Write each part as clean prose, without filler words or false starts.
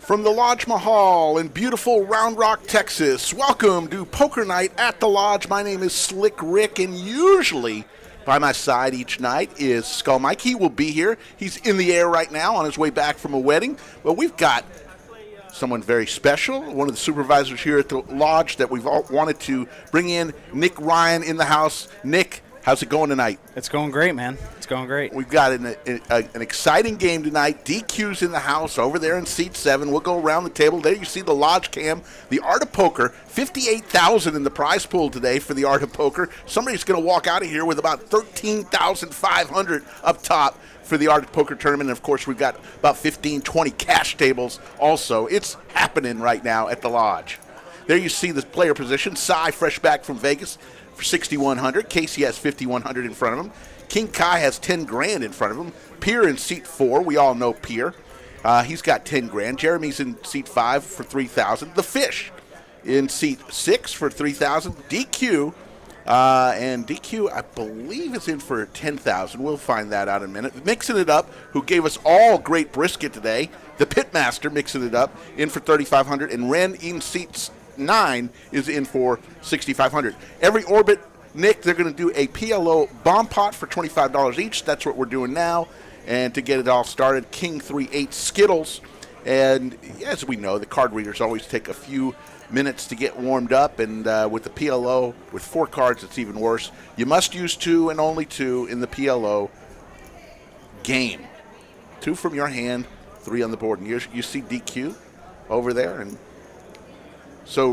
From the Lodge Mahal in beautiful Round Rock, Texas, welcome to Poker Night at the Lodge. My name is Slick Rick, and usually by my side each night is Skull Mike. He will be here. He's in the air right now on his way back from a wedding. But we've got someone very special, one of the supervisors here at the Lodge that we've all wanted to bring in, Nick Ryan in the house. Nick, how's it going tonight? It's going great, man. It's going great. We've got an exciting game tonight. DQ's in the house over there in seat 7. We'll go around the table. There you see the Lodge cam. The Art of Poker, $58,000 in the prize pool today for the Art of Poker. Somebody's going to walk out of here with about $13,500 up top for the Art of Poker tournament. And, of course, we've got about 15, 20 cash tables also. It's happening right now at the Lodge. There you see the player position. Cy, fresh back from Vegas, for $6,100. Casey has $5,100 in front of him. King Kai has $10,000 in front of him. Pierre in seat 4. We all know Pierre. He's got $10,000. Jeremy's in seat 5 for $3,000. The Fish in seat 6 for $3,000. DQ and DQ, I believe, is in for $10,000. We'll find that out in a minute. Mixing it up, who gave us all great brisket today. The Pitmaster mixing it up, in for $3,500. And Ren in seats 9 is in for $6,500. Every orbit, Nick, they're going to do a PLO bomb pot for $25 each. That's what we're doing now. And to get it all started, King 3-8 Skittles. And as we know, the card readers always take a few minutes to get warmed up. And with the PLO, with 4 cards, it's even worse. You must use 2 and only 2 in the PLO game. 2 from your hand, 3 on the board. And you see DQ over there. And so,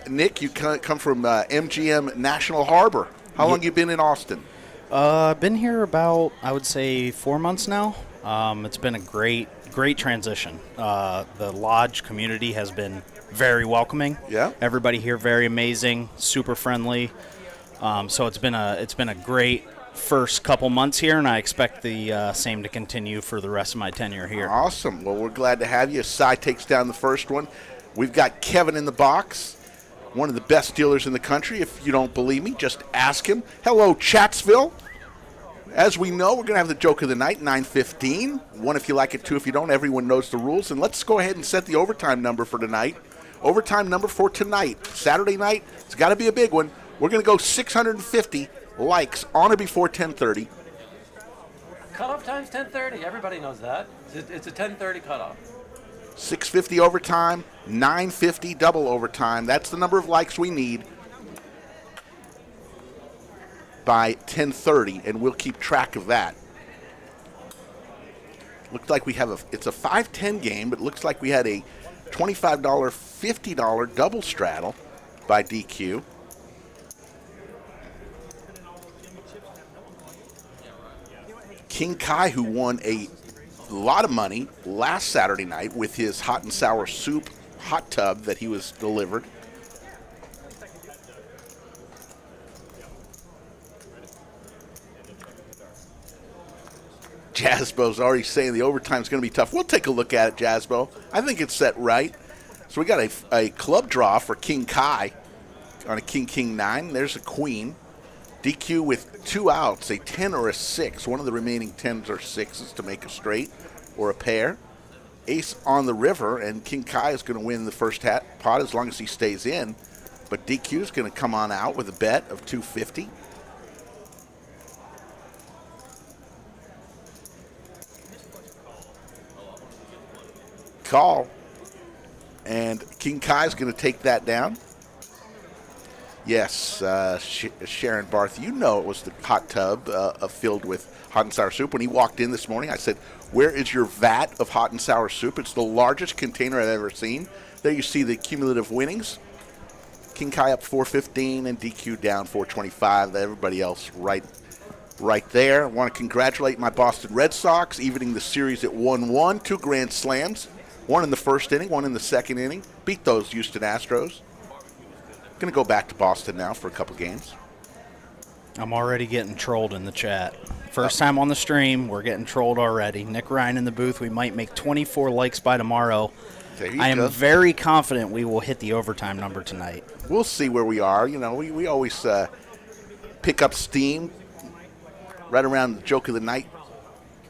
Nick, you come from MGM National Harbor. How long you been in Austin? I've been here about, I would say, 4 months now. It's been a great transition. The Lodge community has been very welcoming. Yeah. Everybody here very amazing, super friendly. So it's been a great first couple months here, and I expect the same to continue for the rest of my tenure here. Awesome. Well, we're glad to have you. Cy takes down the first one. We've got Kevin in the box, one of the best dealers in the country. If you don't believe me, just ask him. Hello, Chatsville. As we know, we're going to have the joke of the night, 9:15. One if you like it, 2 if you don't. Everyone knows the rules. And let's go ahead and set the overtime number for tonight. Overtime number for tonight, Saturday night, it's got to be a big one. We're going to go 650 likes on or before 10:30. Cutoff time's 10:30. Everybody knows that. It's a 10:30 cutoff. 650 overtime, 950 double overtime. That's the number of likes we need by 10:30, and we'll keep track of that. Looks like we have it's a 5-10 game, but it looks like we had a $25, $50 double straddle by DQ. King Kai, who won a lot of money last Saturday night with his hot and sour soup hot tub that he was delivered. Jazzbo's already saying the overtime's going to be tough. We'll take a look at it, Jazzbo. I think it's set right. So we got a club draw for King Kai on a King 9. There's a queen. DQ with 2 outs, a 10 or a 6. One of the remaining 10s or 6s to make a straight or a pair. Ace on the river, and King Kai is going to win the first pot as long as he stays in. But DQ is going to come on out with a bet of $250. Call. And King Kai is going to take that down. Yes, Sharon Barth, you know it was the hot tub filled with hot and sour soup. When he walked in this morning, I said, where is your vat of hot and sour soup? It's the largest container I've ever seen. There you see the cumulative winnings. King Kai up 415 and DQ down 425. Everybody else right there. I want to congratulate my Boston Red Sox, evening the series at 1-1. 2 grand slams, one in the first inning, one in the second inning. Beat those Houston Astros. Going to go back to Boston now for a couple games. I'm already getting trolled in the chat. First time on the stream, we're getting trolled already. Nick Ryan in the booth. We might make 24 likes by tomorrow. I am very confident we will hit the overtime number tonight. We'll see where we are. You know, we always pick up steam right around the joke of the night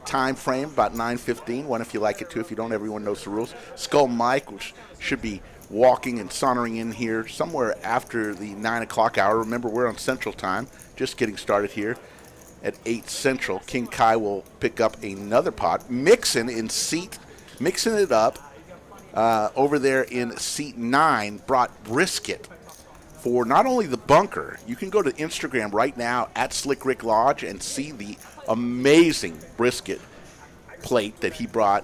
time frame, about 9:15. One if you like it, two if you don't. Everyone knows the rules. Skull Mike, which should be walking and sauntering in here somewhere after the 9 o'clock hour. Remember, we're on Central Time, just getting started here at 8 Central. King Kai will pick up another pot. Mixing it up over there in seat 9, brought brisket for not only the bunker. You can go to Instagram right now at Slick Rick Lodge and see the amazing brisket plate that he brought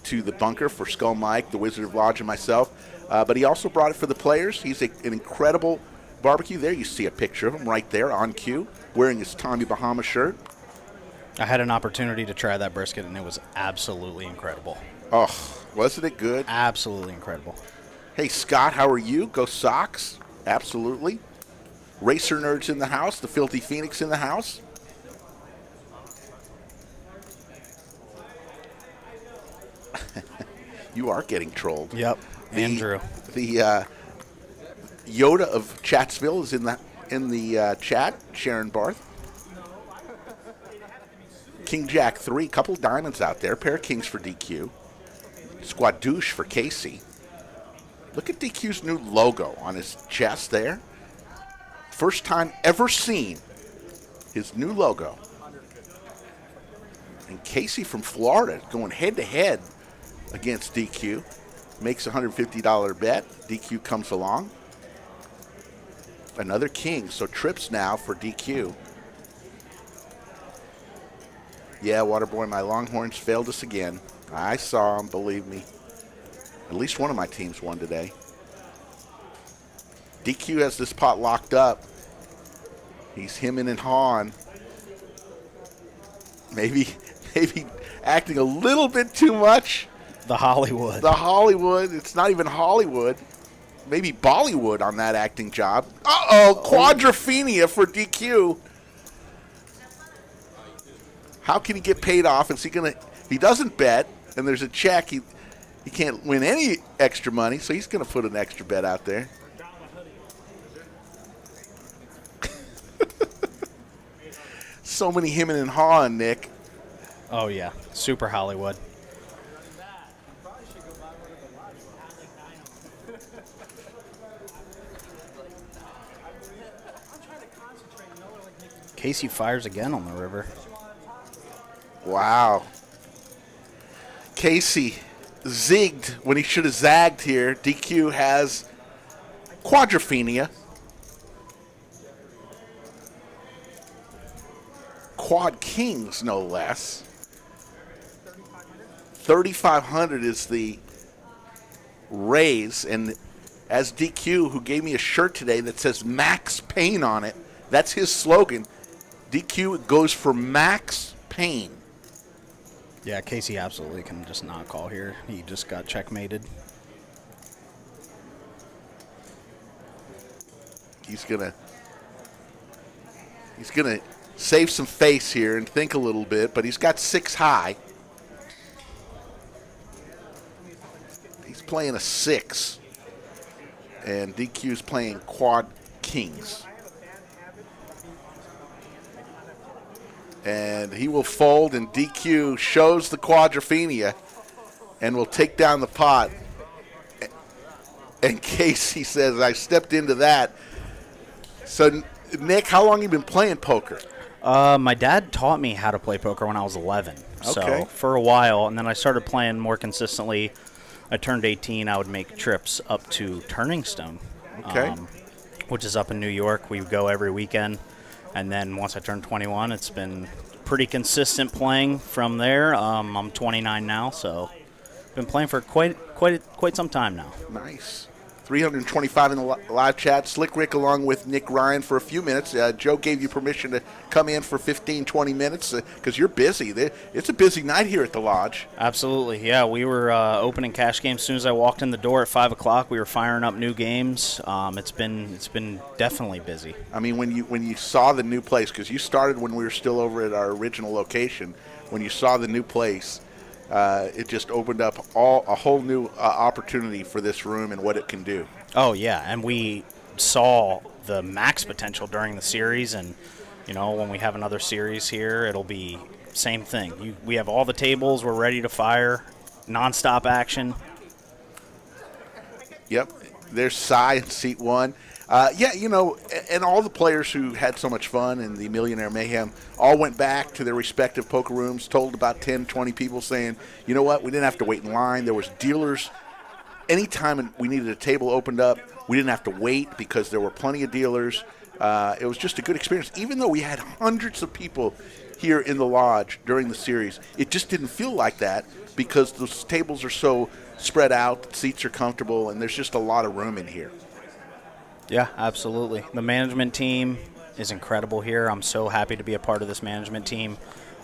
to the bunker for Skull Mike, the Wizard of Lodge, and myself. But he also brought it for the players. He's an incredible barbecue. There you see a picture of him right there on cue, wearing his Tommy Bahama shirt. I had an opportunity to try that brisket, and it was absolutely incredible. Oh, wasn't it good? Absolutely incredible. Hey, Scott, how are you? Go Sox. Absolutely. Racer Nerds in the house. The Filthy Phoenix in the house. You are getting trolled. Yep. Andrew. The Yoda of Chatsville is in the chat. Sharon Barth. King Jack 3. Couple diamonds out there. Pair of kings for DQ. Squadouche for Casey. Look at DQ's new logo on his chest there. First time ever seen his new logo. And Casey from Florida going head-to-head against DQ. Makes a $150 bet. DQ comes along. Another king, so trips now for DQ. Yeah, Waterboy, my Longhorns failed us again. I saw them, believe me. At least one of my teams won today. DQ has this pot locked up. He's hemming and hawing. Maybe acting a little bit too much. The Hollywood. The Hollywood. It's not even Hollywood. Maybe Bollywood on that acting job. Quadrophenia for DQ. How can he get paid off? Is he gonna? He doesn't bet, and there's a check. He can't win any extra money, so he's gonna put an extra bet out there. So many hemming and hawing, Nick. Oh yeah, super Hollywood. Casey fires again on the river. Wow. Casey zigged when he should have zagged here. DQ has quadrophenia. Quad kings, no less. 3,500 is the raise. And as DQ, who gave me a shirt today that says Max Payne on it, that's his slogan. DQ goes for Max Payne. Yeah, Casey absolutely can just not call here. He just got checkmated. He's gonna save some face here and think a little bit, but he's got 6 high. He's playing a 6, and DQ's playing quad kings. And he will fold, and DQ shows the quadrophenia and will take down the pot. And Casey says, I stepped into that. So, Nick, how long have you been playing poker? My dad taught me how to play poker when I was 11. Okay. So for a while, and then I started playing more consistently. I turned 18. I would make trips up to Turning Stone, Okay. Which is up in New York. We would go every weekend. And then once I turned 21, it's been pretty consistent playing from there. I'm 29 now, so been playing for quite some time now. Nice. 325 in the live chat. Slick Rick along with Nick Ryan for a few minutes. Joe gave you permission to come in for 15, 20 minutes because you're busy. It's a busy night here at the Lodge. Absolutely, yeah. We were opening cash games as soon as I walked in the door at 5 o'clock. We were firing up new games. It's been definitely busy. I mean, when you saw the new place, because you started when we were still over at our original location, when you saw the new place, it just opened up a whole new opportunity for this room and what it can do. Oh, yeah, and we saw the max potential during the series, and, when we have another series here, it'll be same thing. We have all the tables. We're ready to fire. Nonstop action. Yep. There's Cy in seat 1. Yeah, and all the players who had so much fun in the Millionaire Mayhem all went back to their respective poker rooms, told about 10, 20 people saying, you know what, we didn't have to wait in line. There was dealers. Anytime we needed a table opened up, we didn't have to wait because there were plenty of dealers. It was just a good experience. Even though we had hundreds of people here in the lodge during the series, it just didn't feel like that because the tables are so spread out, seats are comfortable, and there's just a lot of room in here. Yeah, absolutely. The management team is incredible here. I'm so happy to be a part of this management team.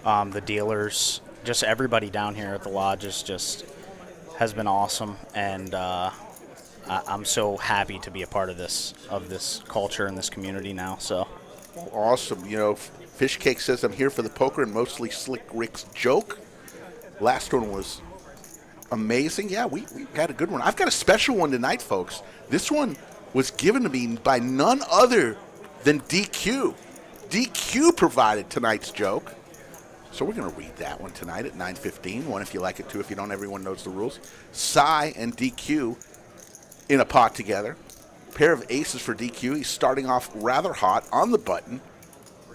The dealers, just everybody down here at the lodge has been awesome, and I'm so happy to be a part of this culture and this community now. So awesome. Fish Cake says, I'm here for the poker and mostly Slick Rick's joke. Last one was amazing. Yeah, we had a good one. I've got a special one tonight, folks. This one was given to me by none other than DQ. DQ provided tonight's joke. So we're going to read that one tonight at 9:15. One if you like it, two if you don't. Everyone knows the rules. Cy and DQ in a pot together. Pair of aces for DQ. He's starting off rather hot on the button.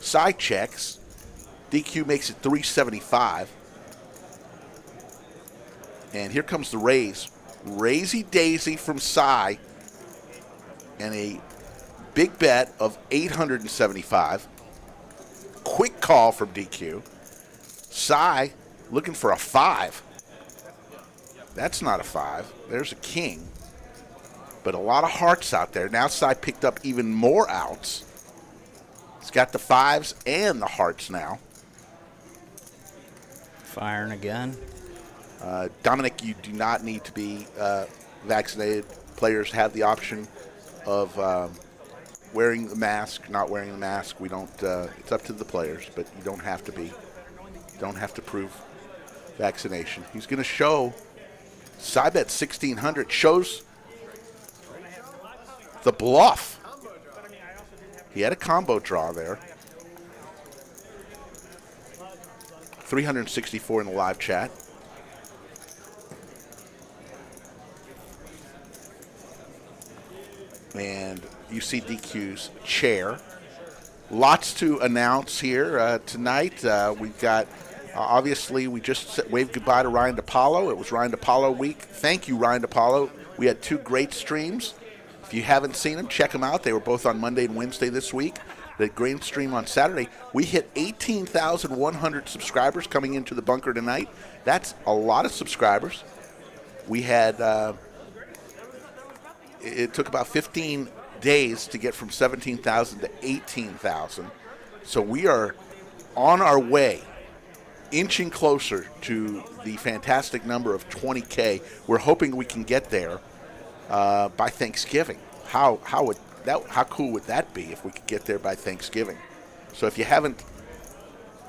Cy checks. DQ makes it 375. And here comes the raise. Raisey Daisy from Cy. And a big bet of 875. Quick call from DQ. Cy looking for a 5. That's not a 5. There's a king. But a lot of hearts out there. Now Cy picked up even more outs. He's got the 5s and the hearts now. Firing again. Dominic, you do not need to be vaccinated. Players have the option of wearing the mask, not wearing the mask. We don't. It's up to the players, but you don't have to be. You don't have to prove vaccination. He's going to show. Cy bet 1,600 shows the bluff. He had a combo draw there. 364 in the live chat. And you see DQ's chair. Lots to announce here tonight. We've got, obviously, we just waved goodbye to Ryan DePaulo. It was Ryan DePaulo week. Thank you, Ryan DePaulo. We had 2 great streams. If you haven't seen them, check them out. They were both on Monday and Wednesday this week. The great stream on Saturday. We hit 18,100 subscribers coming into the bunker tonight. That's a lot of subscribers. We had... It took about 15 days to get from 17,000 to 18,000. So we are on our way, inching closer to the fantastic number of 20K. We're hoping we can get there by Thanksgiving. How cool would that be if we could get there by Thanksgiving? So if you haven't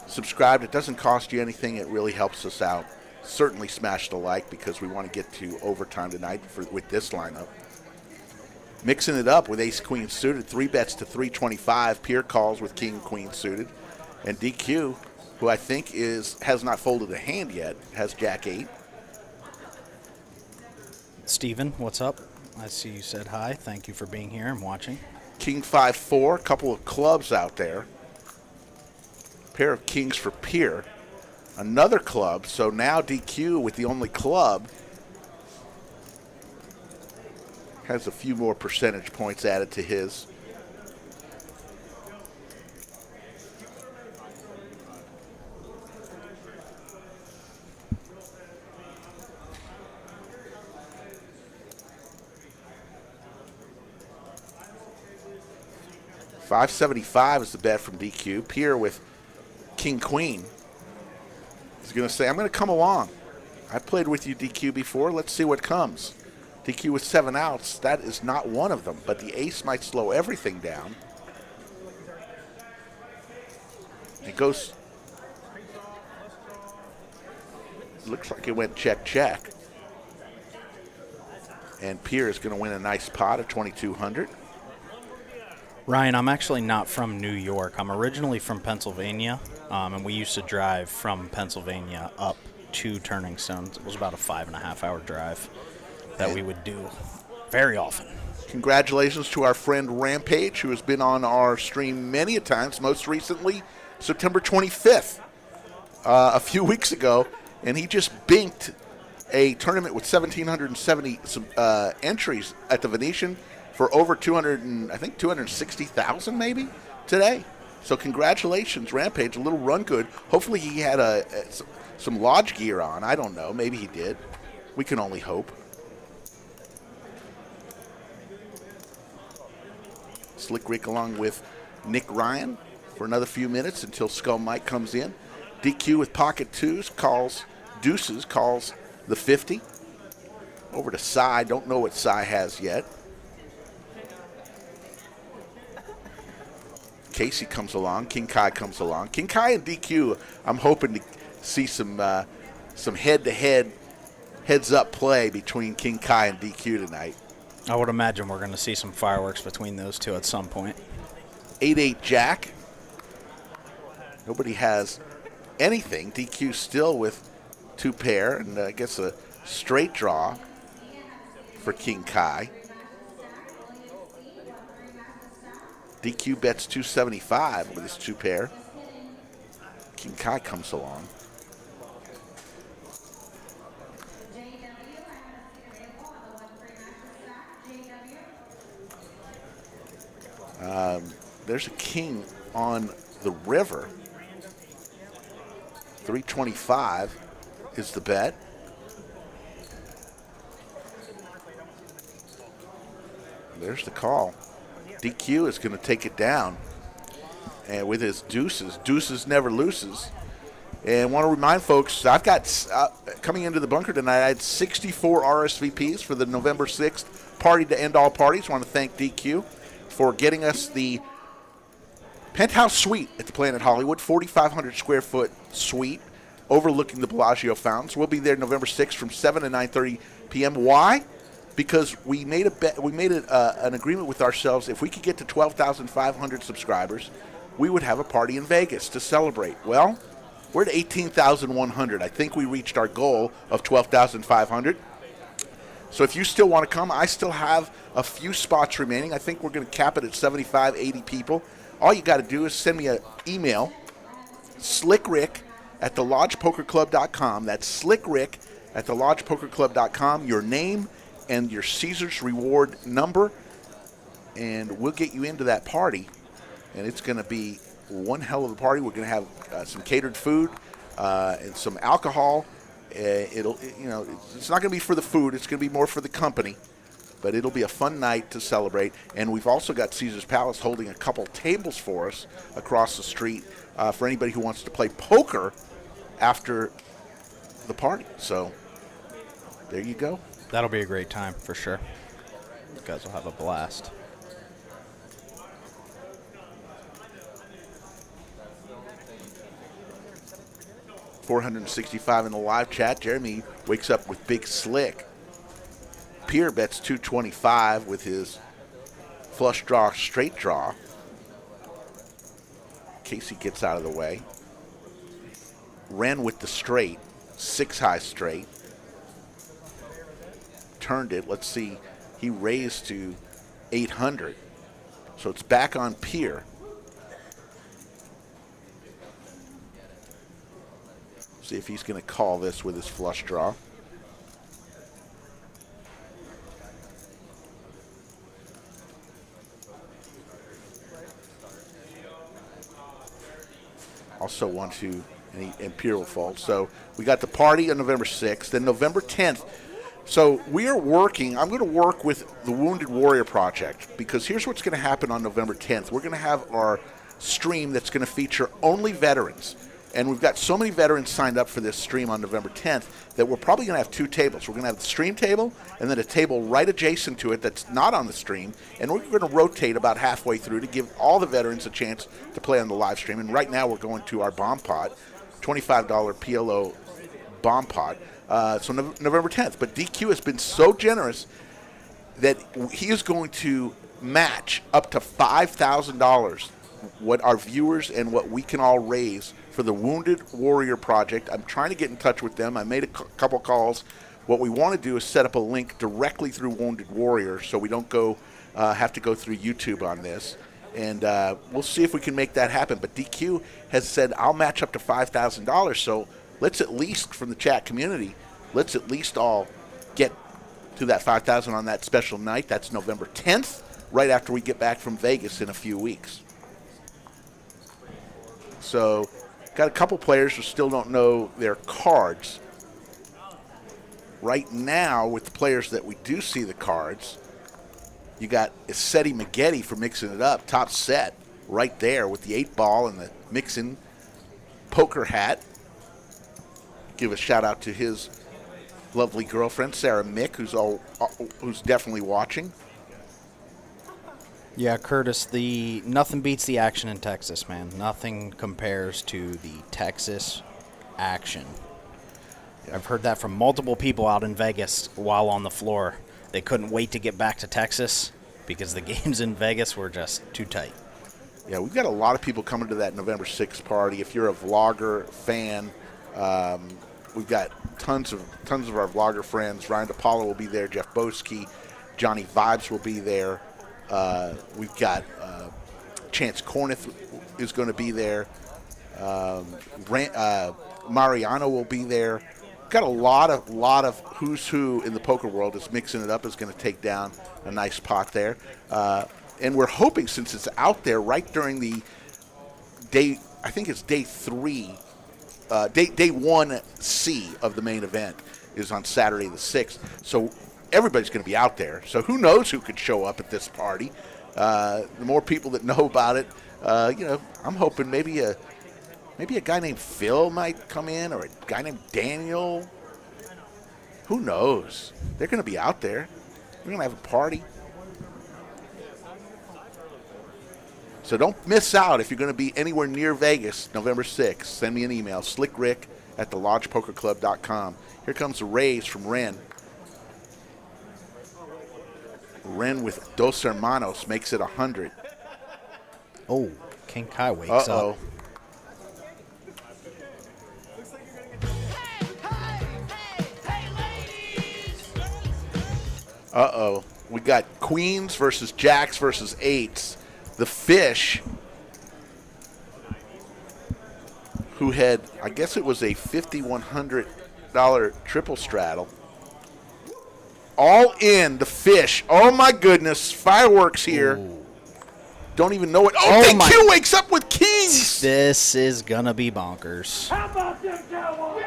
subscribed, it doesn't cost you anything. It really helps us out. Certainly smash the like because we want to get to overtime tonight with this lineup. Mixing it up with ace-queen suited, 3 bets to 325. Pierre calls with king-queen suited. And DQ, who I think has not folded a hand yet, has jack-8. Steven, what's up? I see you said hi. Thank you for being here and watching. King 5-4, couple of clubs out there. Pair of kings for Pierre. Another club, so now DQ with the only club has a few more percentage points added to his. $575 is the bet from DQ. Pierre with King Queen is going to say, I'm going to come along. I played with you, DQ, before. Let's see what comes. DQ with 7 outs. That is not one of them, but the ace might slow everything down. It goes. Looks like it went check, check. And Pierre is going to win a nice pot of 2,200. Ryan, I'm actually not from New York. I'm originally from Pennsylvania. And we used to drive from Pennsylvania up to Turning Stones. It was about a 5.5-hour drive that we would do very often. Congratulations to our friend Rampage, who has been on our stream many a times, most recently September 25th, a few weeks ago, and he just binked a tournament with 1,770 entries at the Venetian for over 260,000 maybe today. So congratulations, Rampage, a little run good. Hopefully he had some lodge gear on. I don't know. Maybe he did. We can only hope. Slick Rick along with Nick Ryan for another few minutes until Skull Mike comes in. DQ with pocket twos, calls deuces, calls the 50. Over to Cy. Don't know what Cy has yet. Casey comes along. King Kai comes along. King Kai and DQ, I'm hoping to see some head-to-head, heads-up play between King Kai and DQ tonight. I would imagine we're going to see some fireworks between those two at some point. 8-8 Jack. Nobody has anything. DQ still with 2 pair, and I guess a straight draw for King Kai. DQ bets 275 with his 2 pair. King Kai comes along. There's a king on the river. 325 is the bet. There's the call. DQ is going to take it down. And with his deuces, deuces never loses. And want to remind folks, I've got, coming into the bunker tonight, I had 64 RSVPs for the November 6th party to end all parties. I want to thank DQ for getting us the penthouse suite at the Planet Hollywood, 4,500 square foot suite overlooking the Bellagio fountains. We'll be there November 6th from 7 to 9:30 p.m. Why? Because we made an agreement with ourselves. If we could get to 12,500 subscribers, we would have a party in Vegas to celebrate. Well, we're at 18,100. I think we reached our goal of 12,500. So if you still want to come, I still have a few spots remaining. I think we're going to cap it at 75, 80 people. All you got to do is send me an email, slickrick@thelodgepokerclub.com. That's slickrick@thelodgepokerclub.com. Your name and your Caesars reward number, and we'll get you into that party. And it's going to be one hell of a party. We're going to have some catered food and some alcohol. It's not going to be for the food. It's going to be more for the company. But it'll be a fun night to celebrate. And we've also got Caesars Palace holding a couple tables for us across the street for anybody who wants to play poker after the party. So there you go. That'll be a great time for sure. You guys will have a blast. $465 in the live chat. Jeremy wakes up with Big Slick. Pierre bets 225 with his flush draw, straight draw. Casey gets out of the way. Ran with the straight, 6-high straight. Turned it. Let's see. He raised to 800. So it's back on Pierre. See if he's going to call this with his flush draw. Also want to, and Pierre will fold. So we got the party on November 6th. Then November 10th. So we are working, I'm going to work with the Wounded Warrior Project, because here's what's going to happen on November 10th. We're going to have our stream that's going to feature only veterans. And we've got so many veterans signed up for this stream on November 10th that we're probably going to have 2 tables. We're going to have the stream table and then a table right adjacent to it that's not on the stream. And we're going to rotate about halfway through to give all the veterans a chance to play on the live stream. And right now we're going to our bomb pot, $25 PLO bomb pot. So November 10th. But DQ has been so generous that he is going to match up to $5,000 what our viewers and what we can all raise for the Wounded Warrior Project. I'm trying to get in touch with them. I made a couple calls. What we want to do is set up a link directly through Wounded Warrior so we don't have to go through YouTube on this. And we'll see if we can make that happen. But DQ has said, I'll match up to $5,000. So let's at least, from the chat community, let's at least all get to that $5,000 on that special night. That's November 10th, right after we get back from Vegas in a few weeks. So got a couple players who still don't know their cards. Right now, with the players that we do see the cards, you got Isetti Maggette for mixing it up, top set, right there with the 8-ball and the mixing poker hat. Give a shout out to his lovely girlfriend, Sarah Mick, who's definitely watching. Yeah, Curtis, nothing beats the action in Texas, man. Nothing compares to the Texas action. I've heard that from multiple people out in Vegas while on the floor. They couldn't wait to get back to Texas because the games in Vegas were just too tight. Yeah, we've got a lot of people coming to that November 6th party. If you're a vlogger fan, we've got tons of our vlogger friends. Ryan DePaula will be there. Jeff Boski, Johnny Vibes will be there. We've got Chance Corneth is going to be there. Mariano will be there. Got a lot of who's who in the poker world is mixing it up, is going to take down a nice pot there. And we're hoping, since it's out there right during the day, I think it's day 3, day 1C of the main event is on Saturday the 6th. So everybody's going to be out there. So who knows who could show up at this party. The more people that know about it, I'm hoping maybe a guy named Phil might come in, or a guy named Daniel. Who knows? They're going to be out there. We're going to have a party. So don't miss out if you're going to be anywhere near Vegas November 6th. Send me an email, slickrick@thelodgepokerclub.com. Here comes the raise from Ren. Ren with Dos Hermanos makes it 100. Oh, King Kai wakes up. Uh-oh. We got queens versus jacks versus eights. The fish, who had, I guess it was a $5,100 triple straddle. All in, the fish. Oh, my goodness. Fireworks here. Ooh. Don't even know it. Oh, DQ wakes up with kings. This is going to be bonkers. How about them Cowboys?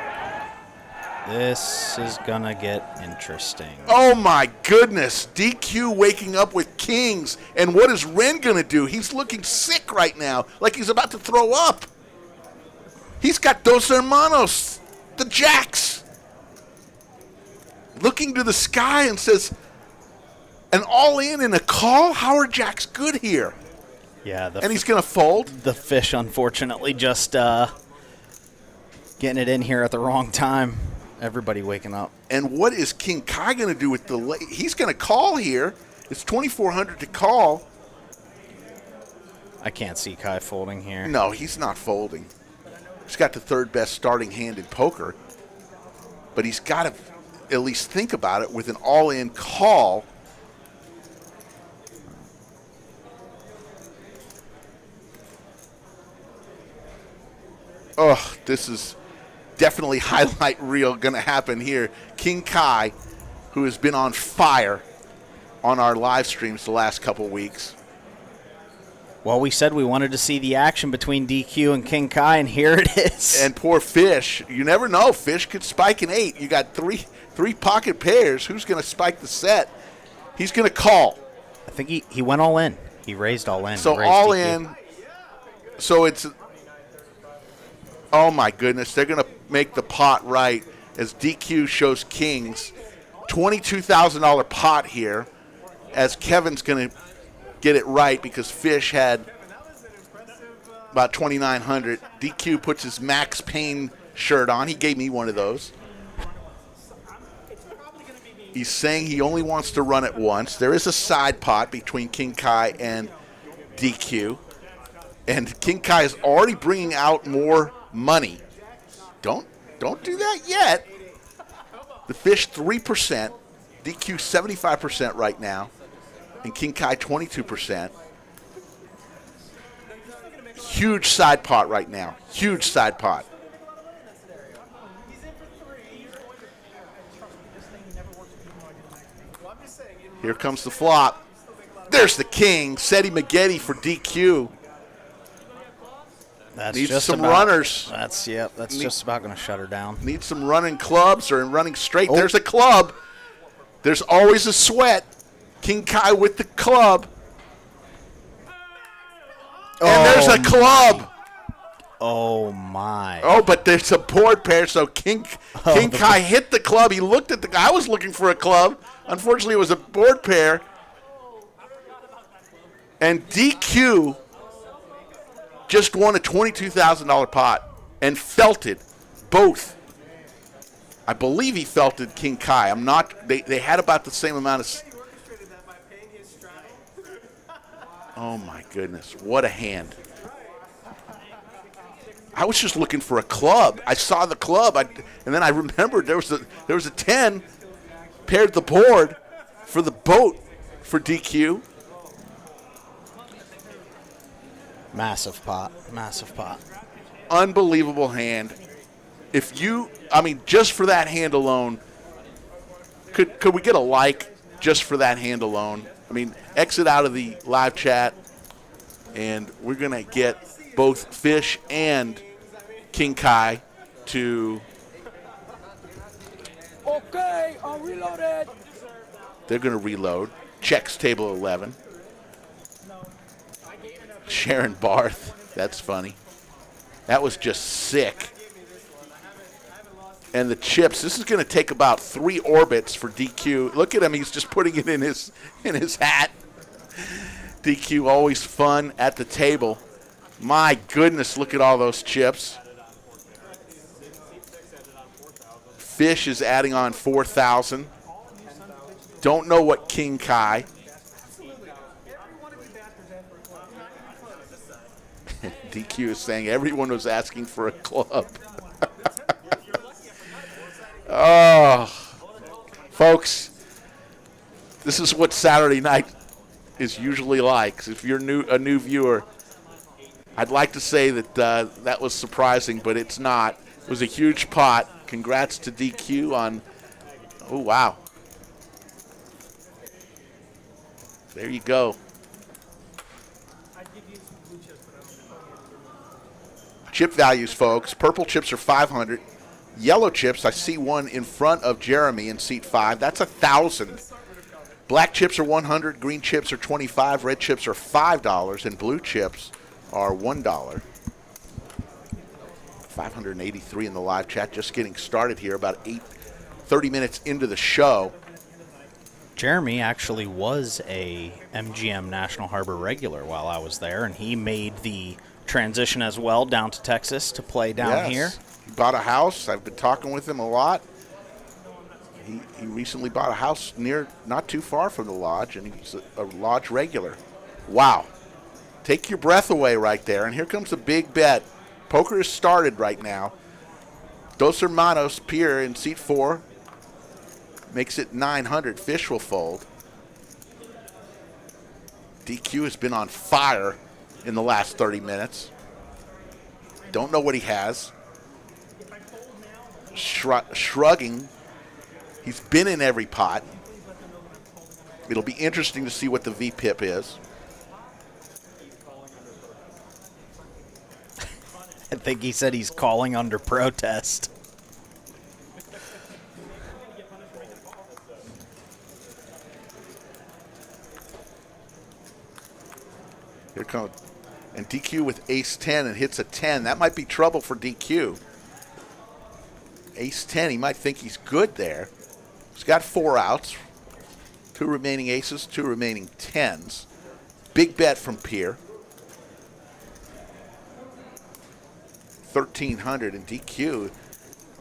This is going to get interesting. Oh, my goodness. DQ waking up with kings. And what is Ren going to do? He's looking sick right now, like he's about to throw up. He's got Dos Hermanos, the jacks, looking to the sky and says, an all-in and a call? How are jacks good here? Yeah. And he's going to fold? The fish, unfortunately, just getting it in here at the wrong time. Everybody waking up. And what is King Kai going to do with the he's going to call here. It's 2,400 to call. I can't see Kai folding here. No, he's not folding. He's got the third best starting hand in poker. But he's got to at least think about it with an all-in call. Oh, this is definitely highlight reel going to happen here. King Kai, who has been on fire on our live streams the last couple weeks. Well, we said we wanted to see the action between DQ and King Kai, and here it is. And poor Fish. You never know. Fish could spike an 8. You got three pocket pairs. Who's going to spike the set? He's going to call. I think he went all in. He raised all in. So all DQ. In. So it's, oh my goodness. They're going to make the pot right as DQ shows kings. $22,000 pot here as Kevin's going to get it right because Fish had about 2,900. DQ puts his Max Payne shirt on. He gave me one of those. He's saying he only wants to run it once. There is a side pot between King Kai and DQ. And King Kai is already bringing out more money. Don't do that yet. The fish 3%, DQ 75% right now, and King Kai 22%. Huge side pot right now. Huge side pot. Here comes the flop. There's the king. Seti Maggette for DQ. That's Needs just some about, runners. That's just about going to shut her down. Needs some running clubs or running straight. Oh. There's a club. There's always a sweat. King Kai with the club. And there's a club. Oh, my. Oh, but there's a board pair, so King Kai hit the club. He looked at the guy. I was looking for a club. Unfortunately, it was a board pair. And DQ just won a $22,000 pot and felted both. I believe he felted King Kai. I'm not. They had about the same amount of. Oh my goodness! What a hand! I was just looking for a club. I saw the club, and then I remembered there was a 10 paired the board for the boat for DQ. Massive pot. Massive pot. Unbelievable hand. Just for that hand alone, could we get a like just for that hand alone? I mean, exit out of the live chat, and we're going to get both Fish and King Kai to. Okay, I'm reloaded. They're going to reload. Checks table 11. Sharon Barth. That's funny. That was just sick. And the chips. This is going to take about 3 orbits for DQ. Look at him. He's just putting it in his hat. DQ always fun at the table. My goodness, look at all those chips. Fish is adding on 4,000. Don't know what King Kai. DQ is saying everyone was asking for a club. Oh, folks, this is what Saturday night is usually like. If you're a new viewer, I'd like to say that that was surprising, but it's not. It was a huge pot. Congrats to DQ on, oh, wow. There you go. Chip values, folks. Purple chips are 500. Yellow chips, I see one in front of Jeremy in seat 5. That's 1,000. Black chips are 100. Green chips are 25. Red chips are $5. And blue chips are $1. 583 in the live chat. Just getting started here, about 30 minutes into the show. Jeremy actually was a MGM National Harbor regular while I was there, and he made the transition as well down to Texas to play down here. He bought a house. I've been talking with him a lot. He recently bought a house not too far from the lodge, and he's a lodge regular. Wow. Take your breath away right there, and here comes a big bet. Poker is started right now. Dos Hermanos Pier in seat 4 makes it 900. Fish will fold. DQ has been on fire in the last 30 minutes. Don't know what he has. Shrugging. He's been in every pot. It'll be interesting to see what the VPIP is. I think he said he's calling under protest. Here comes, and DQ with ace 10 and hits a 10. That might be trouble for DQ. Ace 10, he might think he's good there. He's got 4 outs, 2 remaining aces, 2 remaining 10s. Big bet from Pier. 1,300, and DQ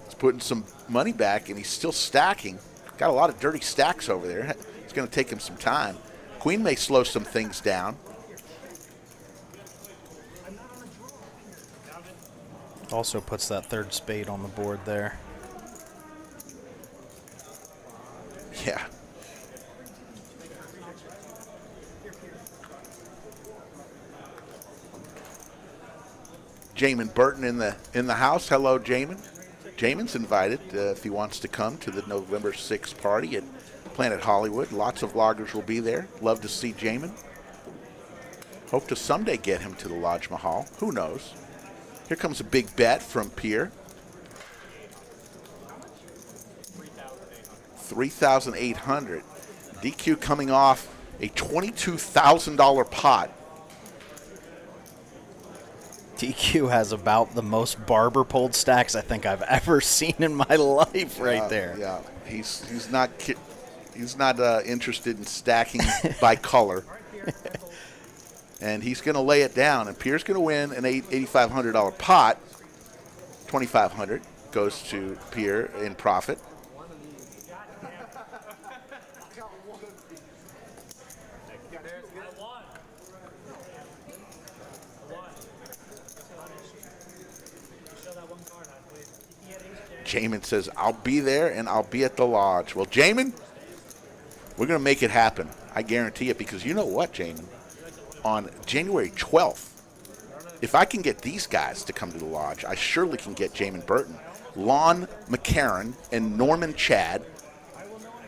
is putting some money back, and he's still stacking. Got a lot of dirty stacks over there. It's going to take him some time. Queen may slow some things down. Also puts that third spade on the board there. Yeah. Jamin Burton in the house. Hello, Jamin. Jamin's invited if he wants to come to the November 6th party at Planet Hollywood. Lots of vloggers will be there. Love to see Jamin. Hope to someday get him to the Lodge Mahal. Who knows? Here comes a big bet from Pierre. 3,800. DQ coming off a $22,000 pot. DQ has about the most barber pulled stacks I think I've ever seen in my life right there. Yeah, he's not interested in stacking by color. And he's going to lay it down. And Pierre's going to win an $8,500 pot. $2,500 goes to Pierre in profit. Jamin says, I'll be there and I'll be at the lodge. Well, Jamin, we're going to make it happen. I guarantee it, because you know what, Jamin? On January 12th, if I can get these guys to come to the lodge, I surely can get Jamin Burton, Lon McCarron, and Norman Chad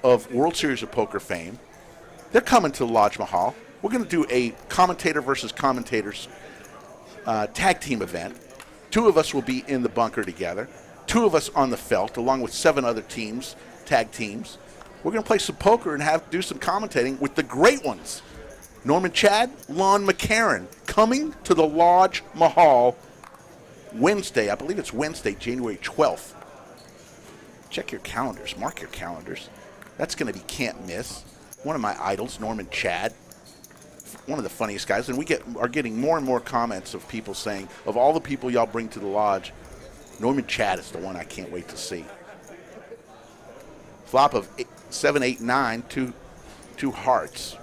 of World Series of Poker fame. They're coming to the Lodge Mahal. We're going to do a commentator versus commentators tag team event. 2 of us will be in the bunker together. 2 of us on the felt, along with 7 other teams, tag teams. We're going to play some poker and do some commentating with the great ones. Norman Chad, Lon McCarron, coming to the Lodge Mahal Wednesday. I believe it's Wednesday, January 12th. Check your calendars. Mark your calendars. That's going to be can't miss. One of my idols, Norman Chad. One of the funniest guys. And we are getting more and more comments of people saying, of all the people y'all bring to the lodge, Norman Chad is the one I can't wait to see. Flop of 7, 8, 9, two hearts.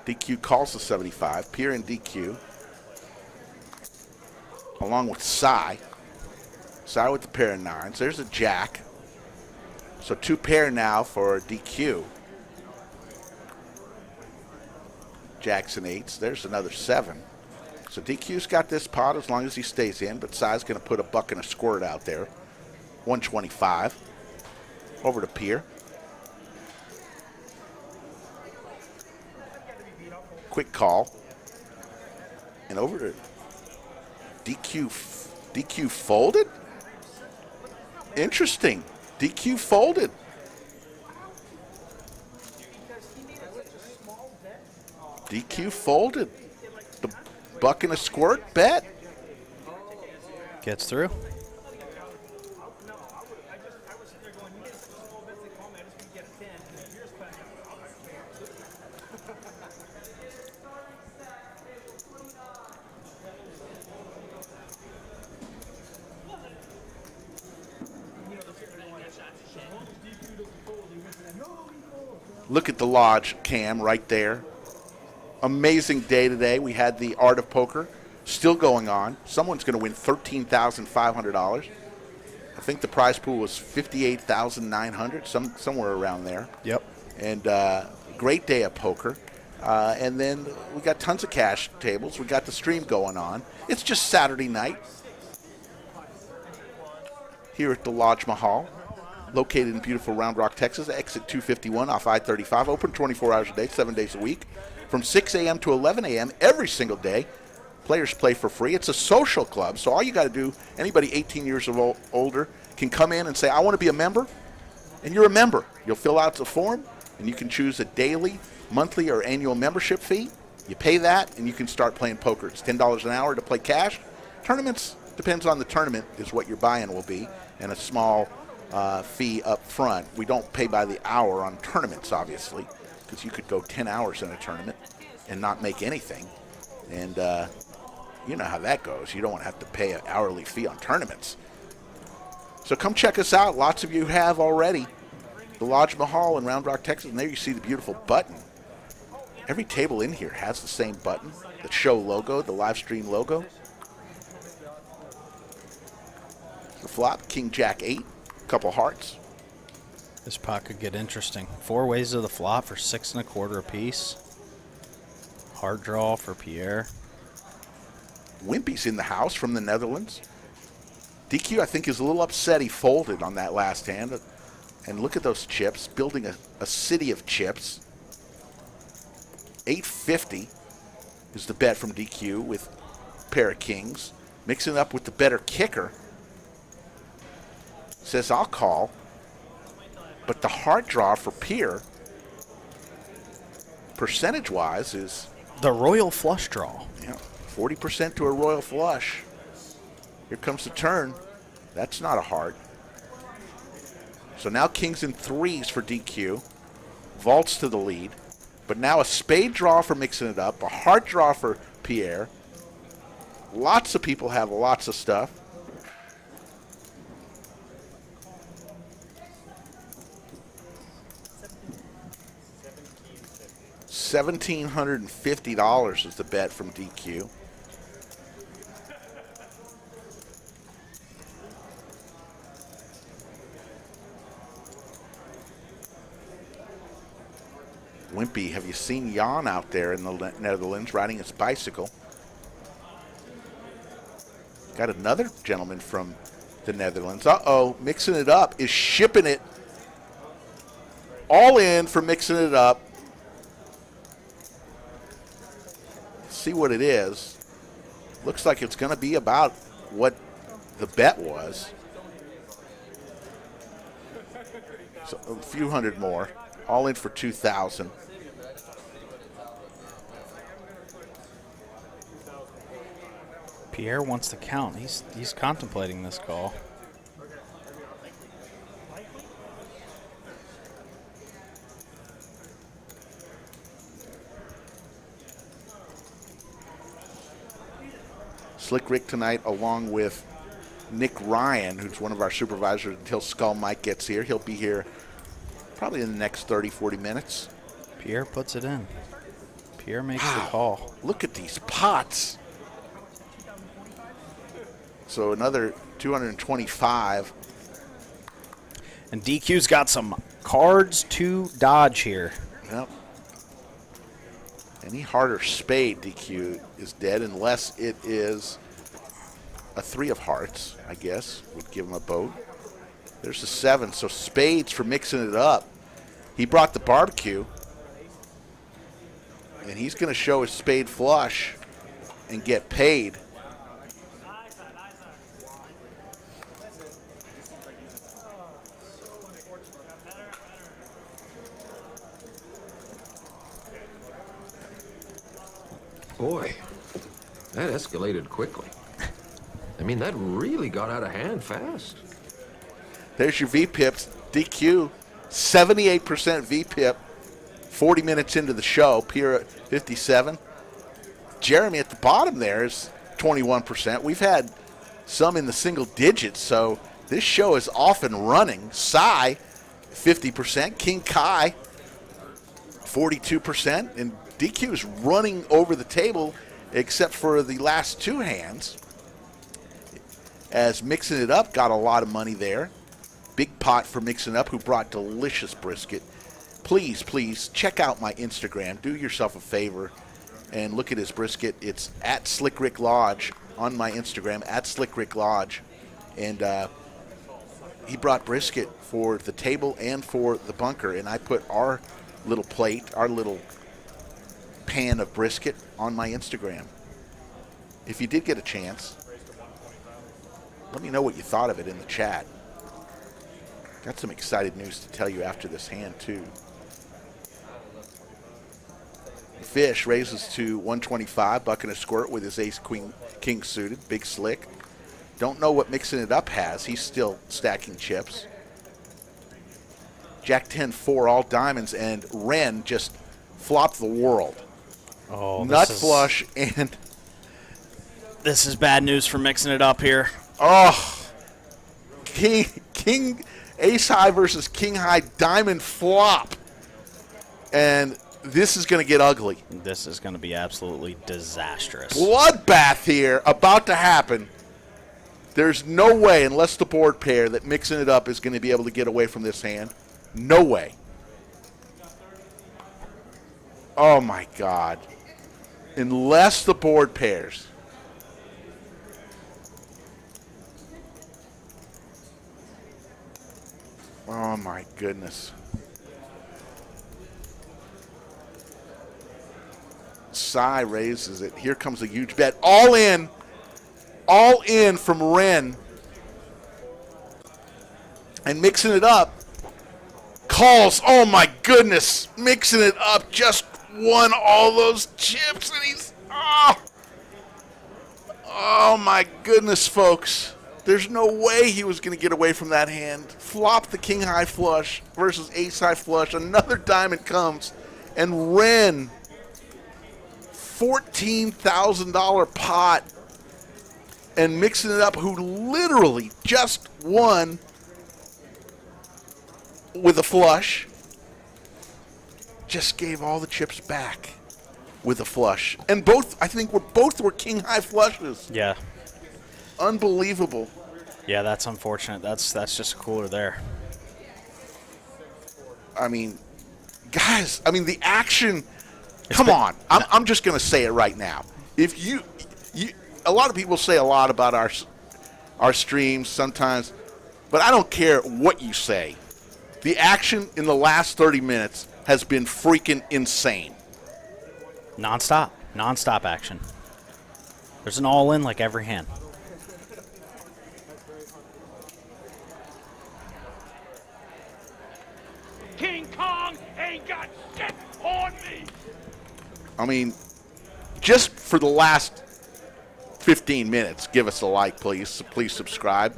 DQ calls the 75. Pierre and DQ, along with Cy. Cy with the pair of 9s. There's a jack. So 2 pair now for DQ. Jacks and 8s. There's another 7. So DQ's got this pot as long as he stays in, but Cy's going to put a buck and a squirt out there. 125. Over to Pierre. Quick call. And over to DQ. DQ folded? Interesting. DQ folded. DQ folded. The buck and a squirt bet. Gets through. Look at the lodge cam right there. Amazing day today. We had the Art of Poker still going on. Someone's going to win $13,500. I think the prize pool was $58,900, somewhere around there. Yep. And great day of poker. And then we got tons of cash tables. We got the stream going on. It's just Saturday night here at the Lodge Mahal, located in beautiful Round Rock, Texas, exit 251 off I-35, open 24 hours a day, 7 days a week, from 6 a.m. to 11 a.m. every single day. Players play for free. It's a social club, so all you got to do, anybody 18 years of older can come in and say, I want to be a member, and you're a member. You'll fill out the form, and you can choose a daily, monthly, or annual membership fee. You pay that, and you can start playing poker. It's $10 an hour to play cash. Tournaments, depends on the tournament, is what your buy-in will be, and a small fee up front. We don't pay by the hour on tournaments, obviously, because you could go 10 hours in a tournament and not make anything. And you know how that goes. You don't want to have to pay an hourly fee on tournaments. So come check us out. Lots of you have already. The Lodge Mahal in Round Rock, Texas. And there you see the beautiful button. Every table in here has the same button, the show logo, the live stream logo. The flop, King Jack 8, couple hearts. This pot could get interesting. 4 ways to the flop for 6 1/4 apiece. Hard draw for Pierre. Wimpy's in the house from the Netherlands. DQ, I think, is a little upset he folded on that last hand. And look at those chips, building a city of chips. 850 is the bet from DQ with pair of kings. Mixing up with the better kicker. Says, I'll call. But the hard draw for Pierre, percentage-wise, is... The royal flush draw. Yeah, 40% to a royal flush. Here comes the turn. That's not a heart. So now kings and threes for DQ. Vaults to the lead. But now a spade draw for mixing it up. A heart draw for Pierre. Lots of people have lots of stuff. $1,750 is the bet from DQ. Wimpy, have you seen Jan out there in the Netherlands riding his bicycle? Got another gentleman from the Netherlands. Uh-oh, mixing it up is shipping it all in for mixing it up. See what it is. Looks like it's going to be about what the bet was. So a few hundred more. All in for 2,000. Pierre wants to count. He's contemplating this call. Slick Rick tonight, along with Nick Ryan, who's one of our supervisors until Skull Mike gets here. He'll be here probably in the next 30, 40 minutes. Pierre puts it in. Pierre makes the call. Look at these pots. So another 225. And DQ's got some cards to dodge here. Yep. Any harder spade, DQ is dead unless it is a 3 of hearts, I guess, would give him a boat. There's a 7, so spades for mixing it up. He brought the barbecue, and he's going to show his spade flush and get paid. Boy, that escalated quickly. I mean, that really got out of hand fast. There's your VPIPs. DQ, 78% VPIP, 40 minutes into the show. Pierre at 57. Jeremy at the bottom there is 21%. We've had some in the single digits, so this show is off and running. Cy, 50%. King Kai, 42%. And DQ is running over the table except for the last 2 hands. As Mixing It Up got a lot of money there. Big pot for Mixing Up, who brought delicious brisket. Please, please check out my Instagram. Do yourself a favor and look at his brisket. It's at Slick Rick Lodge on my Instagram, at Slick Rick Lodge. And he brought brisket for the table and for the bunker. And I put our little plate, our little pan of brisket on my Instagram. If you did get a chance, let me know what you thought of it in the chat. Got some excited news to tell you after this hand, too. Fish raises to 125, bucking a squirt with his ace, queen, king suited. Big Slick. Don't know what Mixing It Up has. He's still stacking chips. Jack 10, 4, all diamonds, and Ren just flopped the world. Oh, Nut flush, and this is bad news for Mixing It Up here. oh, King Ace High versus King High diamond flop. And This is going to get ugly. This is going to be absolutely disastrous. Bloodbath here about to happen. There's no way, unless the board pair, that mixing it up is going to be able to get away from this hand. No way. Oh, my God. Unless the board pairs. Oh, my goodness. Sai raises it. Here comes a huge bet. All in from Ren. And mixing it up. Calls. Oh, my goodness. Mixing it up. Just won all those chips. And he's... Oh, my goodness, folks. There's no way he was going to get away from that hand. Flop the king high flush versus ace high flush. Another diamond comes. And Ren... $14,000 pot and mixing it up, who literally just won with a flush, just gave all the chips back with a flush. And both, I think, both were king high flushes. Yeah. Unbelievable. Yeah, that's unfortunate. That's just cooler there. I mean, guys, the action... Come on. I'm just going to say it right now. If you a lot of people say a lot about our streams sometimes, but I don't care what you say. The action in the last 30 minutes has been freaking insane. Non-stop action. There's an all-in like every hand. King Kong ain't got shit on me. I mean, just for the last 15 minutes, give us a like, please. Please subscribe.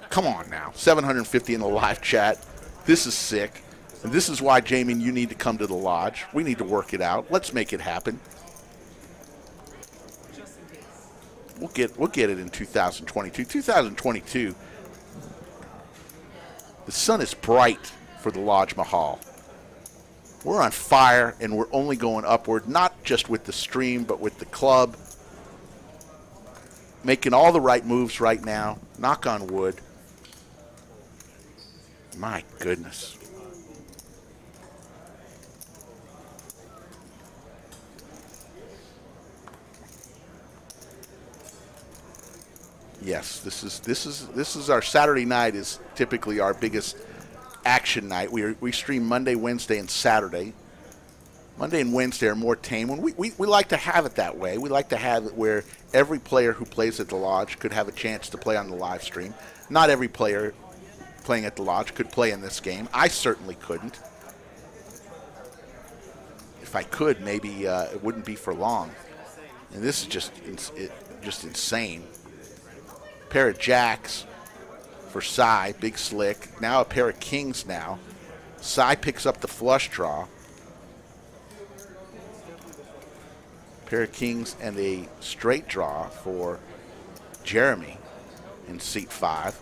Come on now. 750 in the live chat. This is sick. And this is why, Jamie, you need to come to the lodge. We need to work it out. Let's make it happen. We'll get it in 2022. 2022, the sun is bright for the Lodge Mahal. We're on fire, and we're only going upward, not just with the stream, but with the club. Making all the right moves right now. Knock on wood. My goodness. Yes, this is our Saturday night is typically our biggest action night. We stream Monday, Wednesday, and Saturday. Monday and Wednesday are more tame. When we like to have it that way. We like to have it where every player who plays at the lodge could have a chance to play on the live stream. Not every player playing at the lodge could play in this game. I certainly couldn't. If I could, maybe it wouldn't be for long. And this is just insane. Pair of jacks for Sai, big slick. Now a pair of kings now. Sai picks up the flush draw. Pair of kings and a straight draw for Jeremy in seat 5.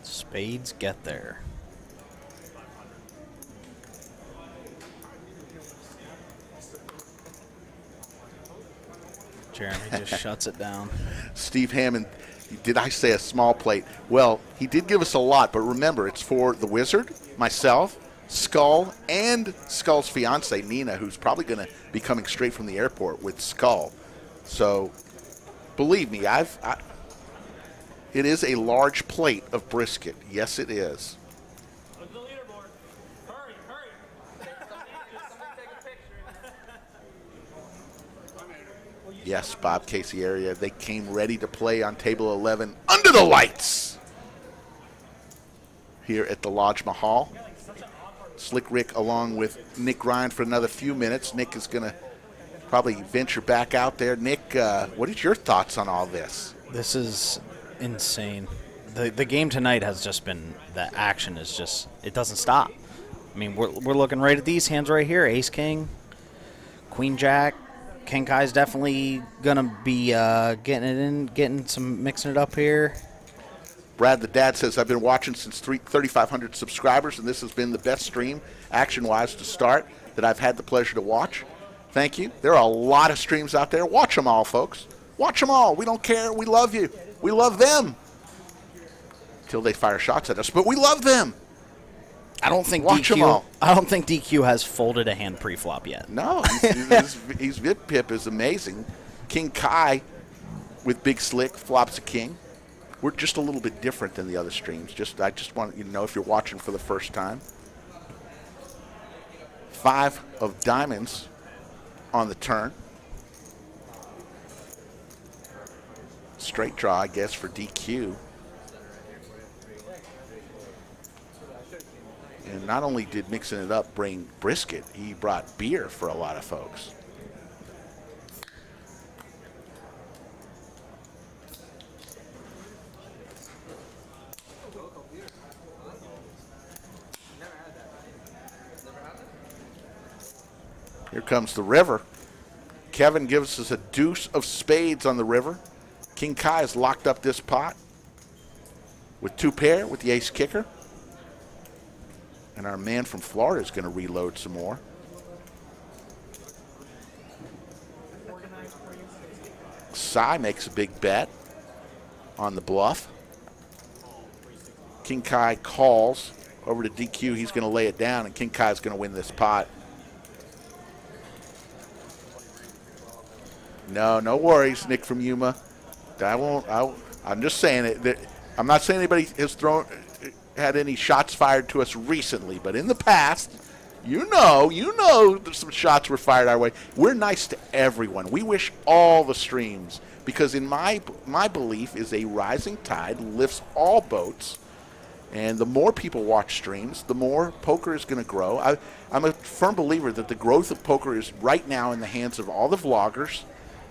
Spades get there. Jeremy just shuts it down. Steve Hammond, did I say a small plate? Well, he did give us a lot, but remember, it's for the Wizard, myself, Skull, and Skull's fiance, Nina, who's probably going to be coming straight from the airport with Skull. So, believe me, it is a large plate of brisket. Yes, it is. Look at the leaderboard. Hurry, hurry. Somebody take a picture. Yes, Bob Casey area. They came ready to play on table 11 under the lights here at the Lodge Mahal. Slick Rick along with Nick Ryan for another few minutes. Nick is going to probably venture back out there. Nick, what is your thoughts on all this? This is insane. The game tonight has just been, the action is just, it doesn't stop. I mean, we're looking right at these hands right here. Ace King, Queen Jack, King Kai's definitely gonna be mixing it up here. Brad, the dad, says, I've been watching since 3,500 subscribers, and this has been the best stream, action-wise, to start that I've had the pleasure to watch. Thank you. There are a lot of streams out there. Watch them all, folks. Watch them all. We don't care. We love you. We love them. Until they fire shots at us, but we love them. I don't think Watch them all. I don't think DQ has folded a hand pre-flop yet. No, his VIP pip is amazing. King Kai with Big Slick flops a king. We're just a little bit different than the other streams. I just want you to know if you're watching for the first time. 5 of diamonds on the turn. Straight draw, I guess, for DQ. And not only did Mixing It Up bring brisket, he brought beer for a lot of folks. Here comes the river. Kevin gives us a deuce of spades on the river. King Kai has locked up this pot with 2 pair with the ace kicker. And our man from Florida is going to reload some more. Cy makes a big bet on the bluff. King Kai calls over to DQ. He's going to lay it down, and King Kai is going to win this pot. No worries, Nick from Yuma. I'm just saying it. I'm not saying anybody has had any shots fired to us recently, but in the past, you know some shots were fired our way. We're nice to everyone. We wish all the streams, because in my belief is a rising tide lifts all boats, and the more people watch streams, the more poker is going to grow. I'm a firm believer that the growth of poker is right now in the hands of all the vloggers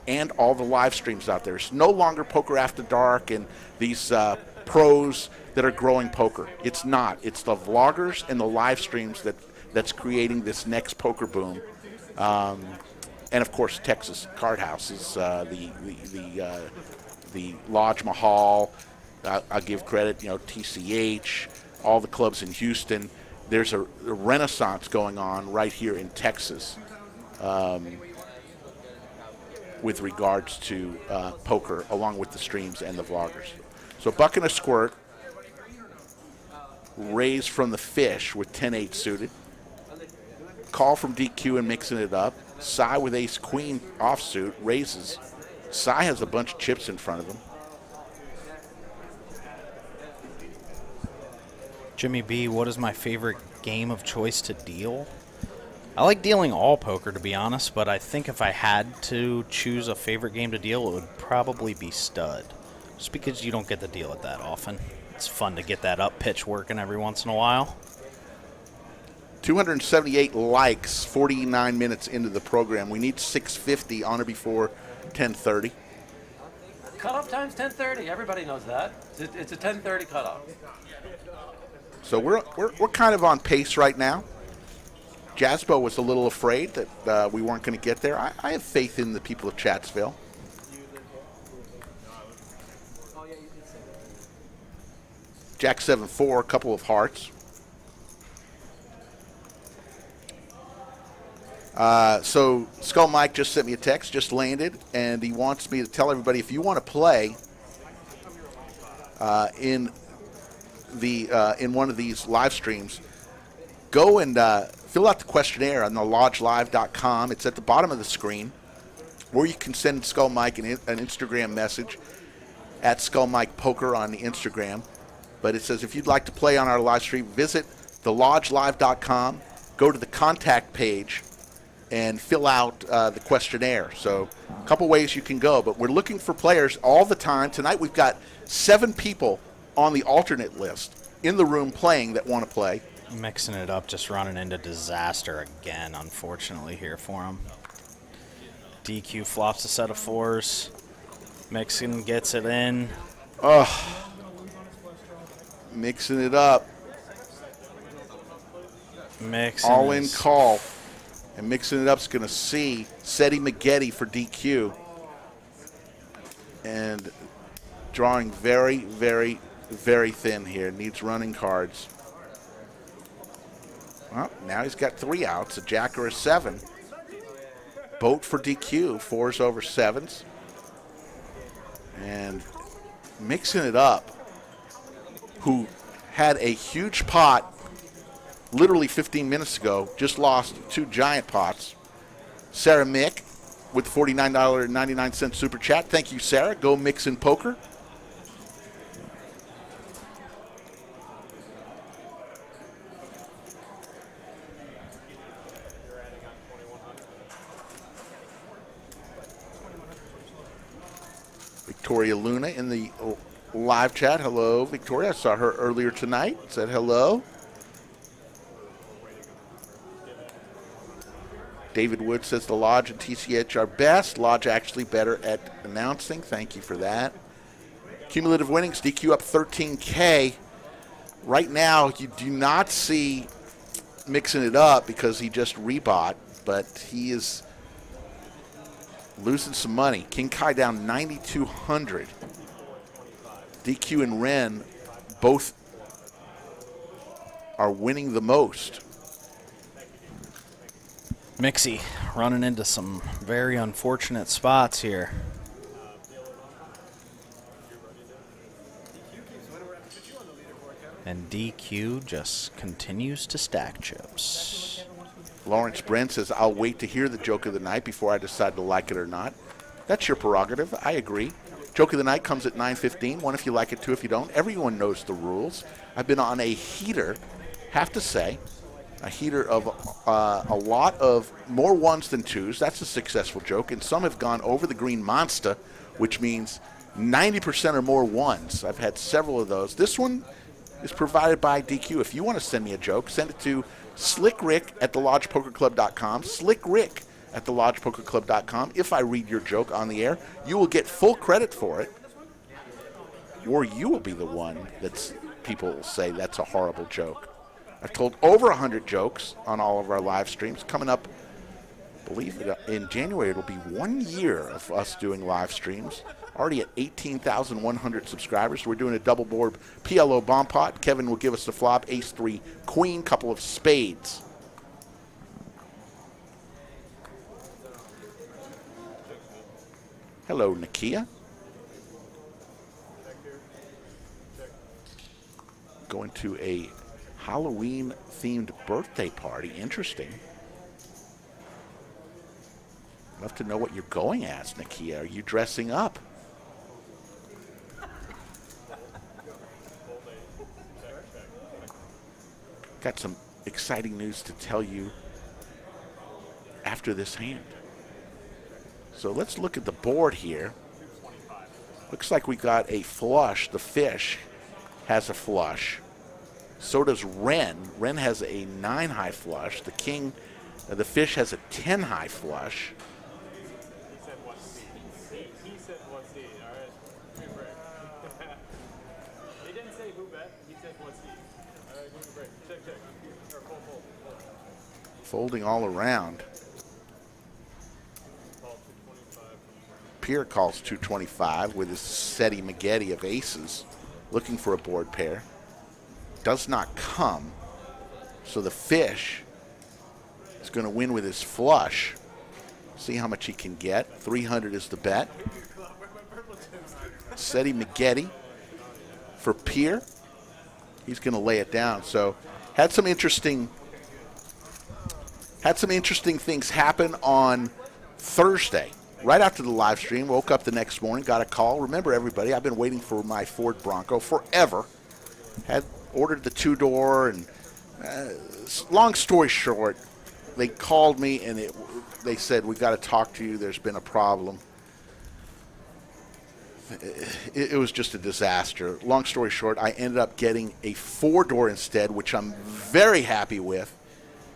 and all the live streams out there. It's no longer Poker After Dark and these pros that are growing poker. It's not. It's the vloggers and the live streams that's creating this next poker boom. And of course, Texas card houses, the Lodge Mahal. I'll give credit, TCH, all the clubs in Houston. There's a renaissance going on right here in Texas. With regards to poker, along with the streams and the vloggers. So buck and a squirt, raise from the fish with 10-8 suited, call from DQ and Mixing It Up, Cy with ace-queen offsuit, raises. Cy has a bunch of chips in front of him. Jimmy B, what is my favorite game of choice to deal? I like dealing all poker, to be honest, but I think if I had to choose a favorite game to deal, it would probably be stud. Just because you don't get to deal it that often. It's fun to get that up pitch working every once in a while. 278 likes, 49 minutes into the program. We need 650 on or before 10:30. Cutoff time's 10:30. Everybody knows that. It's a 10:30 cutoff. So we're kind of on pace right now. Jaspo was a little afraid that we weren't going to get there. I have faith in the people of Chatsville. Jack 7-4, a couple of hearts. So Skull Mike just sent me a text, just landed, and he wants me to tell everybody, if you want to play in one of these live streams, go and fill out the questionnaire on the lodgelive.com. It's at the bottom of the screen, or you can send Skull Mike an Instagram message at Skull Mike Poker on the Instagram. But it says if you'd like to play on our live stream, visit thelodgelive.com, go to the contact page, and fill out the questionnaire. So a couple ways you can go, but we're looking for players all the time. Tonight we've got 7 people on the alternate list in the room playing that want to play. Mixing It Up, just running into disaster again, unfortunately, here for him. DQ flops a set of 4s. Mixing gets it in. Mixing It Up. Mixing all in call. And mixing it up is going to see Seti Maggette for DQ. And drawing very, very, very thin here. Needs running cards. Well, now he's got 3 outs, a jack or a 7. Boat for DQ, 4s over 7s. And mixing it up, who had a huge pot literally 15 minutes ago, just lost 2 giant pots. Sarah Mick with $49.99 super chat. Thank you, Sarah. Go mix in poker. Victoria Luna in the live chat. Hello, Victoria. I saw her earlier tonight. Said hello. David Wood says the Lodge and TCH are best. Lodge actually better at announcing. Thank you for that. Cumulative winnings, DQ up 13K. Right now, you do not see mixing it up because he just rebought, but he is losing some money. King Kai down 9,200. DQ and Ren both are winning the most. Mixie running into some very unfortunate spots here. And DQ just continues to stack chips. Lawrence Brent says, I'll wait to hear the joke of the night before I decide to like it or not. That's your prerogative. I agree. Joke of the night comes at 9:15. One if you like it, 2 if you don't. Everyone knows the rules. I've been on a heater, have to say, a heater of a lot of more 1s than 2s. That's a successful joke. And some have gone over the green monster, which means 90% or more 1s. I've had several of those. This one is provided by DQ. If you want to send me a joke, send it to slickrick@thelodgepokerclub.com. slickrick@thelodgepokerclub.com. If I read your joke on the air, you will get full credit for it. Or you will be the one that people will say that's a horrible joke. I've told over 100 jokes on all of our live streams. Coming up, I believe in January, it'll be 1 year of us doing live streams. Already at 18,100 subscribers. We're doing a double board PLO bomb pot. Kevin will give us the flop, ace-3, queen, couple of spades. Hello, Nakia. Going to a Halloween-themed birthday party. Interesting. Love to know what you're going as, Nakia. Are you dressing up? Got some exciting news to tell you after this hand. So let's look at the board here. Looks like we got a flush. The fish has a flush. So does Ren. Ren has a 9 high flush. The king, the fish has a 10 high flush. He said what's he, all right? He didn't say who bet, he said what's he. All right, give me a break. Check. Or fold. Folding all around. Pierre calls 225 with his Seti Maggette of aces, looking for a board pair. Does not come. So the fish is going to win with his flush. See how much he can get. 300 is the bet. Seti Maggette for Pierre. He's going to lay it down. So had some interesting things happen on Thursday. Right after the live stream, woke up the next morning, got a call. Remember, everybody, I've been waiting for my Ford Bronco forever. Had ordered the 2-door, and long story short, they called me and they said, we got to talk to you. There's been a problem. It was just a disaster. Long story short, I ended up getting a 4-door instead, which I'm very happy with.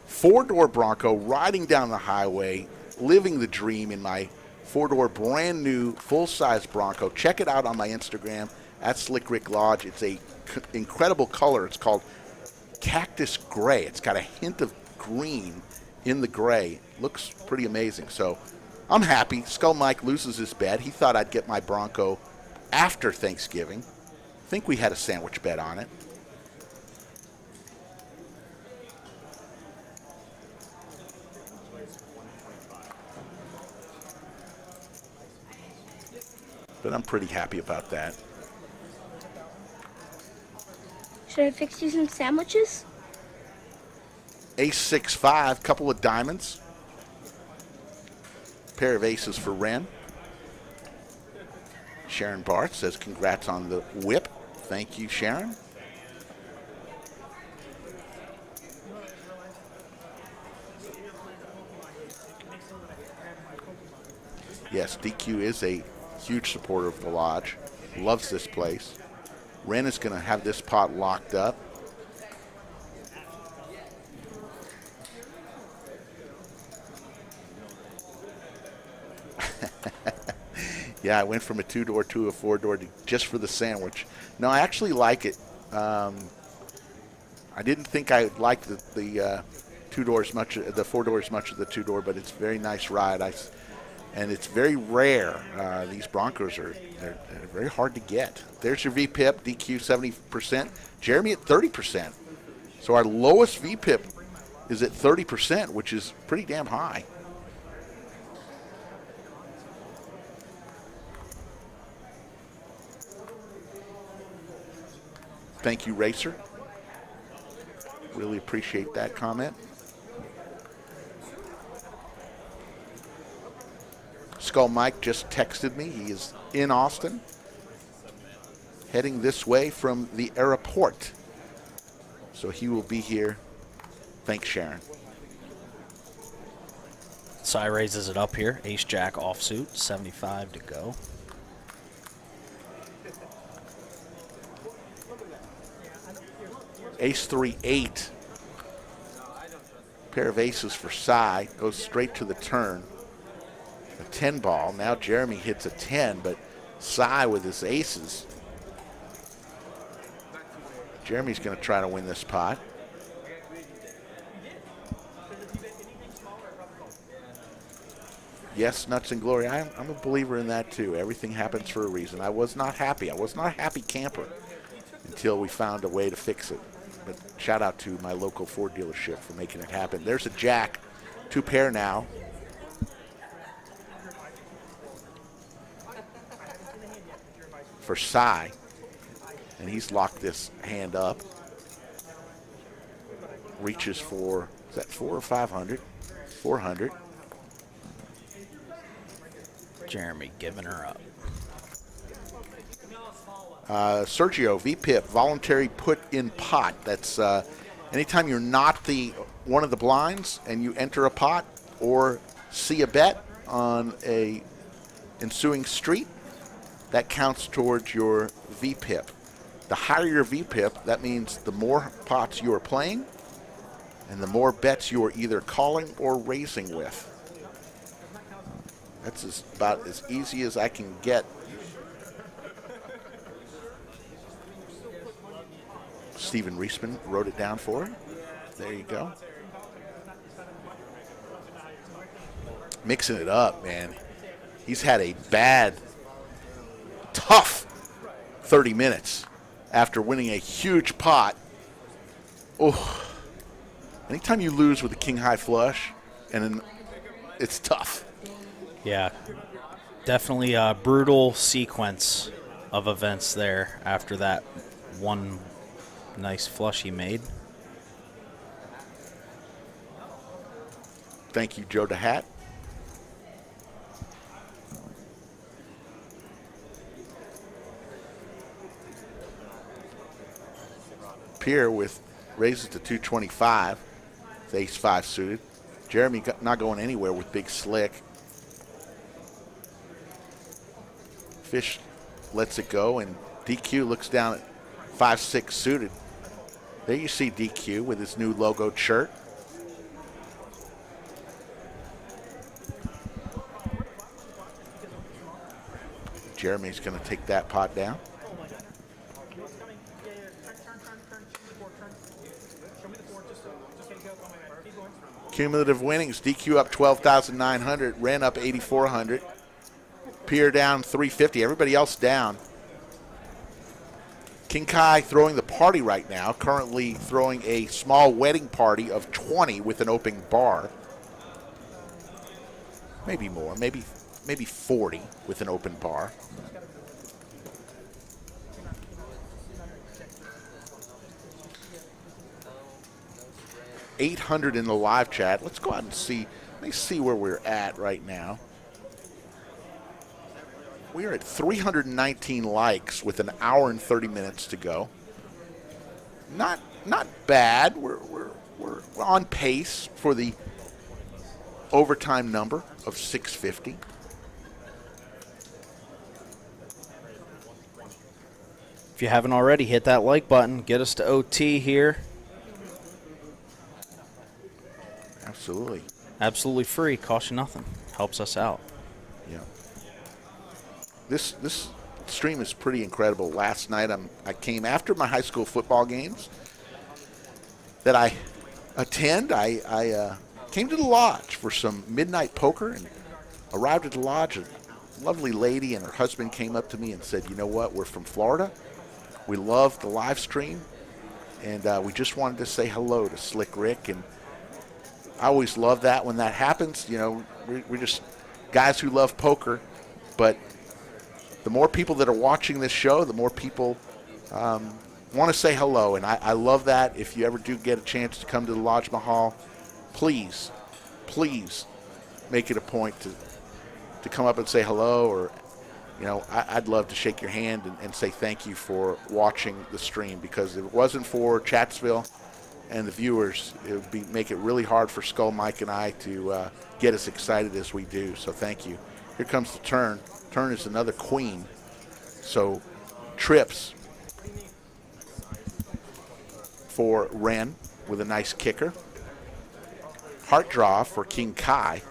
4-door Bronco, riding down the highway, living the dream in my 4-door brand new full-size Bronco. Check it out on my Instagram at Slick Rick Lodge. It's a incredible color. It's called Cactus Gray. It's got a hint of green in the gray. Looks pretty amazing. So I'm happy. Skull Mike loses his bet. He thought I'd get my Bronco after Thanksgiving. I think we had a sandwich bet on it. But I'm pretty happy about that. Should I fix you some sandwiches? Ace 6-5, couple of diamonds. Pair of aces for Ren. Sharon Barth says congrats on the whip. Thank you, Sharon. Yes, DQ is a huge supporter of the Lodge. Loves this place. Ren is going to have this pot locked up. Yeah, I went from a 2-door to a 4-door just for the sandwich. No, I actually like it. I didn't think I liked the 2 doors much, the 4 doors much of the 2-door, but it's a very nice ride. And it's very rare. These Broncos they're very hard to get. There's your VPIP, DQ 70%, Jeremy at 30%. So our lowest VPIP is at 30%, which is pretty damn high. Thank you, Racer. Really appreciate that comment. Skull Mike just texted me. He is in Austin, heading this way from the airport. So he will be here. Thanks, Sharon. Cy raises it up here. Ace-Jack offsuit, 75 to go. Ace-3-8. Pair of aces for Cy. Goes straight to the turn. A 10 ball. Now Jeremy hits a 10, but Cy with his aces. Jeremy's going to try to win this pot. Yes, Nuts and Glory. I'm a believer in that too. Everything happens for a reason. I was not happy. I was not a happy camper until we found a way to fix it. But shout out to my local Ford dealership for making it happen. There's a jack. 2 pair now. For Cy. And he's locked this hand up. Reaches for, is that 400 or 500? 400. Jeremy giving her up. Sergio, VPIP, voluntary put in pot. That's anytime you're not one of the blinds and you enter a pot or see a bet on a ensuing street, that counts towards your VPIP. The higher your VPIP, that means the more pots you are playing and the more bets you are either calling or raising with. That's about as easy as I can get. Stephen Reisman wrote it down for her. There you go. Mixing it up, man. He's had a bad, tough 30 minutes after winning a huge pot. Oh, anytime you lose with a king high flush, it's tough. Yeah, definitely a brutal sequence of events there after that one nice flush he made. Thank you, Joe DeHat. Pierre with raises to 225. It's ace-5 suited. Jeremy not going anywhere with big slick. Fish lets it go, and DQ looks down at 5-6 suited. There you see DQ with his new logoed shirt. Jeremy's going to take that pot down. Cumulative winnings, DQ up 12,900, Ren up 8,400, Pierre down 350, everybody else down. King Kai throwing the party right now, currently throwing a small wedding party of 20 with an open bar. Maybe more, maybe 40 with an open bar. $800 in the live chat. Let's go out and see. Let me see where we're at right now. We are at 319 likes with an hour and 30 minutes to go. Not bad. We're on pace for the overtime number of 650. If you haven't already, hit that like button. Get us to OT here. Absolutely. Absolutely free. Costs you nothing. Helps us out. Yeah. This stream is pretty incredible. Last night I came after my high school football games that I attend. I came to the lodge for some midnight poker and arrived at the lodge. A lovely lady and her husband came up to me and said, "You know what? We're from Florida. We love the live stream, and we just wanted to say hello to Slick Rick." And I always love that when that happens. You know, we're just guys who love poker, but the more people that are watching this show, the more people want to say hello, and I love that. If you ever do get a chance to come to the Lodge Mahal, please make it a point to come up and say hello, or, you know, I'd love to shake your hand and say thank you for watching the stream, because if it wasn't for Chatsville and the viewers, it would make it really hard for Skull Mike and I to get as excited as we do, so thank you. Here comes the turn. Turn is another queen, so trips for Ren with a nice kicker. Heart draw for King Kai.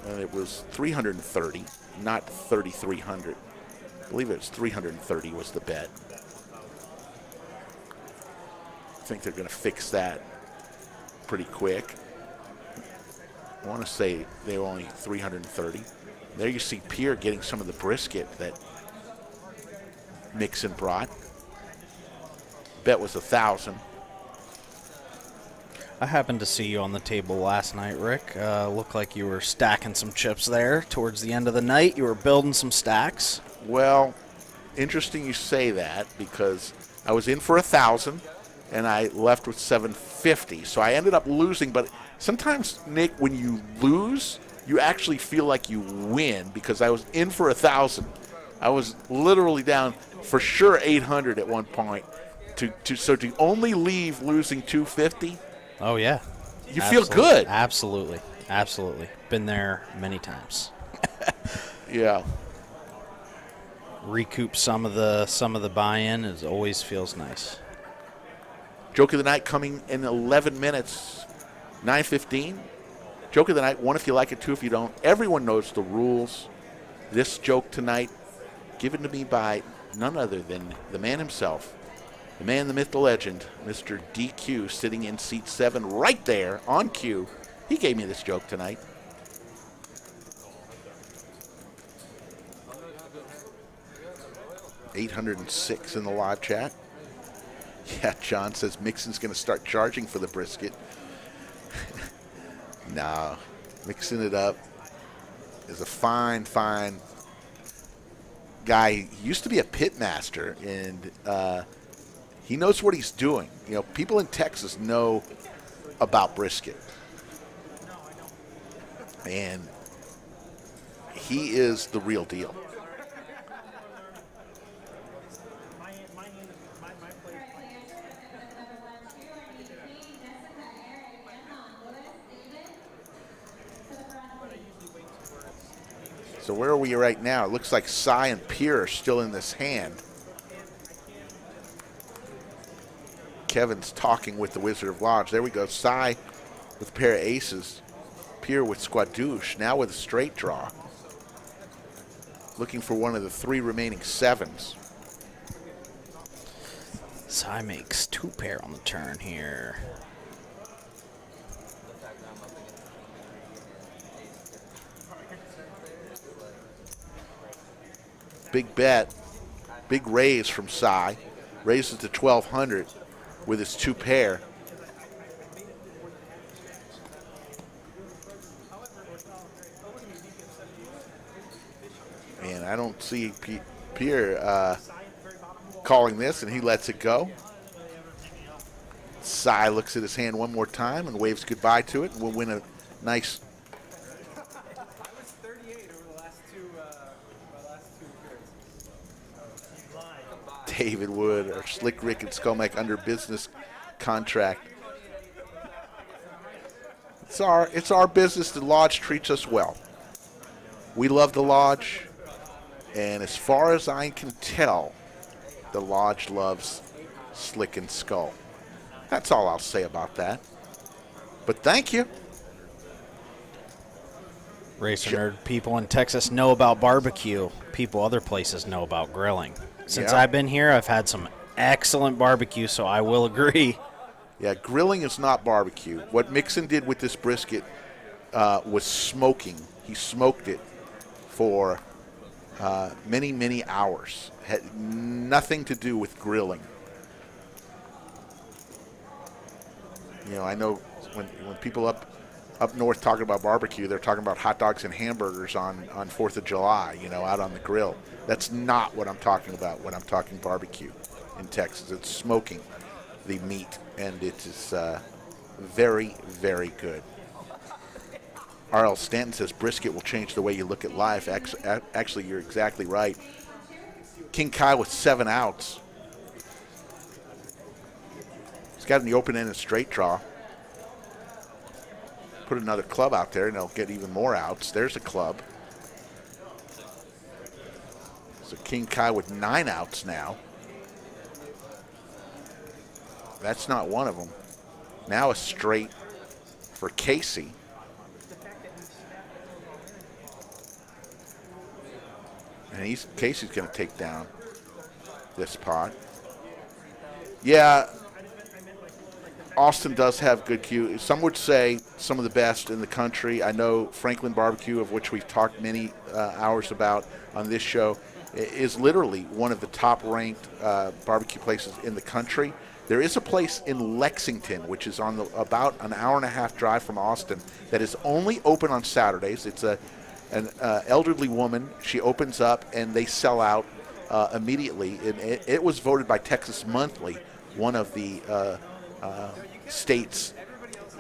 And it was 330, not 3,300. I believe it was 330 was the bet. I think they're going to fix that pretty quick. I want to say they were only 330. There you see Pierre getting some of the brisket that Mixon brought. Bet was 1,000. I happened to see you on the table last night, Rick. Looked like you were stacking some chips there towards the end of the night. You were building some stacks. Well, interesting you say that, because I was in for 1,000 and I left with 750. So I ended up losing, but sometimes, Nick, when you lose, you actually feel like you win, because I was in for 1,000. I was literally down for sure 800 at one point. So to only leave losing 250. Oh, yeah. You feel good. Absolutely. Absolutely. Been there many times. Yeah. Recoup some of the buy-in. It always feels nice. Joke of the night coming in 11 minutes, 9:15. Joke of the night, one if you like it, two if you don't. Everyone knows the rules. This joke tonight, given to me by none other than the man himself, the man, the myth, the legend, Mr. DQ, sitting in seat 7 right there on cue. He gave me this joke tonight. $806 in the live chat. Yeah, John says Mixon's going to start charging for the brisket. No, mixing it up is a fine guy. He used to be a pit master, and he knows what he's doing. You know, people in Texas know about brisket, and he is the real deal. So where are we right now? It looks like Cy and Pierre are still in this hand. Kevin's talking with the Wizard of Lodge. There we go. Cy with a pair of aces. Pierre with squadouche. Now with a straight draw. Looking for one of the 3 remaining 7s. Ty makes 2 pair on the turn here. Big bet. Big raise from Cy. Raises to 1,200 with his 2 pair. And I don't see Pierre calling this, and he lets it go. Cy looks at his hand one more time and waves goodbye to it, and will win a nice. I was 38 over the last two appearances. David Wood or Slick Rick and Scomac under business contract. It's our business. The Lodge treats us well. We love the Lodge, and as far as I can tell, the Lodge loves Slick and Skull. That's all I'll say about that. But thank you. Racer nerd people in Texas know about barbecue. People other places know about grilling. Since I've been here, I've had some excellent barbecue, so I will agree. Yeah, grilling is not barbecue. What Mixon did with this brisket was smoking. He smoked it for many, many hours. Had nothing to do with grilling. You know, I know when people up north talking about barbecue, they're talking about hot dogs and hamburgers on 4th of July, you know, out on the grill. That's not what I'm talking about when I'm talking barbecue in Texas. It's smoking the meat, and it is very, very good. R.L. Stanton says brisket will change the way you look at life. Actually, you're exactly right. King Kai with 7 outs. He's got in the open end and straight draw. Put another club out there, and they'll get even more outs. There's a club. So King Kai with 9 outs now. That's not one of them. Now a straight for Casey. And Casey's going to take down this pot. Yeah, Austin does have good Q. Some would say some of the best in the country. I know Franklin Barbecue, of which we've talked many hours about on this show, is literally one of the top-ranked barbecue places in the country. There is a place in Lexington, which is on about an hour-and-a-half drive from Austin, that is only open on Saturdays. It's an elderly woman. She opens up, and they sell out immediately. And it was voted by Texas Monthly, one of the state's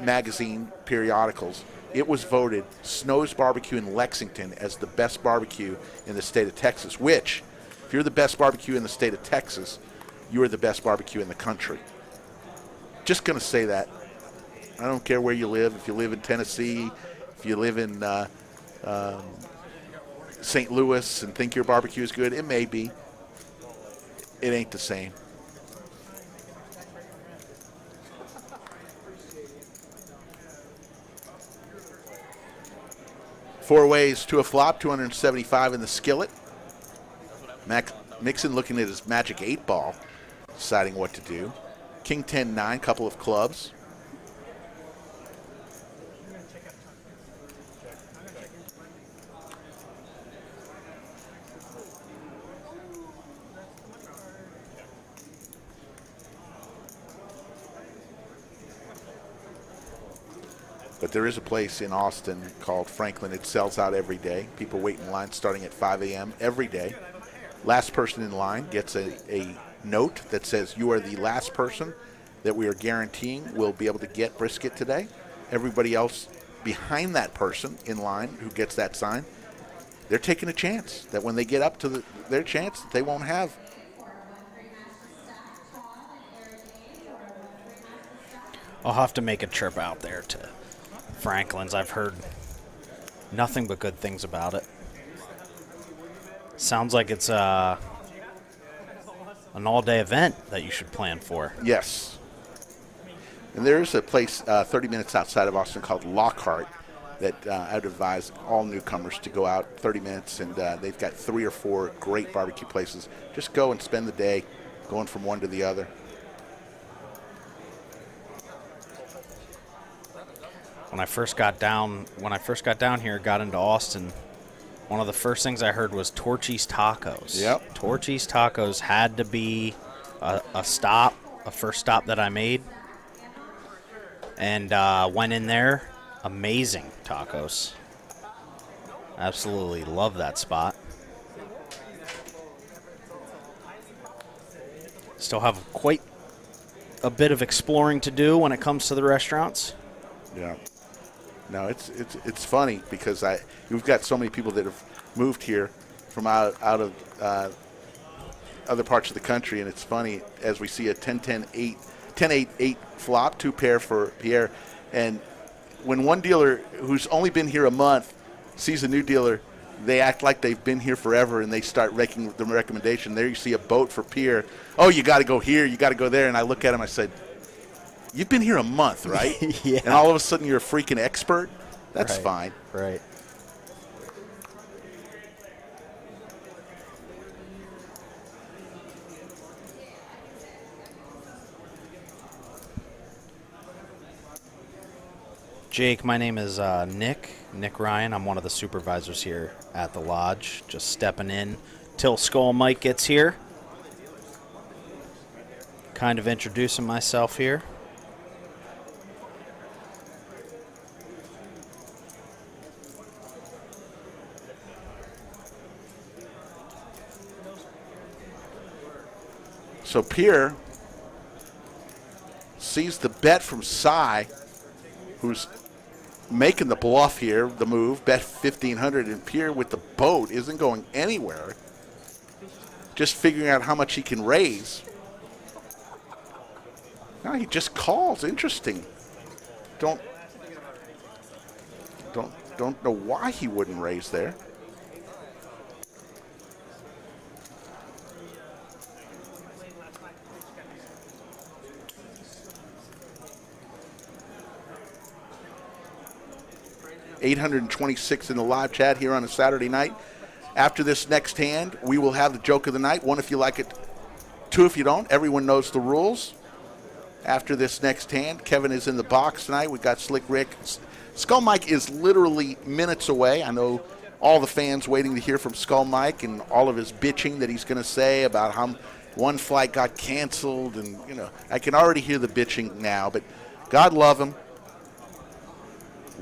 magazine periodicals. It was voted Snow's Barbecue in Lexington as the best barbecue in the state of Texas, which, if you're the best barbecue in the state of Texas, you are the best barbecue in the country. Just going to say that. I don't care where you live. If you live in Tennessee, if you live in St. Louis and think your barbecue is good, it may be. It ain't the same. Four ways to a flop, 275 in the skillet. Mixon looking at his magic 8-ball, deciding what to do. King 10-9, couple of clubs. But there is a place in Austin called Franklin. It sells out every day. People wait in line starting at 5 a.m. every day. Last person in line gets a note that says you are the last person that we are guaranteeing will be able to get brisket today. Everybody else behind that person in line who gets that sign, they're taking a chance that when they get up to their chance, they won't have. I'll have to make a trip out there to Franklin's. I've heard nothing but good things about it. Sounds like it's an all-day event that you should plan for. Yes. And there's a place 30 minutes outside of Austin called Lockhart that I would advise all newcomers to go out 30 minutes, and they've got 3 or 4 great barbecue places. Just go and spend the day going from one to the other. when I first got down here, got into Austin, one of the first things I heard was Torchy's Tacos. Yep. Torchy's Tacos had to be a first stop that I made. And went in there. Amazing tacos. Absolutely love that spot. Still have quite a bit of exploring to do when it comes to the restaurants. Yeah. No, it's funny because we've got so many people that have moved here from out of other parts of the country, and it's funny as we see a 10-8 flop, 2 pair for Pierre, and when one dealer who's only been here a month sees a new dealer, they act like they've been here forever, and they start making the recommendation. There you see a boat for Pierre. Oh, you got to go here, you got to go there, and I look at him, I said, you've been here a month, right? Yeah. And all of a sudden you're a freaking expert? That's Right. fine. Right. Jake, my name is Nick Ryan. I'm one of the supervisors here at the lodge. Just stepping in till Skull Mike gets here. Kind of introducing myself here. So Pierre sees the bet from Cy, who's making the bluff here, the move, bet 1,500, and Pierre with the boat isn't going anywhere. Just figuring out how much he can raise. Now he just calls. Interesting. Don't know why he wouldn't raise there. $826 in the live chat here on a Saturday night. After this next hand, we will have the joke of the night. 1 if you like it, 2 if you don't. Everyone knows the rules. After this next hand, Kevin is in the box tonight. We've got Slick Rick. Skull Mike is literally minutes away. I know all the fans waiting to hear from Skull Mike and all of his bitching that he's going to say about how one flight got canceled. And, you know, I can already hear the bitching now, but God love him.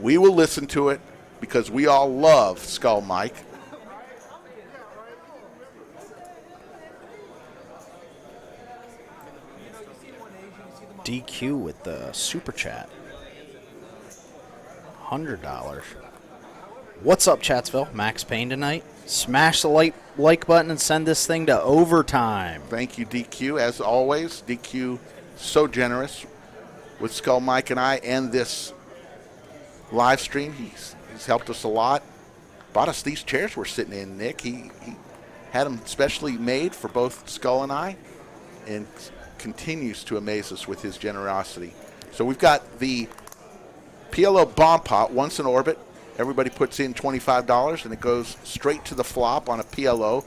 We will listen to it because we all love Skull Mike. DQ with the super chat. $100. What's up, Chatsville? Max Payne tonight. Smash the like button and send this thing to overtime. Thank you, DQ, as always. DQ, so generous with Skull Mike and I and this live stream. He's helped us a lot. Bought us these chairs we're sitting in, Nick. He had them specially made for both Skull and I, and continues to amaze us with his generosity. So we've got the PLO bomb pot, once in orbit. Everybody puts in $25, and it goes straight to the flop on a PLO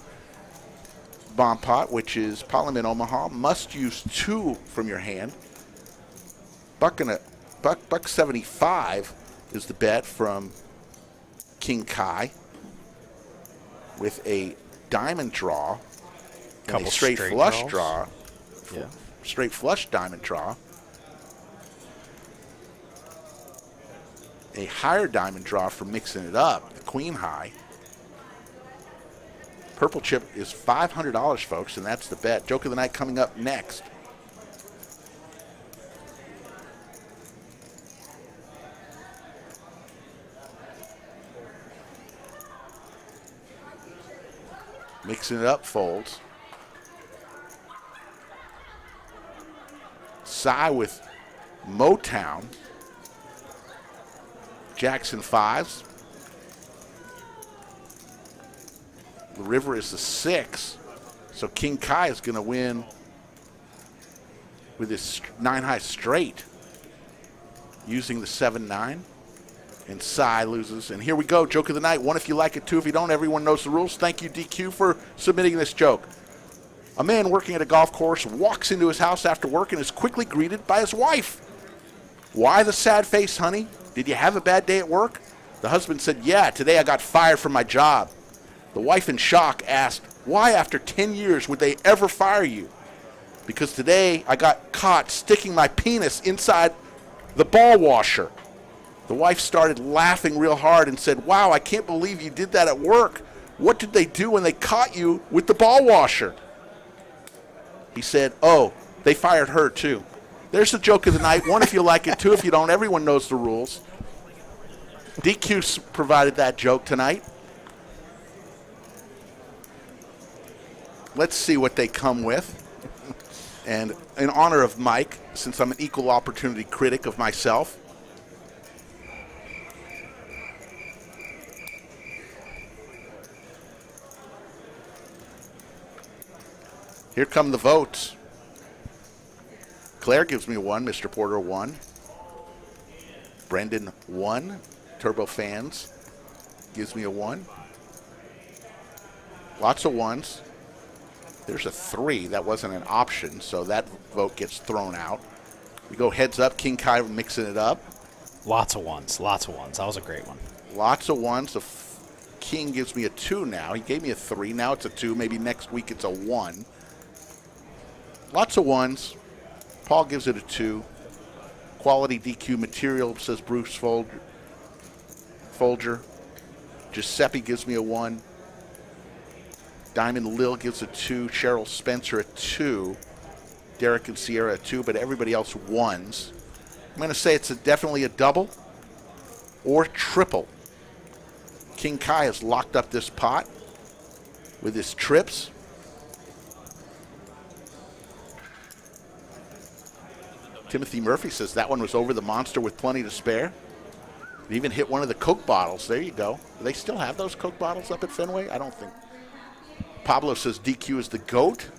bomb pot, which is Parliament Omaha. Must use 2 from your hand. Buck 75 is the bet from King Kai with a diamond draw and a straight flush draw. Yeah. Straight flush diamond draw. A higher diamond draw for mixing it up, the queen high. Purple chip is $500, folks, and that's the bet. Joke of the night coming up next. Mixing it up, folds. Cy with Motown. Jackson 5s. The river is the 6. So King Kai is going to win with his 9-high straight using the 7-9. And Cy loses. And here we go. Joke of the night. 1 if you like it, 2 if you don't. Everyone knows the rules. Thank you, DQ, for submitting this joke. A man working at a golf course walks into his house after work and is quickly greeted by his wife. Why the sad face, honey? Did you have a bad day at work? The husband said, yeah, today I got fired from my job. The wife in shock asked, why after 10 years would they ever fire you? Because today I got caught sticking my penis inside the ball washer. The wife started laughing real hard and said, wow, I can't believe you did that at work. What did they do when they caught you with the ball washer? He said, oh, they fired her too. There's the joke of the night. One if you like it, two if you don't. Everyone knows the rules. DQ provided that joke tonight. Let's see what they come with. And in honor of Mike, since I'm an equal opportunity critic of myself, here come the votes. Claire gives me a 1, Mr. Porter a 1. Brendan 1. Turbo Fans gives me a 1. Lots of 1s. There's a 3. That wasn't an option, so that vote gets thrown out. We go heads up. King Kai mixing it up. Lots of 1s. Lots of 1s. That was a great one. Lots of 1s. The King gives me a 2 now. He gave me a 3. Now it's a 2. Maybe next week it's a 1. Lots of 1s. Paul gives it a 2. Quality DQ material, says Bruce Folger. Giuseppe gives me a 1. Diamond Lil gives a 2. Cheryl Spencer a 2. Derek and Sierra a 2, but everybody else 1s. I'm going to say it's definitely a double or triple. King Kai has locked up this pot with his trips. Timothy Murphy says that one was over the monster with plenty to spare. It even hit one of the Coke bottles. There you go. Do they still have those Coke bottles up at Fenway? I don't think. Pablo says DQ is the GOAT.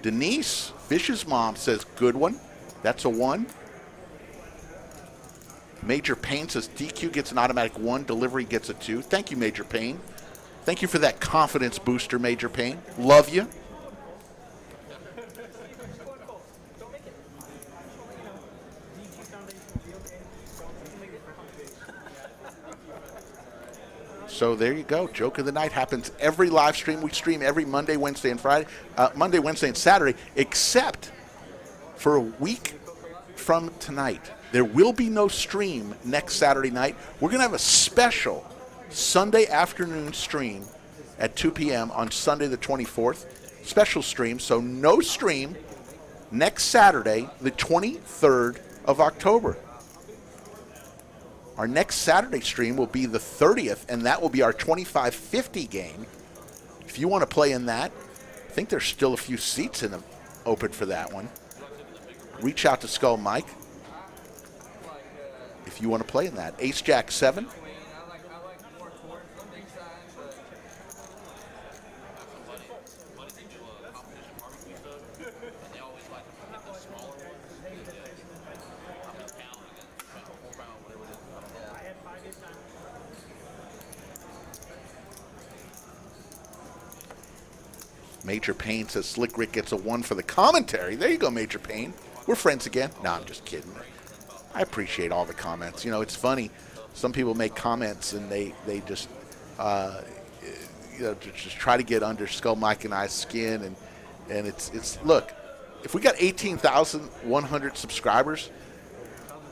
Denise, Fish's mom, says good one. That's a 1. Major Payne says DQ gets an automatic 1. Delivery gets a 2. Thank you, Major Payne. Thank you for that confidence booster, Major Payne. Love you. So there you go. Joke of the night happens every live stream. We stream every Monday, Wednesday, and Friday. Monday, Wednesday, and Saturday, except for a week from tonight. There will be no stream next Saturday night. We're going to have a special Sunday afternoon stream at 2 p.m. on Sunday the 24th. Special stream, so no stream next Saturday, the 23rd of October. Our next Saturday stream will be the 30th, and that will be our 25-50 game. If you want to play in that, I think there's still a few seats open for that one. Reach out to Skull Mike if you want to play in that. Ace Jack 7. Major Payne says Slick Rick gets a 1 for the commentary. There you go, Major Payne. We're friends again. No, I'm just kidding. I appreciate all the comments. You know, it's funny. Some people make comments and they just just try to get under Skull Mike and I's skin, and it's look, if we got 18,100 subscribers,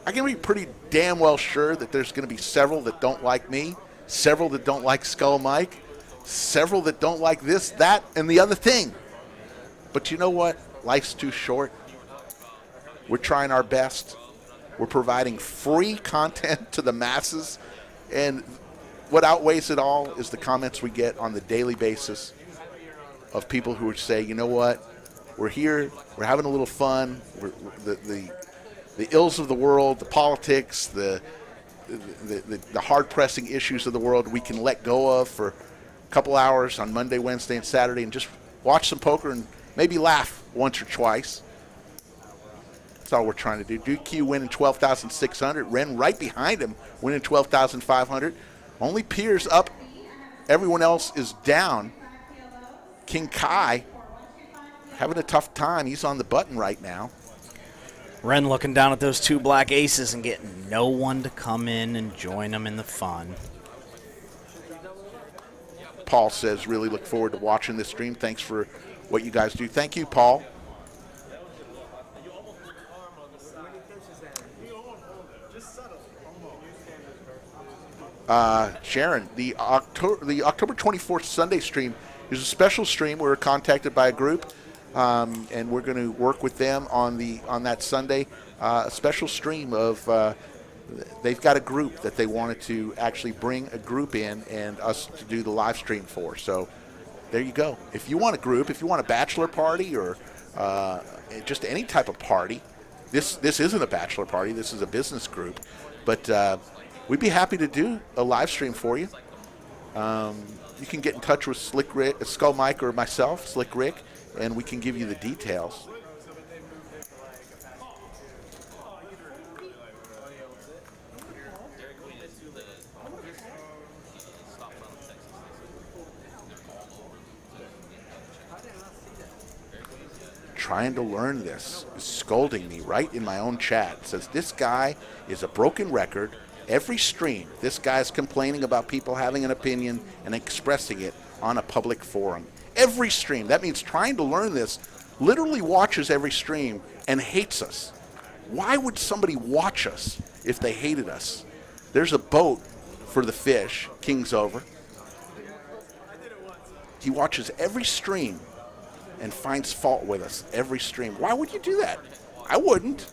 I can be pretty damn well sure that there's going to be several that don't like me, several that don't like Skull Mike, several that don't like this, that, and the other thing. But you know what? Life's too short. We're trying our best. We're providing free content to the masses. And what outweighs it all is the comments we get on the daily basis of people who would say, you know what? We're here. We're having a little fun. The ills of the world, the politics, the hard-pressing issues of the world we can let go of for a couple hours on Monday, Wednesday, and Saturday and just watch some poker and maybe laugh once or twice. That's all we're trying to do. DQ winning 12,600. Ren right behind him winning 12,500. Only Piers up. Everyone else is down. King Kai having a tough time. He's on the button right now. Ren looking down at those 2 black aces and getting no one to come in and join him in the fun. Paul says, really look forward to watching this stream. Thanks for what you guys do. Thank you, Paul. Sharon, the October 24th Sunday stream is a special stream. We were contacted by a group, and we're going to work with them on that Sunday. A special stream of they've got a group that they wanted to actually bring a group in and us to do the live stream for. So there you go. If you want a group, if you want a bachelor party or just any type of party, this isn't a bachelor party. This is a business group, but we'd be happy to do a live stream for you. You can get in touch with Slick Rick, Skull Mike, or myself, Slick Rick, and we can give you the details. Trying to learn this, is scolding me right in my own chat. Says this guy is a broken record. Every stream, this guy's complaining about people having an opinion and expressing it on a public forum. Every stream. That means trying to learn this literally watches every stream and hates us. Why would somebody watch us if they hated us? There's a boat for the fish. King's over. He watches every stream and finds fault with us every stream. Why would you do that? I wouldn't.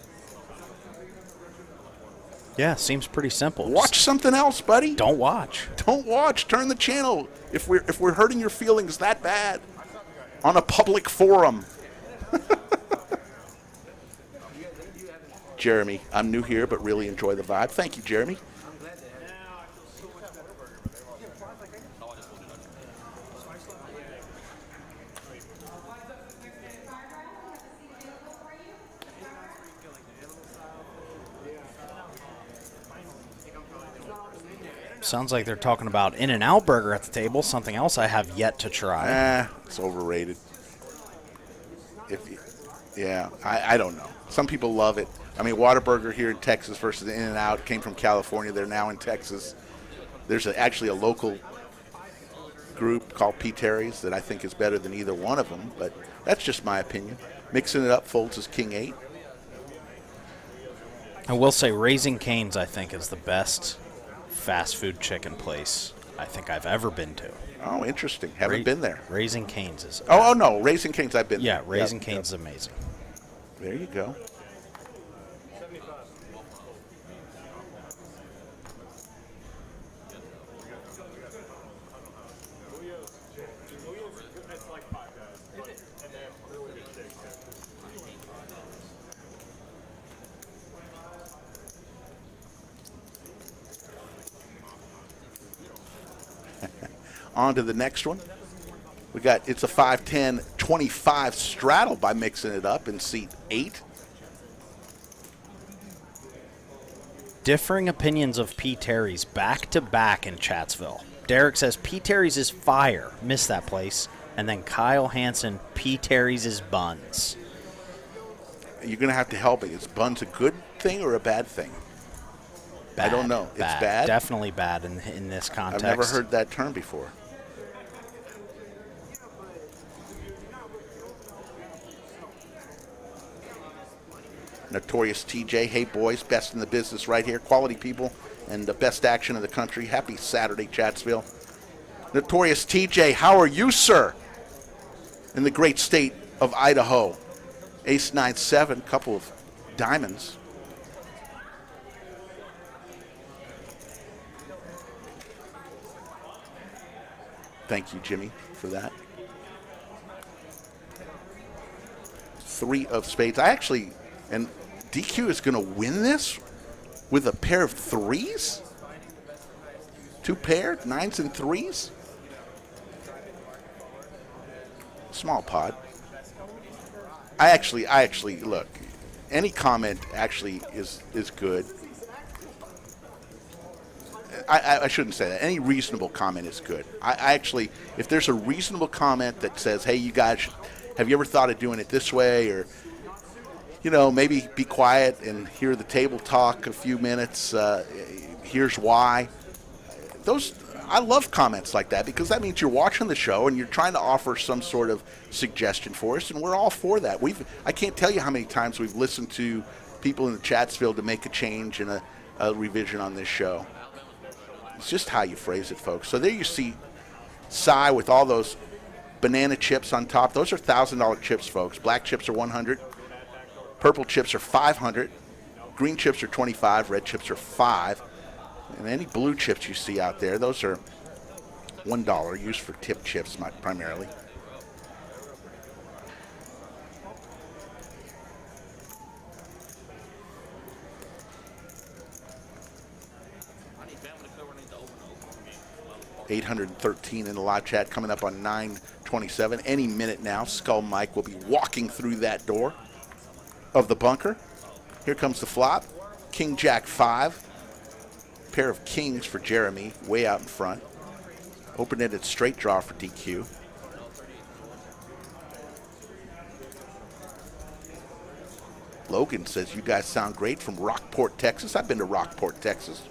Yeah, seems pretty simple. Watch something else, buddy. Don't watch. Don't watch. Turn the channel if we're hurting your feelings that bad on a public forum. Jeremy, I'm new here, but really enjoy the vibe. Thank you, Jeremy. Sounds like they're talking about In-N-Out Burger at the table, something else I have yet to try. It's overrated. I don't know. Some people love it. I mean, Whataburger here in Texas versus In-N-Out came from California. They're now in Texas. There's actually a local group called P. Terry's that I think is better than either one of them, but that's just my opinion. Mixing it up, Folds is King 8. I will say Raising Cane's, I think, is the best fast food chicken place I think I've ever been to. Oh, interesting. Haven't been there. Raising Cane's is... Oh, no. Raising Cane's I've been there. Yeah, Raising Cane's is amazing. There you go. On to the next one. It's a 5'10", straddle by Mixing It Up in seat 8. Differing opinions of P. Terry's back-to-back in Chatsville. Derek says P. Terry's is fire. Missed that place. And then Kyle Hansen, P. Terry's is buns. You're going to have to help me. Is buns a good thing or a bad thing? Bad, I don't know. Bad. It's bad? Definitely bad in this context. I've never heard that term before. Notorious TJ, hey boys, best in the business right here. Quality people and the best action in the country. Happy Saturday, Chatsville. Notorious TJ, how are you, sir? In the great state of Idaho. Ace 9-7, couple of diamonds. Thank you, Jimmy, for that. 3 of spades. And DQ is going to win this with a pair of 3s? 2 pair, 9s and 3s? Small pot. I actually look, any comment actually is good. I shouldn't say that. Any reasonable comment is good. I actually, if there's a reasonable comment that says, hey, you guys, have you ever thought of doing it this way? Or, maybe be quiet and hear the table talk a few minutes. Here's why. I love comments like that because that means you're watching the show and you're trying to offer some sort of suggestion for us, and we're all for that. I can't tell you how many times we've listened to people in the Chatsfield to make a change and a revision on this show. It's just how you phrase it, folks. So there you see Cy with all those banana chips on top. Those are $1,000 chips, folks. Black chips are $100. Purple chips are $500. Green chips are $25. Red chips are $5. And any blue chips you see out there, those are $1, used for tip chips primarily. $813 in the live chat, coming up on 9:27. Any minute now, Skull Mike will be walking through that door of the bunker. Here comes the flop. King Jack 5. Pair of kings for Jeremy, way out in front. Open-ended straight draw for DQ. Logan says, you guys sound great from Rockport, Texas. I've been to Rockport, Texas.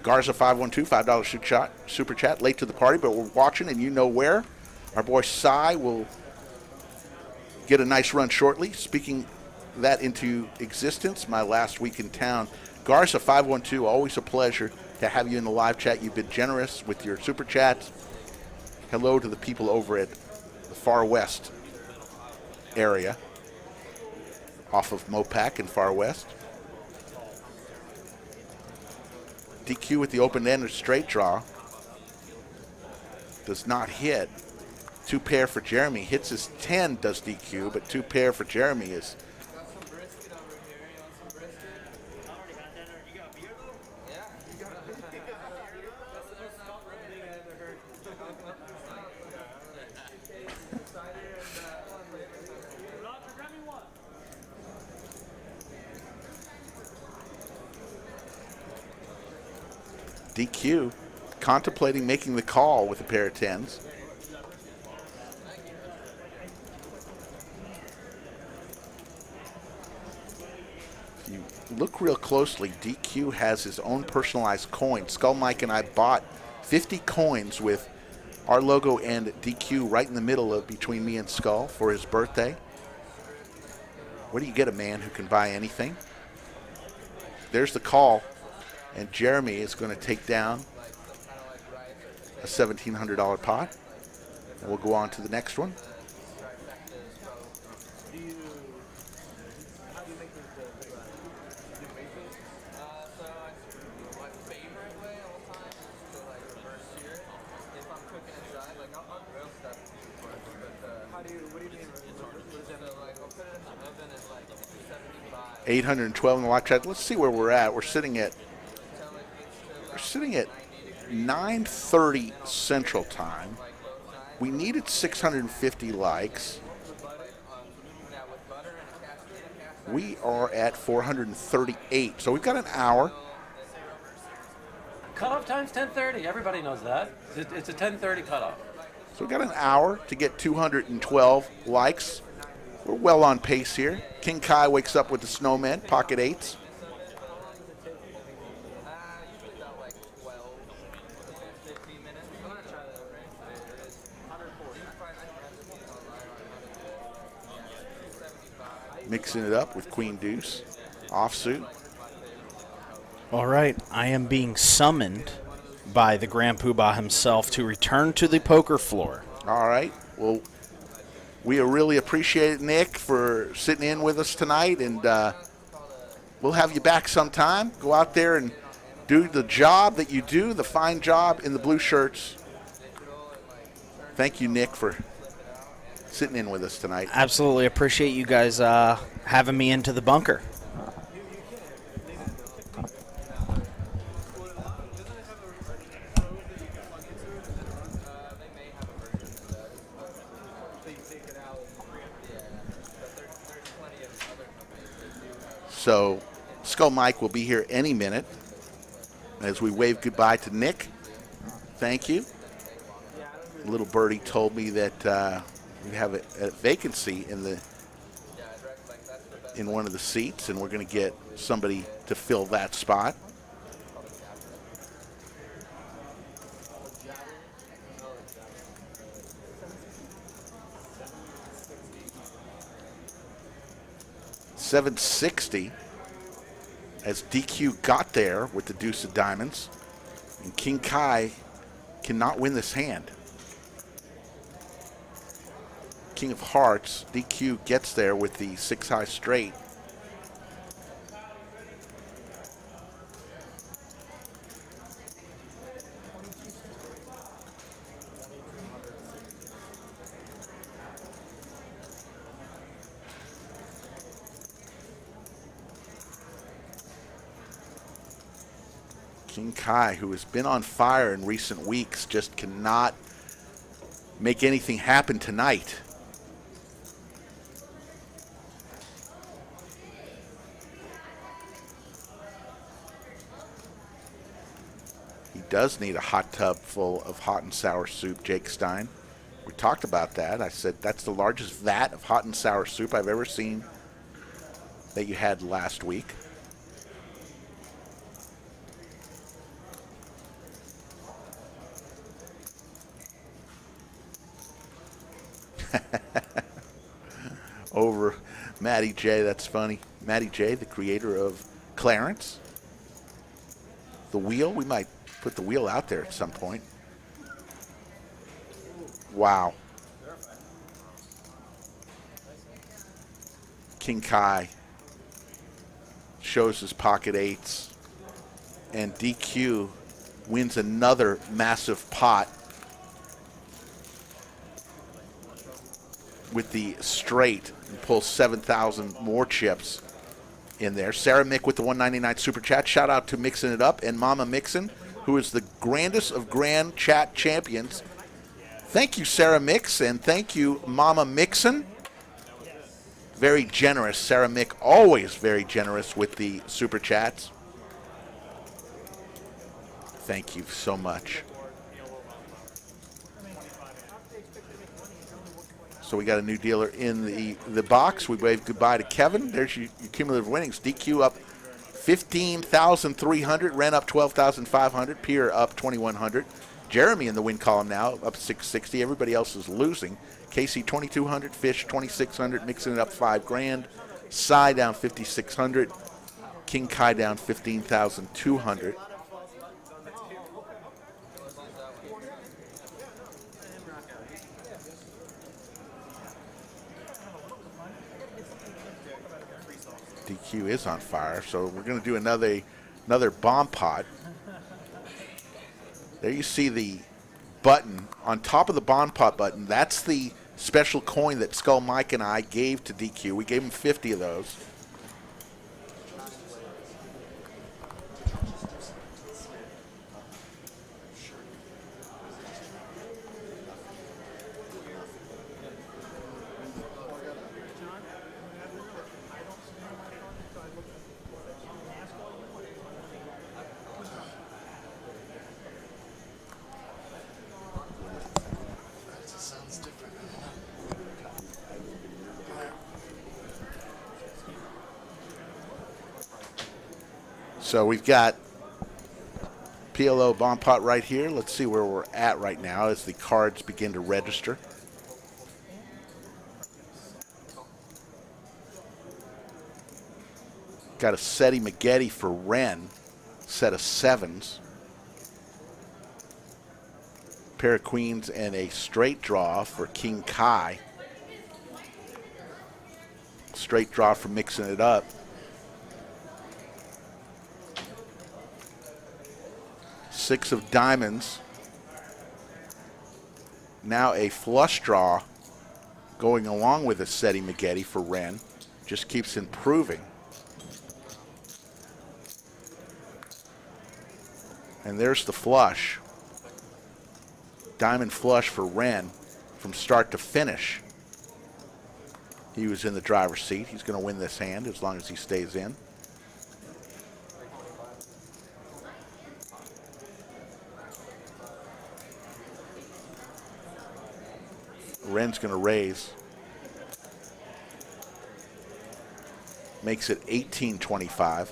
Garza 512, $5 super chat. Late to the party, but we're watching and you know where. Our boy Cy will get a nice run shortly. Speaking that into existence, my last week in town. Garza 512, always a pleasure to have you in the live chat. You've been generous with your super chats. Hello to the people over at the Far West area, off of Mopac in Far West. DQ with the open-ended straight draw. Does not hit. 2 pair for Jeremy. Hits his 10, does DQ, but 2 pair for Jeremy is. DQ contemplating making the call with a pair of 10s. If you look real closely, DQ has his own personalized coin. Skull Mike and I bought 50 coins with our logo and DQ right in the middle of between me and Skull for his birthday. Where do you get a man who can buy anything? There's the call. And Jeremy is going to take down a $1,700 pot. And we'll go on to the next one. $812 in the live chat. Let's see where we're at. We're sitting at 9:30 Central Time. We needed 650 likes. We are at 438. So we've got an hour. Cutoff time's 10:30. Everybody knows that. It's a 10:30 cutoff. So we've got an hour to get 212 likes. We're well on pace here. King Kai wakes up with the snowman, pocket 8s. Mixing it up with Queen Deuce, offsuit. All right, I am being summoned by the Grand Poobah himself to return to the poker floor. All right, well, we really appreciate it, Nick, for sitting in with us tonight, and we'll have you back sometime. Go out there and do the job that you do, the fine job in the blue shirts. Thank you, Nick, for sitting in with us tonight. Absolutely appreciate you guys having me into the bunker. So Skull Mike will be here any minute as we wave goodbye to Nick. Thank you. Little birdie told me that We have a vacancy in one of the seats, and we're going to get somebody to fill that spot. $760 as DQ got there with the deuce of diamonds, and King Kai cannot win this hand. King of hearts, DQ gets there with the 6-high straight. King Kai, who has been on fire in recent weeks, just cannot make anything happen tonight. He does need a hot tub full of hot and sour soup, Jake Stein. We talked about that. I said that's the largest vat of hot and sour soup I've ever seen that you had last week. Over Matty J, that's funny. Matty J, the creator of Clarence. The wheel, we might put the wheel out there at some point. Wow. King Kai shows his pocket eights, and DQ wins another massive pot with the straight and pulls 7,000 more chips in there. Sarah Mick with the 199 super chat. Shout out to Mixing It Up and Mama Mixon, who is the grandest of grand chat champions. Thank you, Sarah Mix, and thank you, Mama Mixon. Very generous. Sarah Mick, always very generous with the super chats. Thank you so much. So we got a new dealer in the box. We wave goodbye to Kevin. There's your cumulative winnings. DQ up 15,300. Ren up 12,500. Pierre up 2,100. Jeremy in the win column now, up 660. Everybody else is losing. Casey 2,200. Fish 2,600. Mixing it up $5,000. Cy down 5,600. King Kai down 15,200. DQ is on fire, so we're going to do another bomb pot. There you see the button on top of the bomb pot button. That's the special coin that Skull Mike and I gave to DQ. We gave him 50 of those. So we've got PLO bomb pot right here. Let's see where we're at right now as the cards begin to register. Got a Seti Maggette for Ren, set of sevens. Pair of queens and a straight draw for King Kai. Straight draw for Mixing It Up. Six of diamonds. Now a flush draw going along with a Seti Maggette for Ren. Just keeps improving. And there's the flush. Diamond flush for Ren from start to finish. He was in the driver's seat. He's going to win this hand as long as he stays in. Ren's going to raise. Makes it 18-25.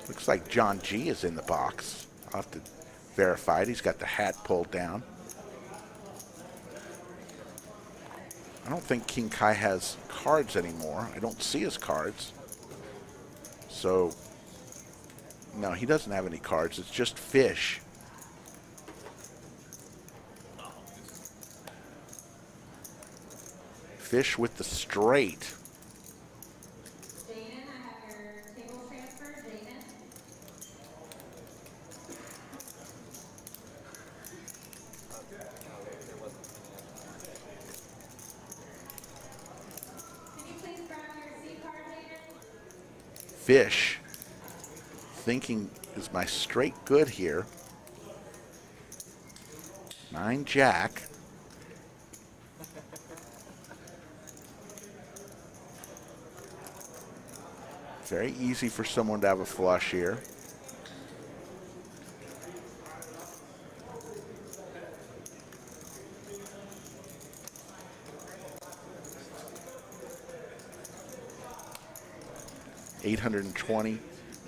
Looks like John G is in the box. I'll have to verify it. He's got the hat pulled down. I don't think King Kai has cards anymore. I don't see his cards. So, no, he doesn't have any cards. It's just fish. Fish with the straight. Jaden, I have your table transfer. Jaden. Can you please grab your C card, Jaden? Fish. Thinking, is my straight good here? 9 Jack. Very easy for someone to have a flush here. $820,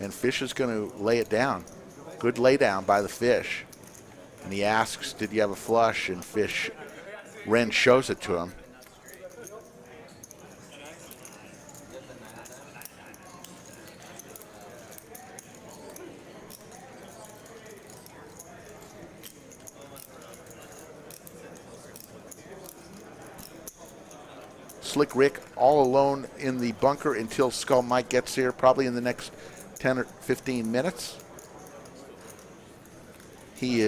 and Fish is going to lay it down. Good lay down by the Fish. And he asks, did you have a flush? And Fish, Ren shows it to him. Slick Rick all alone in the bunker until Skull Mike gets here, probably in the next 10 or 15 minutes. He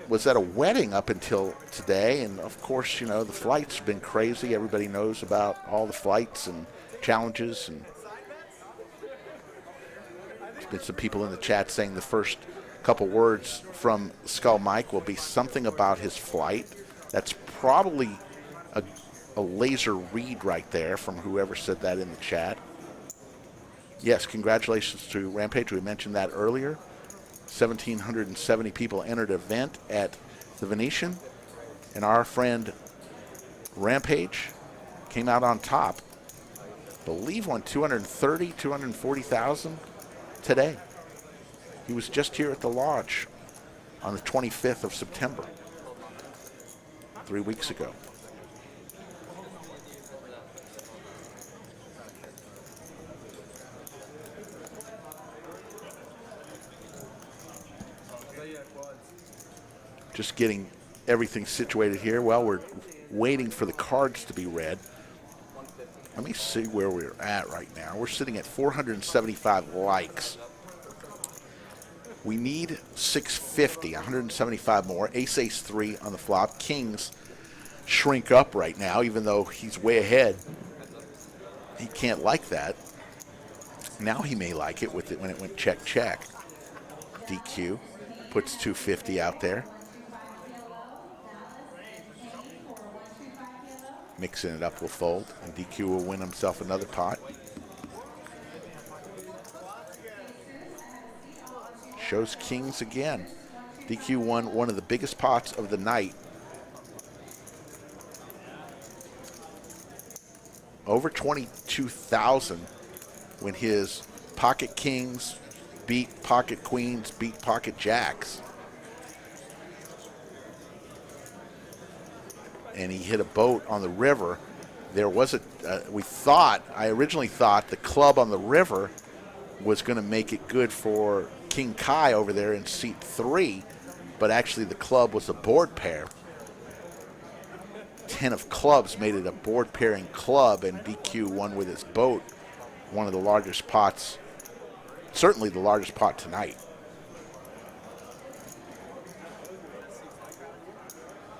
was at a wedding up until today, and of course, you know, the flight's been crazy. Everybody knows about all the flights and challenges, and there's been some people in the chat saying the first couple words from Skull Mike will be something about his flight. That's probably a laser read right there from whoever said that in the chat. Yes, congratulations to Rampage. We mentioned that earlier. 1,770 people entered an event at the Venetian, and our friend Rampage came out on top. I believe won 230, 240,000 today. He was just here at the lodge on the 25th of September, 3 weeks ago. Just getting everything situated here. Well, we're waiting for the cards to be read. Let me see where we're at right now. We're sitting at 475 likes. We need 650, 175 more. Ace, ace, 3 on the flop. Kings shrink up right now, even though he's way ahead. He can't like that. Now he may like it with it when it went check, check. DQ puts 250 out there. Mixing it up will fold, and DQ will win himself another pot. Shows kings again. DQ won one of the biggest pots of the night. Over 22,000 when his pocket kings beat pocket queens, beat pocket jacks. And he hit a boat on the river. There was I originally thought the club on the river was going to make it good for King Kai over there in seat 3, but actually the club was a board pair. 10 of clubs made it a board pairing club, and DQ won with his boat, one of the largest pots, certainly the largest pot tonight.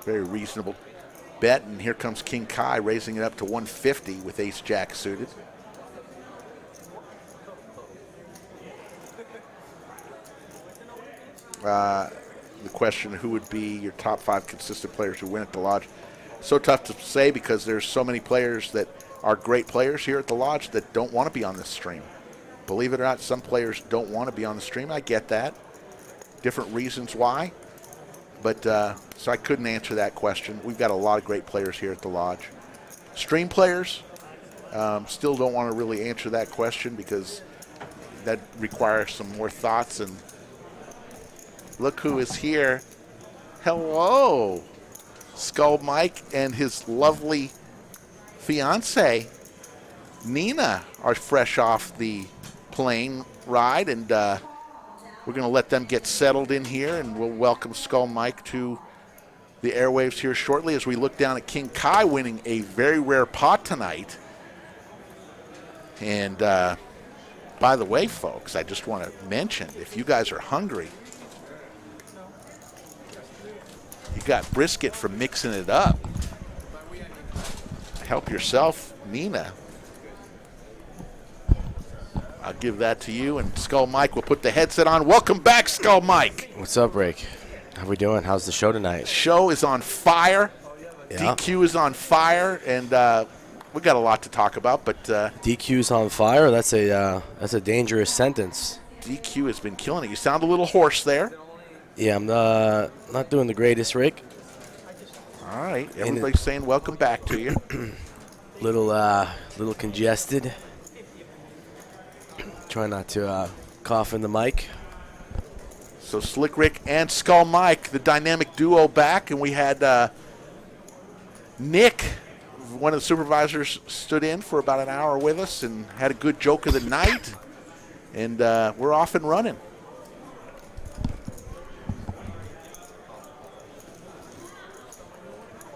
Very reasonable bet, and here comes King Kai raising it up to 150 with ace jack suited. The question, who would be your top 5 consistent players who win at the lodge? So tough to say because there's so many players that are great players here at the lodge that don't want to be on this stream. Believe it or not, some players don't want to be on the stream. I get that. Different reasons why. But so I couldn't answer that question. We've got a lot of great players here at the Lodge. Stream players, still don't want to really answer that question because that requires some more thoughts. And look who is here. Hello, Skull Mike and his lovely fiance, Nina, are fresh off the plane ride, and we're going to let them get settled in here, and we'll welcome Skull Mike to the airwaves here shortly as we look down at King Kai winning a very rare pot tonight. And by the way, folks, I just want to mention, if you guys are hungry, you got brisket from Mixing It Up. Help yourself, Nina. I'll give that to you, and Skull Mike will put the headset on. Welcome back, Skull Mike. What's up, Rick? How we doing? How's the show tonight? Show is on fire. Yeah. DQ is on fire, and we got a lot to talk about. But DQ's on fire. That's a dangerous sentence. DQ has been killing it. You sound a little hoarse there. Yeah, I'm not doing the greatest, Rick. All right, everybody's saying welcome back to you. little congested. Try not to cough in the mic. So Slick Rick and Skull Mike, the dynamic duo, back, and we had Nick, one of the supervisors, stood in for about an hour with us and had a good joke of the night, and we're off and running.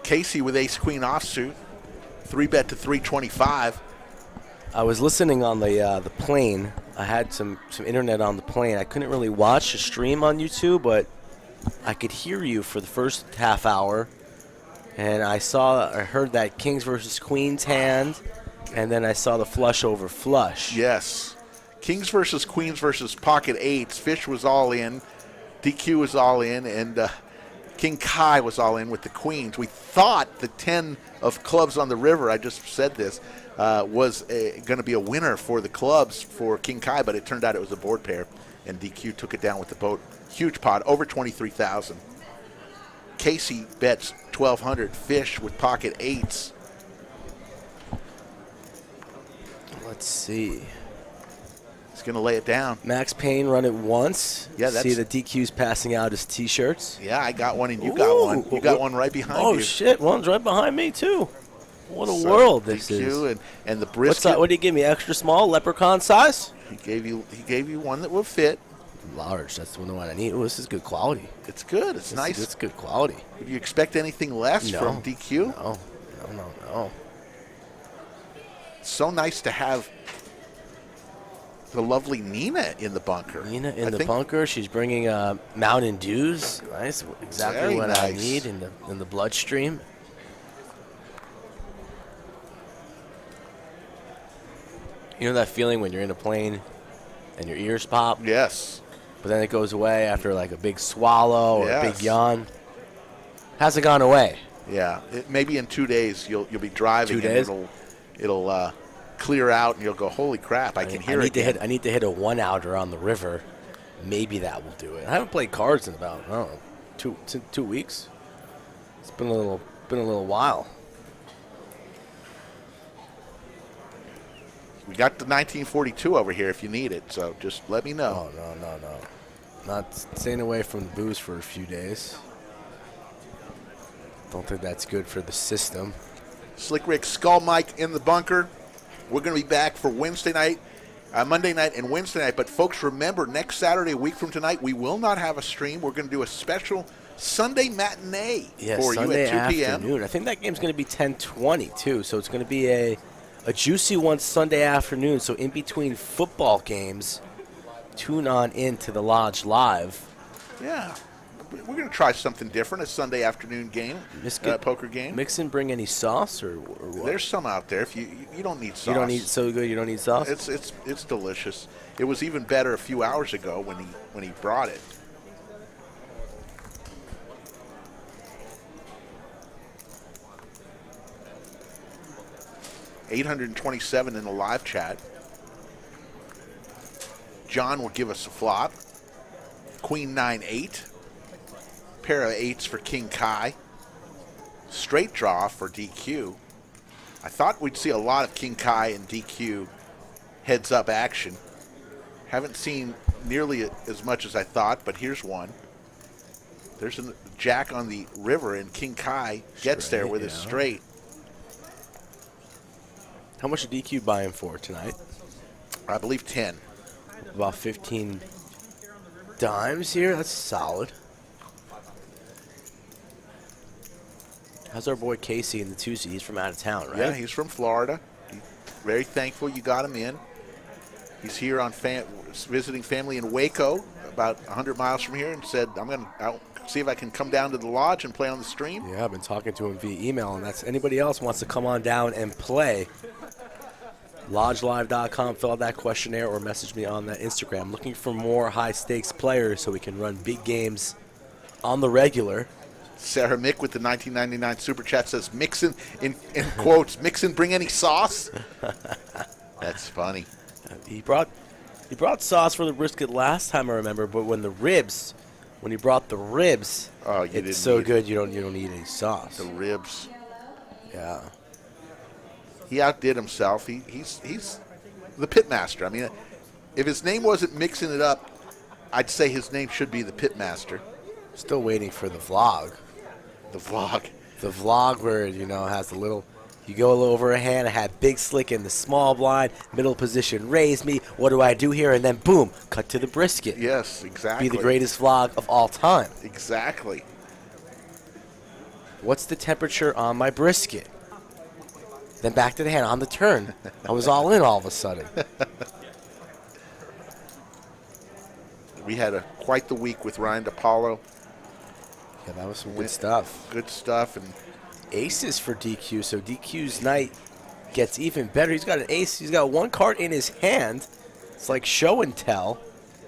Casey with ace queen offsuit, 3-bet to 325. I was listening on the plane. I had some internet on the plane. I couldn't really watch the stream on YouTube, but I could hear you for the first half hour. And I heard that Kings versus Queens hand, and then I saw the flush over flush. Yes. Kings versus Queens versus pocket eights. Fish was all in. DQ was all in, and King Kai was all in with the queens. We thought the 10 of clubs on the river, I just said this, was going to be a winner for the clubs for King Kai, but it turned out it was a board pair, and DQ took it down with the boat. Huge pot, over 23,000. Casey bets 1,200. Fish with pocket eights. Let's see. He's going to lay it down. Max Payne run it once. Yeah, see the DQ's passing out his T-shirts. Yeah, I got one, and you got one. You got one right behind you. Oh, shit. One's right behind me, too. What a world this DQ is. And the brisket. What did he give me? Extra small? Leprechaun size? He gave you one that would fit. Large. That's the one I need. Oh, this is good quality. It's good. It's nice. It's good quality. Would you expect anything less from DQ? No. It's so nice to have the lovely Nina in the bunker. Nina in the bunker. She's bringing Mountain Dews. Nice. Exactly Very what nice. I need in the bloodstream. You know that feeling when you're in a plane and your ears pop? Yes. But then it goes away after like a big swallow or a Yes. big yawn. Hasn't gone away. Yeah. Maybe in 2 days you'll be driving. 2 days? And it'll clear out, and you'll go, holy crap, I can hear it again. I need to hit a 1-outer on the river. Maybe that will do it. I haven't played cards in about, I don't know, 2 weeks. It's been a little while. We got the 1942 over here if you need it, so just let me know. Oh, no. Not staying away from the booze for a few days. Don't think that's good for the system. Slick Rick, Skull Mike in the bunker. We're going to be back for Monday night and Wednesday night. But, folks, remember, next Saturday, a week from tonight, we will not have a stream. We're going to do a special Sunday matinee for Sunday you at 2 p.m. afternoon. I think that game's going to be 10:20, too. So it's going to be a juicy one Sunday afternoon. So in between football games, tune on in to the Lodge Live. Yeah. We're going to try something different, a Sunday afternoon game, poker game. Mixon bring any sauce or what? There's some out there. If you don't need sauce. You don't need so good. You don't need sauce. It's delicious. It was even better a few hours ago when he brought it. $827 in the live chat. John will give us a flop. Queen 9-8. pair of 8s for King Kai. Straight draw for DQ. I thought we'd see a lot of King Kai and DQ heads-up action. Haven't seen nearly as much as I thought, but here's one. There's a jack on the river, and King Kai gets there with his straight. How much did DQ buy him for tonight? I believe 10. About 15 dimes here. That's solid. How's our boy Casey in the 2C? He's from out of town, right? Yeah, he's from Florida. Very thankful you got him in. He's here on visiting family in Waco, about 100 miles from here, and said, I'll see if I can come down to the lodge and play on the stream. Yeah, I've been talking to him via email, and that's anybody else wants to come on down and play. LodgeLive.com, fill out that questionnaire or message me on that Instagram. Looking for more high-stakes players so we can run big games on the regular. Sarah Mick with the 1999 Super Chat says, Mixin, in quotes, Mixin bring any sauce? That's funny. He brought sauce for the brisket last time, I remember, but when he brought the ribs, it's so good you don't need any sauce. The ribs. Yeah. He outdid himself. He's the pitmaster. I mean, if his name wasn't Mixing It Up, I'd say his name should be the pitmaster. Still waiting for the vlog. The vlog. The vlog where, has the little, you go over a hand, I had Big Slick in the small blind, middle position, raise me, what do I do here? And then boom, cut to the brisket. Yes, exactly. Be the greatest vlog of all time. Exactly. What's the temperature on my brisket? Then back to the hand on the turn. I was all in all of a sudden. We had quite the week with Ryan DePaulo. Yeah, that was some good stuff. Good stuff. And aces for DQ, so DQ's night gets even better. He's got an ace. He's got one card in his hand. It's like show and tell.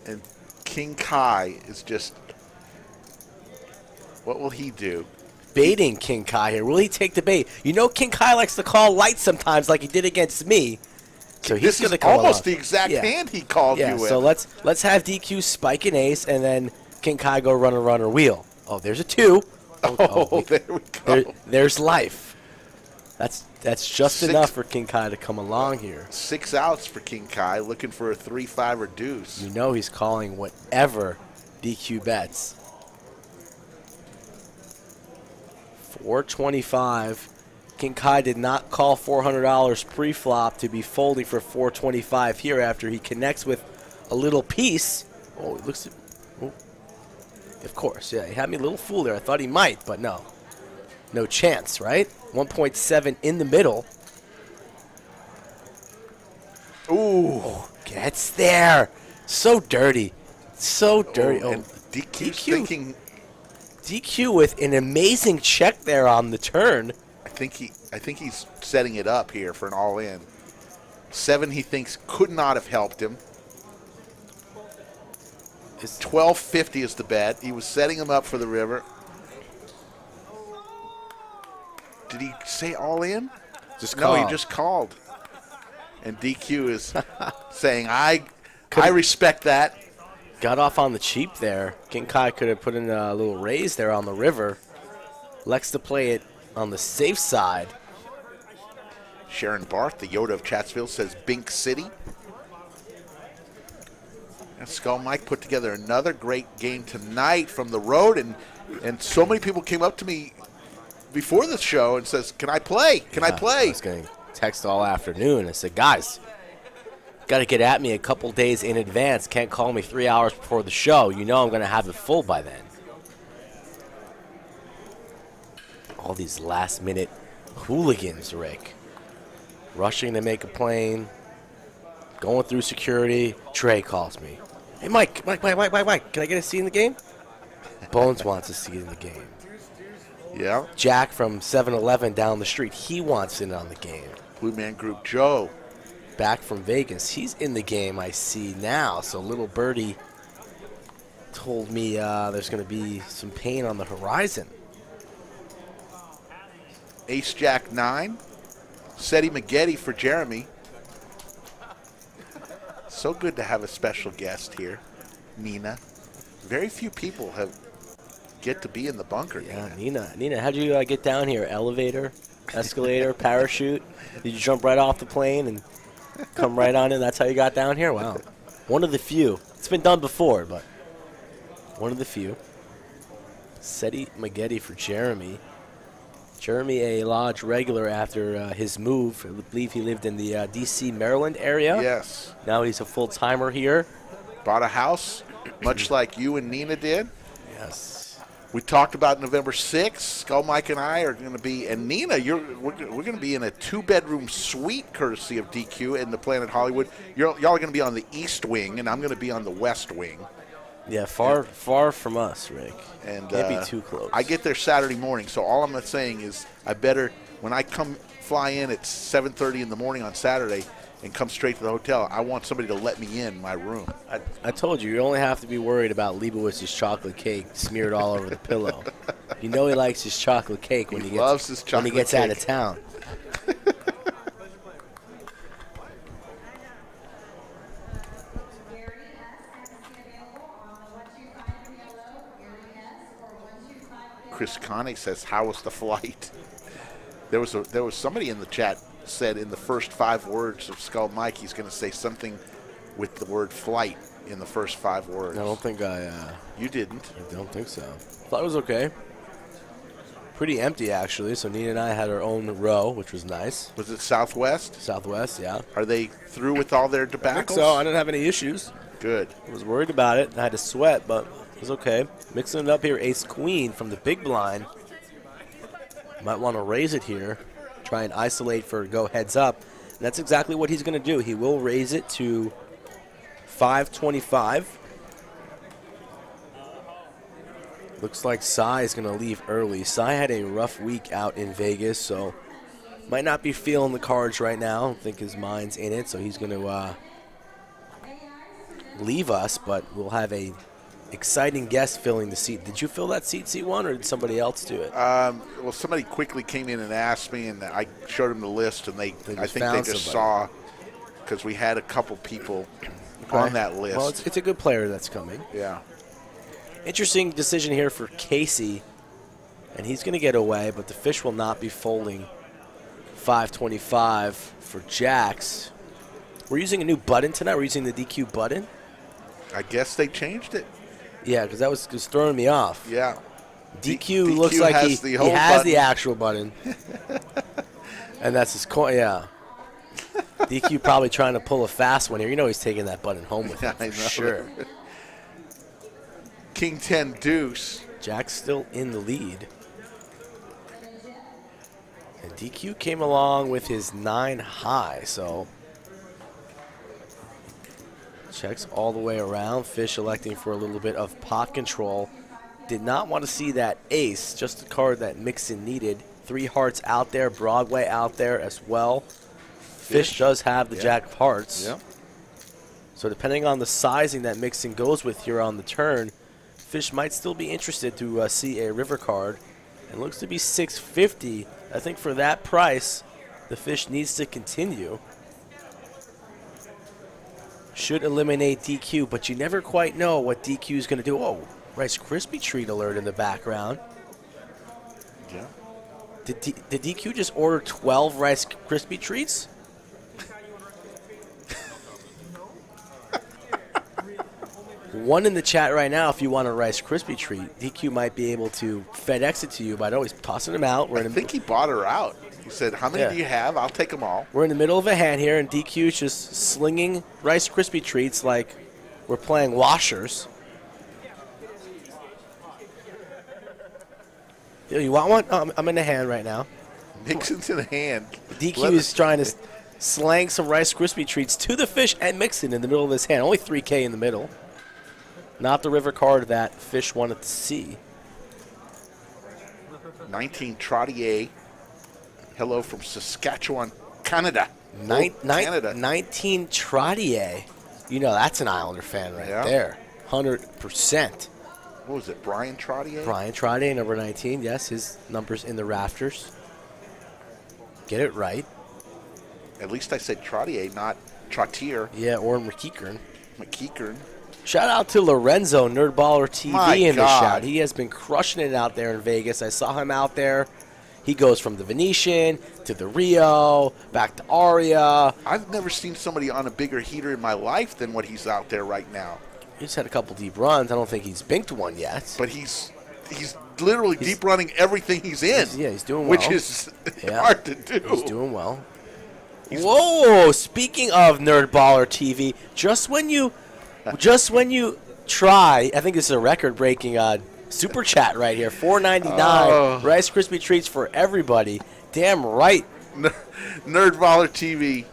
And King Kai is just, what will he do? Baiting King Kai here. Will he take the bait? King Kai likes to call light sometimes like he did against me. So he's going to come almost along. the exact hand he called you with. So let's have DQ spike an ace and then King Kai go runner wheel. Oh, there's a 2. There we go. There's life. That's just enough for King Kai to come along here. 6 outs for King Kai, looking for a 3-5 or deuce. He's calling whatever DQ bets. 425. King Kai did not call $400 pre-flop to be folding for 425 here after he connects with a little piece. Oh, it looks. Oh. Of course, yeah. He had me a little fool there. I thought he might, but no. No chance, right? 1.7 in the middle. Ooh. Oh, gets there. So dirty. So dirty. And DQ's thinking. DQ with an amazing check there on the turn. I think he's setting it up here for an all-in. 7 he thinks could not have helped him. 1250 is the bet. He was setting him up for the river. Did he say all in? No, he just called. And DQ is saying, I respect that. Got off on the cheap there. King Kai could have put in a little raise there on the river. Likes to play it on the safe side. Sharon Barth, the Yoda of Chatsfield, says Bink City. And Skull Mike put together another great game tonight from the road, and so many people came up to me before the show and says, "Can I play? Can I play?" I was getting text all afternoon. I said, "Guys, got to get at me a couple days in advance. Can't call me 3 hours before the show. I'm going to have it full by then." All these last-minute hooligans, Rick, rushing to make a plane, going through security. Trey calls me. Hey, Mike, can I get a seat in the game? Bones wants a seat in the game. Yeah. Jack from 7-Eleven down the street, he wants in on the game. Blue Man Group Joe. Back from Vegas, he's in the game, I see now. So little birdie told me there's going to be some pain on the horizon. Ace Jack 9. Seti Maggette for Jeremy. So good to have a special guest here, Nina. Very few people have get to be in the bunker. Yeah, Nina, how'd you get down here? Elevator, escalator, parachute? Did you jump right off the plane and come right on in? That's how you got down here? Wow. One of the few. It's been done before, but one of the few. Seti Maggette for Jeremy. Jeremy, a Lodge regular after his move. I believe he lived in the D.C., Maryland area. Yes. Now he's a full-timer here. Bought a house, much like you and Nina did. Yes. We talked about November 6th. Skull Mike and I are going to be, and Nina, we're going to be in a 2-bedroom suite courtesy of DQ in the Planet Hollywood. Y'all are going to be on the east wing, and I'm going to be on the west wing. Yeah, far from us, Rick. And can't be too close. I get there Saturday morning, so all I'm saying is I better, when I fly in at 7:30 in the morning on Saturday and come straight to the hotel, I want somebody to let me in my room. I told you only have to be worried about Leibowitz's chocolate cake smeared all over the pillow. You know he likes his chocolate cake when he gets out of town. Chris Connie says, "How was the flight?" There was somebody in the chat said in the first 5 words of Skull Mike he's going to say something with the word flight in the first 5 words. I don't think You didn't. I don't think so. Thought it was okay. Pretty empty actually. So Nina and I had our own row, which was nice. Was it Southwest? Southwest, yeah. Are they through with all their I think debacles? so. I didn't have any issues. Good. I was worried about it. I had to sweat, but it was okay. Mixing it up here, Ace Queen from the big blind. Might want to raise it here. Try and isolate for go heads up. And that's exactly what he's going to do. He will raise it to 525. Looks like Cy is going to leave early. Cy had a rough week out in Vegas, so might not be feeling the cards right now. I don't think his mind's in it, so he's going to leave us, but we'll have a exciting guest filling the seat. Did you fill that seat, C1, or did somebody else do it? Well, somebody quickly came in and asked me, and I showed them the list, and I think they just saw, because we had a couple people on that list. Well, it's a good player that's coming. Yeah. Interesting decision here for Casey, and he's going to get away, but the fish will not be folding 525 for Jax. We're using a new button tonight. We're using the DQ button. I guess they changed it. Yeah, because that was throwing me off. Yeah. DQ looks like he has the actual button. And that's his coin, yeah. DQ probably trying to pull a fast one here. You know he's taking that button home with him for sure. King 10 deuce. Jack's still in the lead. And DQ came along with his 9 high, so checks all the way around. Fish electing for a little bit of pot control. Did not want to see that ace, just the card that Mixon needed. 3 hearts out there, Broadway out there as well. Fish does have the jack of hearts. Yep. So depending on the sizing that Mixon goes with here on the turn, Fish might still be interested to see a river card. And looks to be 650. I think for that price, the Fish needs to continue. Should eliminate DQ, but you never quite know what DQ is going to do. Oh, Rice Krispie treat alert in the background. Yeah. Did DQ just order 12 Rice Krispie treats? One in the chat right now if you want a Rice Krispie treat. DQ might be able to FedEx it to you, but I know he's tossing them out. I think he bought her out. He said, how many do you have? I'll take them all. We're in the middle of a hand here, and DQ's just slinging Rice Krispie treats like we're playing washers. Yo, you want one? Oh, I'm in the hand right now. Mixon's in the hand. DQ is trying to slang some Rice Krispie treats to the Fish and Mixon in the middle of his hand. Only 3K in the middle. Not the river card that Fish wanted to see. 19 Trottier. Hello from Saskatchewan, Canada. Canada. 19 Trottier. You know that's an Islander fan right there. 100%. What was it, Brian Trottier? Brian Trottier, number 19. Yes, his number's in the rafters. Get it right. At least I said Trottier, not Trottier. Yeah, or McKeekern. McKeekern. Shout out to Lorenzo, Nerdballer TV My in the God. shout. He has been crushing it out there in Vegas. I saw him out there. He goes from the Venetian to the Rio, back to Aria. I've never seen somebody on a bigger heater in my life than what he's out there right now. He's had a couple deep runs. I don't think he's binked one yet. But he's literally deep running everything he's in. He's doing well. Which is hard to do. He's doing well. Whoa! Speaking of Nerdballer TV, just when you try, I think this is a record-breaking super chat right here. $4.99 Rice Krispie treats for everybody. Damn right. Nerdballer TV.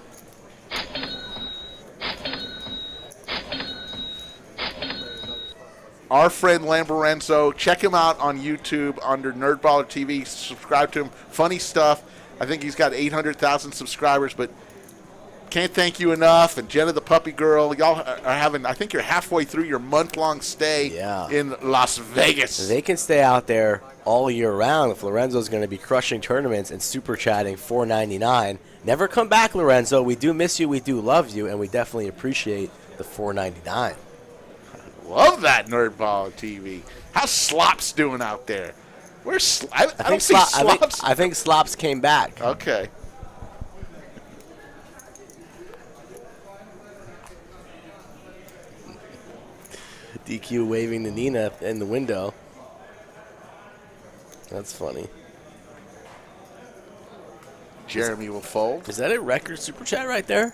Our friend Lamborenzo, check him out on YouTube under Nerdballer TV. Subscribe to him. Funny stuff. I think he's got 800,000 subscribers, but can't thank you enough. And Jenna the Puppy Girl, y'all are having, I think you're halfway through your month-long stay in Las Vegas. They can stay out there all year round if Lorenzo's going to be crushing tournaments and super chatting $4.99. Never come back, Lorenzo. We do miss you, we do love you, and we definitely appreciate the $4.99. Love that Nerdballer TV. How's Slops doing out there? Where's I don't see Slops. I think Slops came back. Okay. DQ waving to Nina in the window. That's funny. Jeremy will fold. Is that a record super chat right there?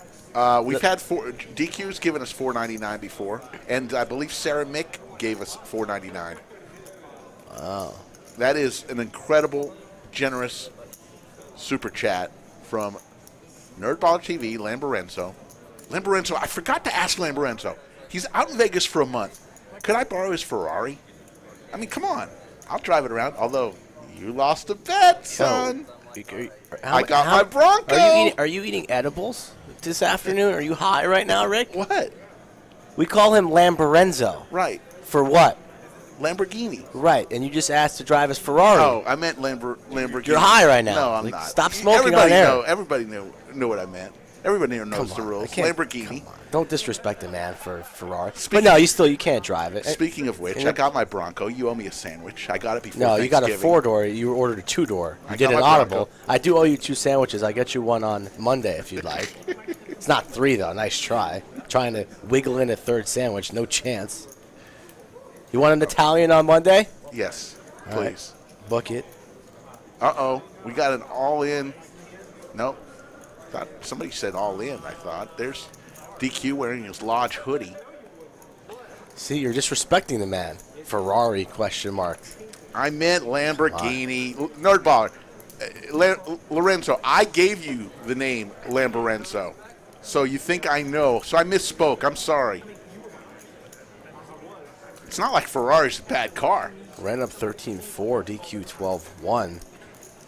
We've had DQ's given us $4.99 before, and I believe Sarah Mick gave us $4.99. Wow. That is an incredible, generous super chat from Nerdballer TV, Lamborenzo. Lamborenzo, I forgot to ask Lamborenzo. He's out in Vegas for a month. Could I borrow his Ferrari? I mean, come on. I'll drive it around, although you lost a bet, son. I got my Bronco. Are you eating edibles this afternoon? Are you high right now, Rick? What? We call him Lamborenzo. Right. For what? Lamborghini. Right, and you just asked to drive his Ferrari. Oh, I meant Lamborghini. You're high right now. No, I'm not. Stop smoking on air. Everybody knew what I meant. Everybody here knows the rules. Lamborghini. Don't disrespect a man for Ferrari. But no, you can't drive it. Speaking of which, I got my Bronco. You owe me a sandwich. I got it before No, you got a Thanksgiving. 4-door. You ordered a 2-door. You did got an my audible. Bronco. I do owe you 2 sandwiches. I get you one on Monday if you'd like. It's not 3 though. Nice try. Trying to wiggle in a 3rd sandwich. No chance. You want an Italian on Monday? Yes, All right. please. Book it. Uh-oh. We got an all-in. Nope. Somebody said all-in, I thought. There's DQ wearing his Lodge hoodie. See, you're disrespecting the man. Ferrari, ? I meant Lamborghini. Nerdballer. Lorenzo, I gave you the name Lamborenzo. So you think I know. So I misspoke. I'm sorry. It's not like Ferrari's a bad car. Ran up 13-4, DQ 12-1.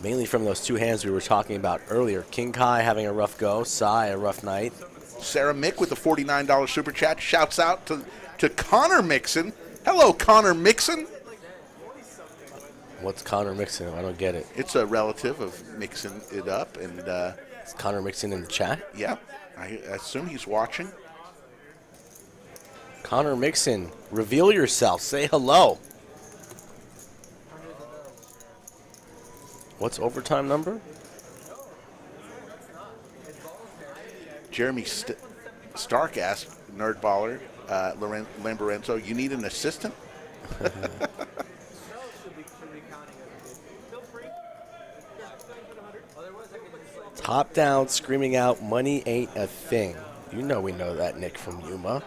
Mainly from those 2 hands we were talking about earlier. King Kai having a rough go. Sai, a rough night. Sarah Mick with the $49 super chat. Shouts out to Connor Mixon. Hello, Connor Mixon. What's Connor Mixon? I don't get it. It's a relative of mixing it up. And Is Connor Mixon in the chat? yeah, I assume he's watching. Connor Mixon, reveal yourself. Say hello. What's overtime number? Jeremy Stark asked Nerdballer, Lamborenzo, you need an assistant? Top down, screaming out, money ain't a thing. You know we know that, Nick from Yuma.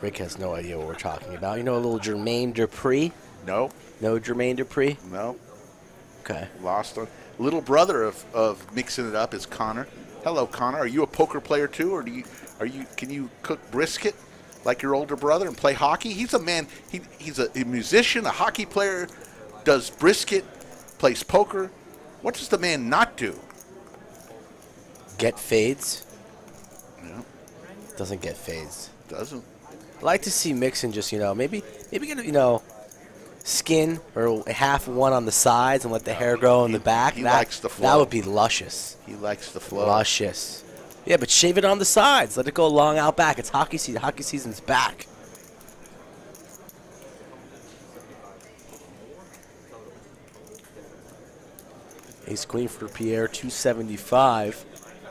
Rick has no idea what we're talking about. You know a little Jermaine Dupri? No. No Jermaine Dupri? No. Okay. Lost on. Little brother of mixing it up is Connor. Hello, Connor. Are you a poker player too, or can you cook brisket like your older brother and play hockey? He's a man. He's a musician, a hockey player, does brisket, plays poker. What does the man not do? Get fades? No, Doesn't get fades. doesn't. I like to see Mixon just, maybe get skin or half one on the sides and let the hair grow in the back. He likes the flow. That would be luscious. He likes the flow. Luscious. Yeah, but shave it on the sides. Let it go long out back. It's hockey season. Hockey season's back. Ace queen for Pierre, 275.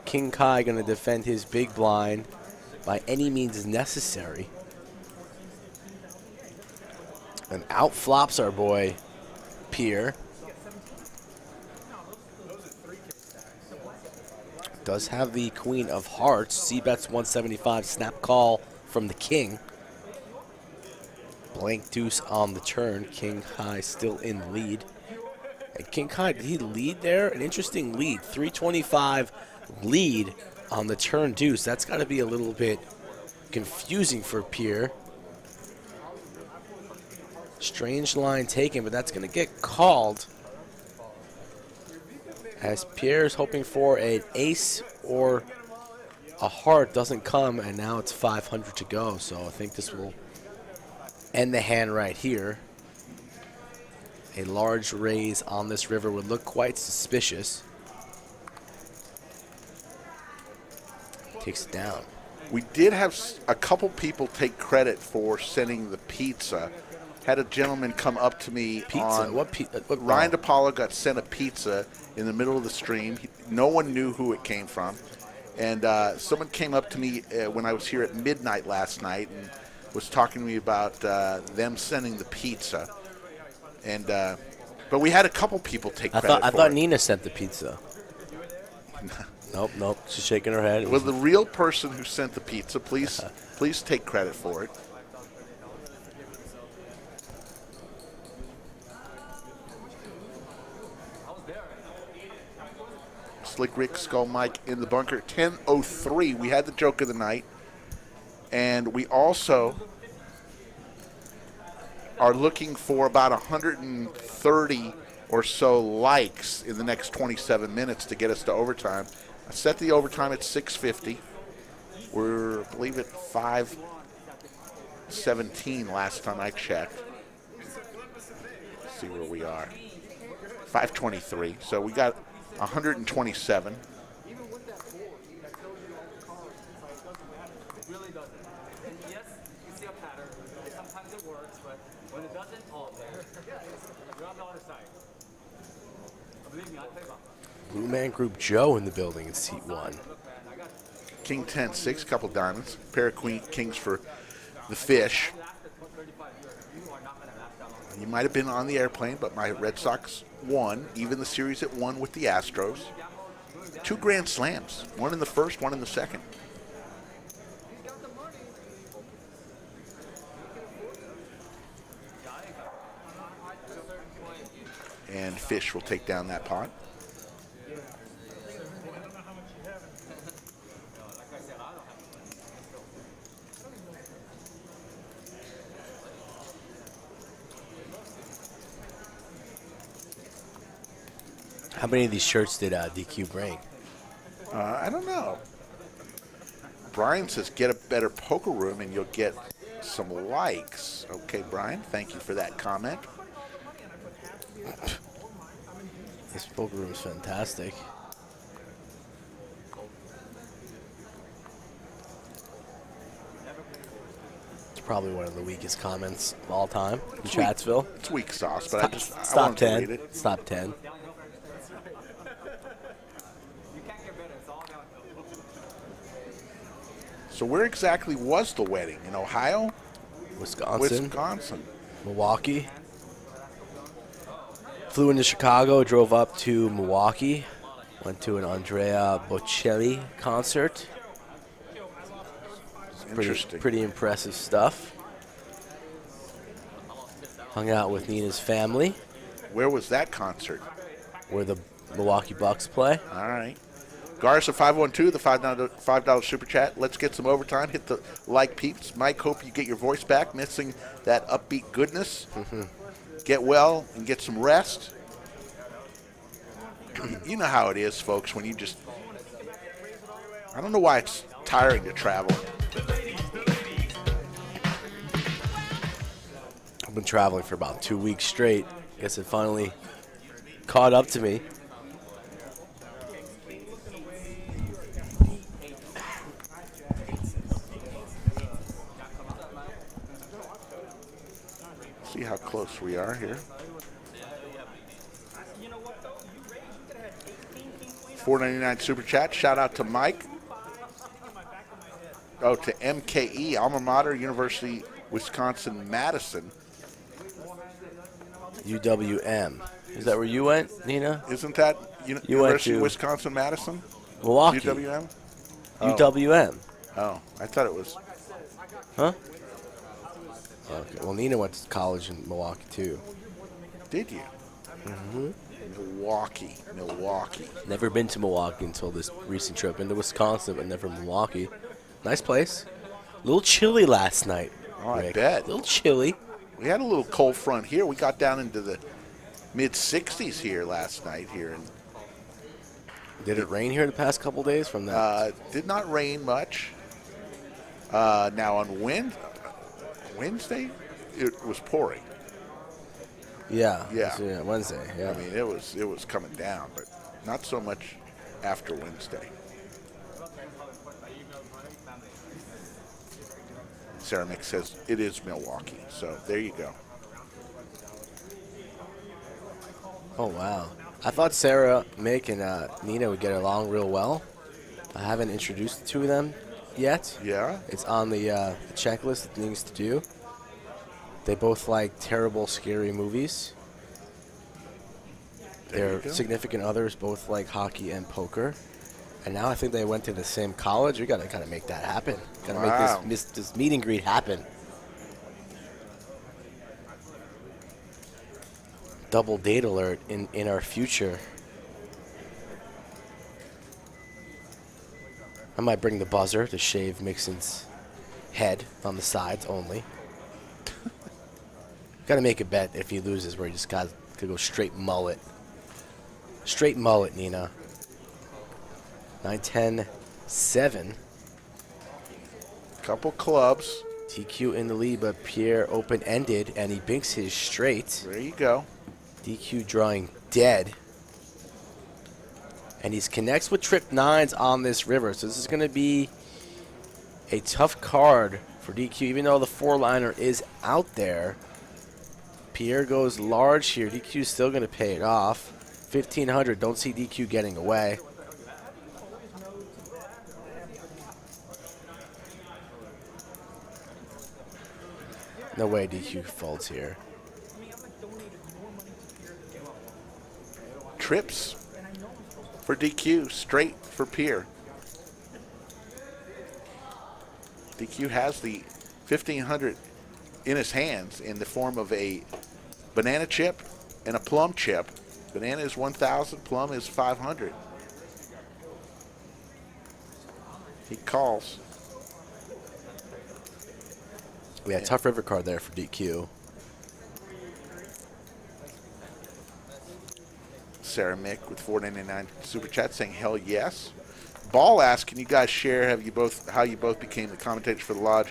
King Kai going to defend his big blind by any means necessary. And out flops our boy Pierre. Does have the queen of hearts. C-bets 175. Snap call from the king. Blank deuce on the turn. King Kai still in the lead. And King Kai, did he lead there? An interesting lead. 325 lead on the turn deuce. That's got to be a little bit confusing for Pierre. Strange line taken, but that's going to get called. As Pierre's hoping for an ace or a heart doesn't come, and now it's 500 to go. So I think this will end the hand right here. A large raise on this river would look quite suspicious. Takes it down. We did have a couple people take credit for sending the pizza. Had a gentleman come up to me on What Ryan DePaulo got sent a pizza in the middle of the stream. No one knew who it came from. And someone came up to me when I was here at midnight last night and was talking to me about them sending the pizza. And but we had a couple people take credit for it. I thought Nina sent the pizza. Nope. She's shaking her head. It was the real person who sent the pizza. Please take credit for it. Slick Rick, Skull Mike in the bunker. 10:03. We had the joke of the night. And we also are looking for about 130 or so likes in the next 27 minutes to get us to overtime. I set the overtime at 650. We're, I believe, at 517 last time I checked. Let's see where we are. 523. So we got 127. Blue Man Group Joe in the building in seat 1. King 10-6, couple diamonds. Pair of kings for the fish. You might have been on the airplane, but my Red Sox won, even the series at 1 with the Astros. 2 grand slams, one in the first, one in the second. And fish will take down that pot. How many of these shirts did DQ bring? I don't know. Brian says get a better poker room and you'll get some likes. Okay, Brian, thank you for that comment. This poker room is fantastic. It's probably one of the weakest comments of all time in Chatsville. It's weak sauce, but It's I top wanted to 10. read it. It's top 10. So where exactly was the wedding? In Ohio? Wisconsin. Milwaukee. Flew into Chicago, drove up to Milwaukee, went to an Andrea Bocelli concert. Interesting. Pretty impressive stuff. Hung out with Nina's family. Where was that concert? Where the Milwaukee Bucks play. All right. Garza 512, the $5 super chat. Let's get some overtime. Hit the like peeps. Mike, hope you get your voice back. Missing that upbeat goodness. Get well and get some rest. You know how it is, folks, when you just... I don't know why it's tiring to travel. I've been traveling for about 2 weeks straight. Guess it finally caught up to me. close we are here. $4.99 super chat. Shout out to Mike. Oh, to MKE, Alma Mater, University, Wisconsin, Madison. UWM. Is that where you went, Nina? Isn't that University of Wisconsin, Madison? Milwaukee. UWM? UWM. Oh, I thought it was. Huh? Okay. Well, Nina went to college in Milwaukee, too. Did you? Mm-hmm. Milwaukee. Never been to Milwaukee until this recent trip. Been to Wisconsin, but never Milwaukee. Nice place. A little chilly last night. Oh, Rick. I bet. A little chilly. We had a little cold front here. We got down into the mid-60s here last night here. And did it rain here the past couple days from that? Did not rain much. Now on Wednesday, it was pouring. Yeah. Yeah. Wednesday. Yeah. I mean, it was coming down, but not so much after Wednesday. Sarah Mick says it is Milwaukee, so there you go. Oh, wow. I thought Sarah, Mick, and Nina would get along real well. I haven't introduced the two of them yet. Yeah? It's on the checklist of things to do. They both like terrible, scary movies. Their significant others both like hockey and poker. And now I think they went to the same college. We got to kind of make that happen. Got to make this meet and greet happen. Double date alert in our future. I might bring the buzzer to shave Mixon's head on the sides only. Got to make a bet if he loses where he just got to go straight mullet. Straight mullet, Nina. 9-10-7. Couple clubs. DQ in the lead, but Pierre open-ended, and he binks his straight. There you go. DQ drawing dead. And he connects with trip nines on this river. So this is going to be a tough card for DQ, even though the four-liner is out there. Pierre goes large here. DQ is still going to pay it off. 1,500. Don't see DQ getting away. No way DQ folds here. Trips for DQ, straight for Pierre. DQ has the 1,500 in his hands in the form of a banana chip and a plum chip. Banana is 1,000, plum is 500. He calls. Yeah, tough river card there for DQ. Sarah Mick with $4.99 super chat saying hell yes. Ball asks, can you guys share how you both became the commentators for the lodge,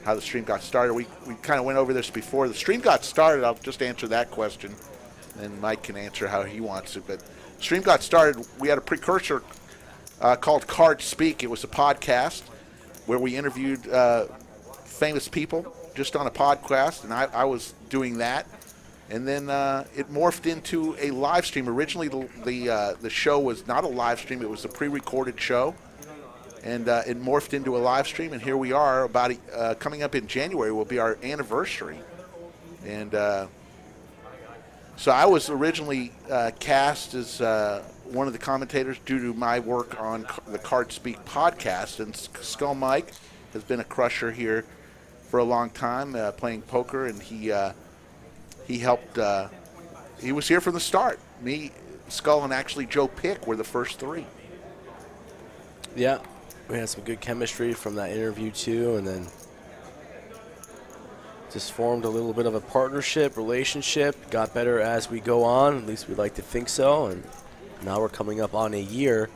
how the stream got started? We kind of went over this before. The stream got started. I'll just answer that question, and Mike can answer how he wants to. But the stream got started. We had a precursor called Card Speak. It was a podcast where we interviewed famous people just on a podcast, and I was doing that. And then it morphed into a live stream. Originally, the show was not a live stream. It was a pre-recorded show. And it morphed into a live stream. And here we are, coming up in January will be our anniversary. And so I was originally cast as one of the commentators due to my work on the Card Speak podcast. And Skull Mike has been a crusher here for a long time, playing poker. And he helped, he was here from the start. Me, Skull, and actually Joe Pick were the first three. Yeah, we had some good chemistry from that interview too, and then just formed a little bit of a partnership, relationship, got better as we go on, at least we'd like to think so, and now we're coming up on a year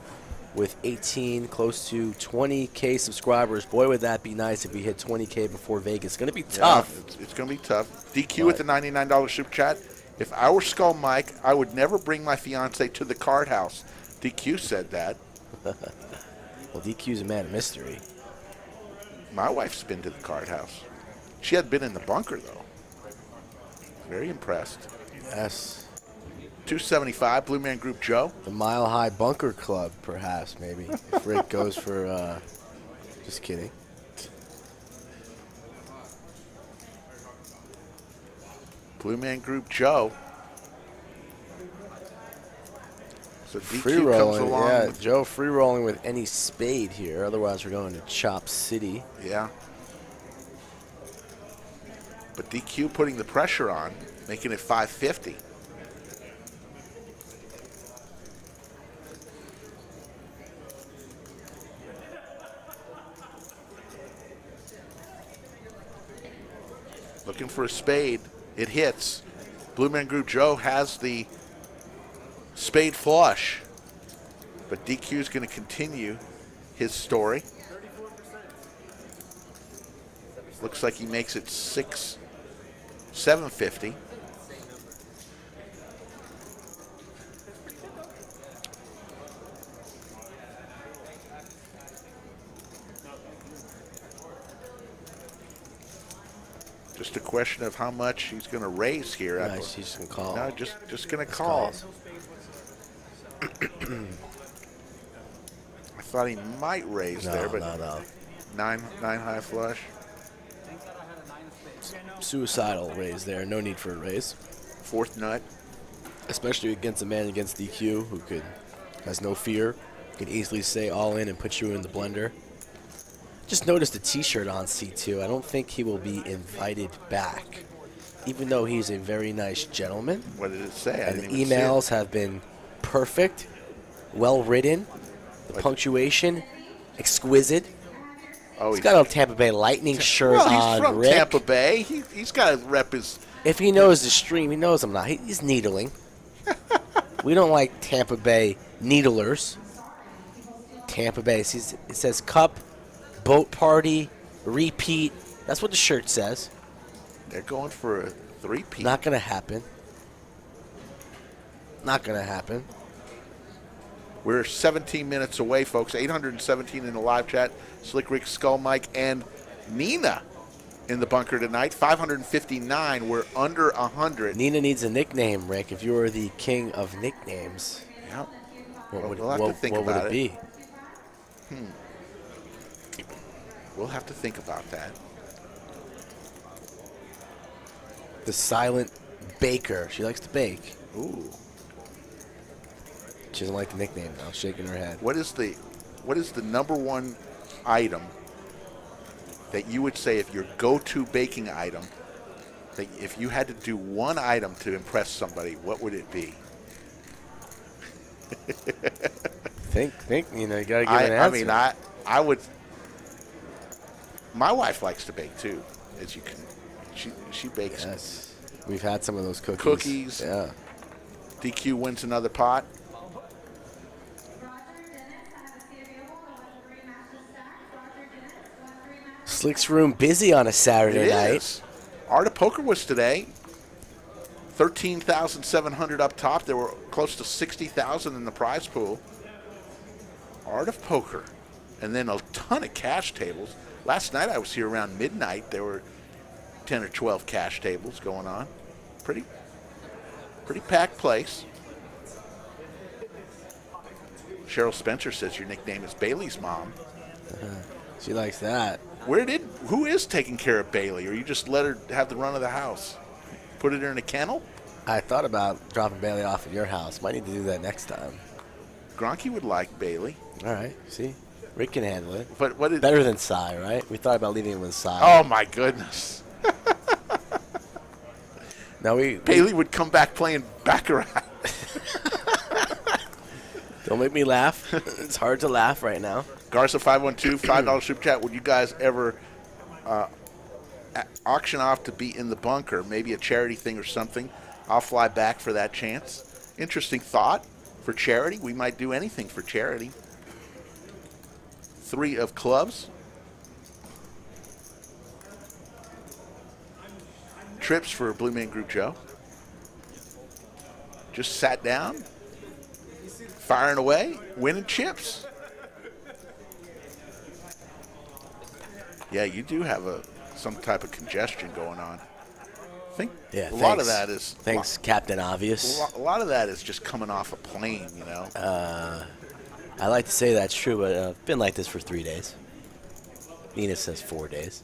with 18, close to 20K subscribers. Boy, would that be nice if we hit 20K before Vegas. It's going to be tough. Yeah, it's going to be tough. DQ with the $99 super chat. If I were Skull Mike, I would never bring my fiance to the card house. DQ said that. Well, DQ's a man of mystery. My wife's been to the card house. She had been in the bunker, though. Very impressed. Yes. 275, Blue Man Group Joe. The Mile High Bunker Club, perhaps, maybe. If Rick goes for, just kidding. Blue Man Group Joe. So Free DQ comes rolling, along. yeah. With, Joe free rolling with any spade here. Otherwise, we're going to Chop City. yeah. But DQ putting the pressure on, making it 550. Looking for a spade. It hits. Blue Man Group Joe has the spade flush. But DQ is going to continue his story. Looks like he makes it 750. Just a question of how much he's going to raise here. Nice, he's going to call. No, just going to call. I thought he might raise there, but No. nine high flush. Suicidal raise there. No need for a raise. Fourth nut. Especially against a man against DQ who has no fear. Can easily say all in and put you in the blender. Just noticed a T-shirt on C2. I don't think he will be invited back, even though he's a very nice gentleman. What did it say? And the emails have been perfect, well written. The punctuation, exquisite. Oh, he's got a Tampa Bay Lightning shirt on. Well, he's from Rick. Tampa Bay. He's got to rep his. If he knows the stream, he knows I'm not. He's needling. We don't like Tampa Bay needlers. Tampa Bay. It says cup, boat party, repeat. That's what the shirt says. They're going for a three-peat. Not going to happen. Not going to happen. We're 17 minutes away, folks. 817 in the live chat. Slick Rick, Skull Mike, and Nina in the bunker tonight. 559. We're under 100. Nina needs a nickname, Rick. If you were the king of nicknames, Yep. what We'll have to think would about it be? We'll have to think about that. The Silent Baker. She likes to bake. Ooh. She doesn't like the nickname, though. Shaking her head. What is the number one item that you would say if your go-to baking item, that if you had to do one item to impress somebody, what would it be? Think. You know, you gotta give an answer. I would. My wife likes to bake too, as you can. She bakes. Yes. We've had some of those cookies. Cookies. Yeah. DQ wins another pot. Slick's room busy on a Saturday night. Is. Art of Poker was today. 13,700 up top. There were close to 60,000 in the prize pool. Art of Poker. And then a ton of cash tables. Last night I was here around midnight. There were 10 or 12 cash tables going on. Pretty packed place. Cheryl Spencer says your nickname is Bailey's mom. She likes that. Who is taking care of Bailey? Or you just let her have the run of the house? Put it in a kennel? I thought about dropping Bailey off at your house. Might need to do that next time. Gronky would like Bailey. All right. See? Rick can handle it. But Better than Cy, right? We thought about leaving him with Cy. Oh my goodness. Now Bailey would come back playing Baccarat. Don't make me laugh. It's hard to laugh right now. Garza 512, $5 super chat. Would you guys ever auction off to be in the bunker? Maybe a charity thing or something. I'll fly back for that chance. Interesting thought for charity. We might do anything for charity. 3 of clubs. Trips for Blue Man Group Joe. Just sat down, firing away, winning chips. Yeah, you do have some type of congestion going on. I think Yeah, a lot of that is thanks, Captain Obvious. a lot of that is just coming off a plane, you know. I like to say that's true, but I've been like this for 3 days. Nina says 4 days.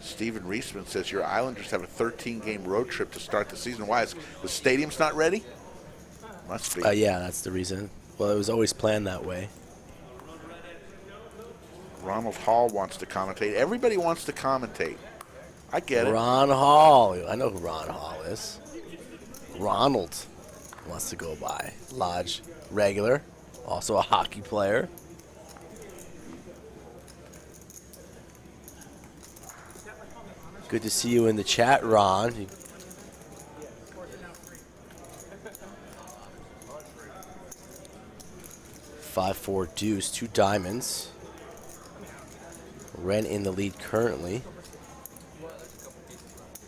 Steven Reisman says your Islanders have a 13-game road trip to start the season. Why? Is the stadium's not ready? Must be. Yeah, that's the reason. Well, it was always planned that way. Ronald Hall wants to commentate. Everybody wants to commentate. I get it. Ron Hall. I know who Ron Hall is. Ronald wants to go by. Lodge regular. Also a hockey player. Good to see you in the chat, Ron. 5-4 deuce, 2 diamonds. Ren in the lead currently.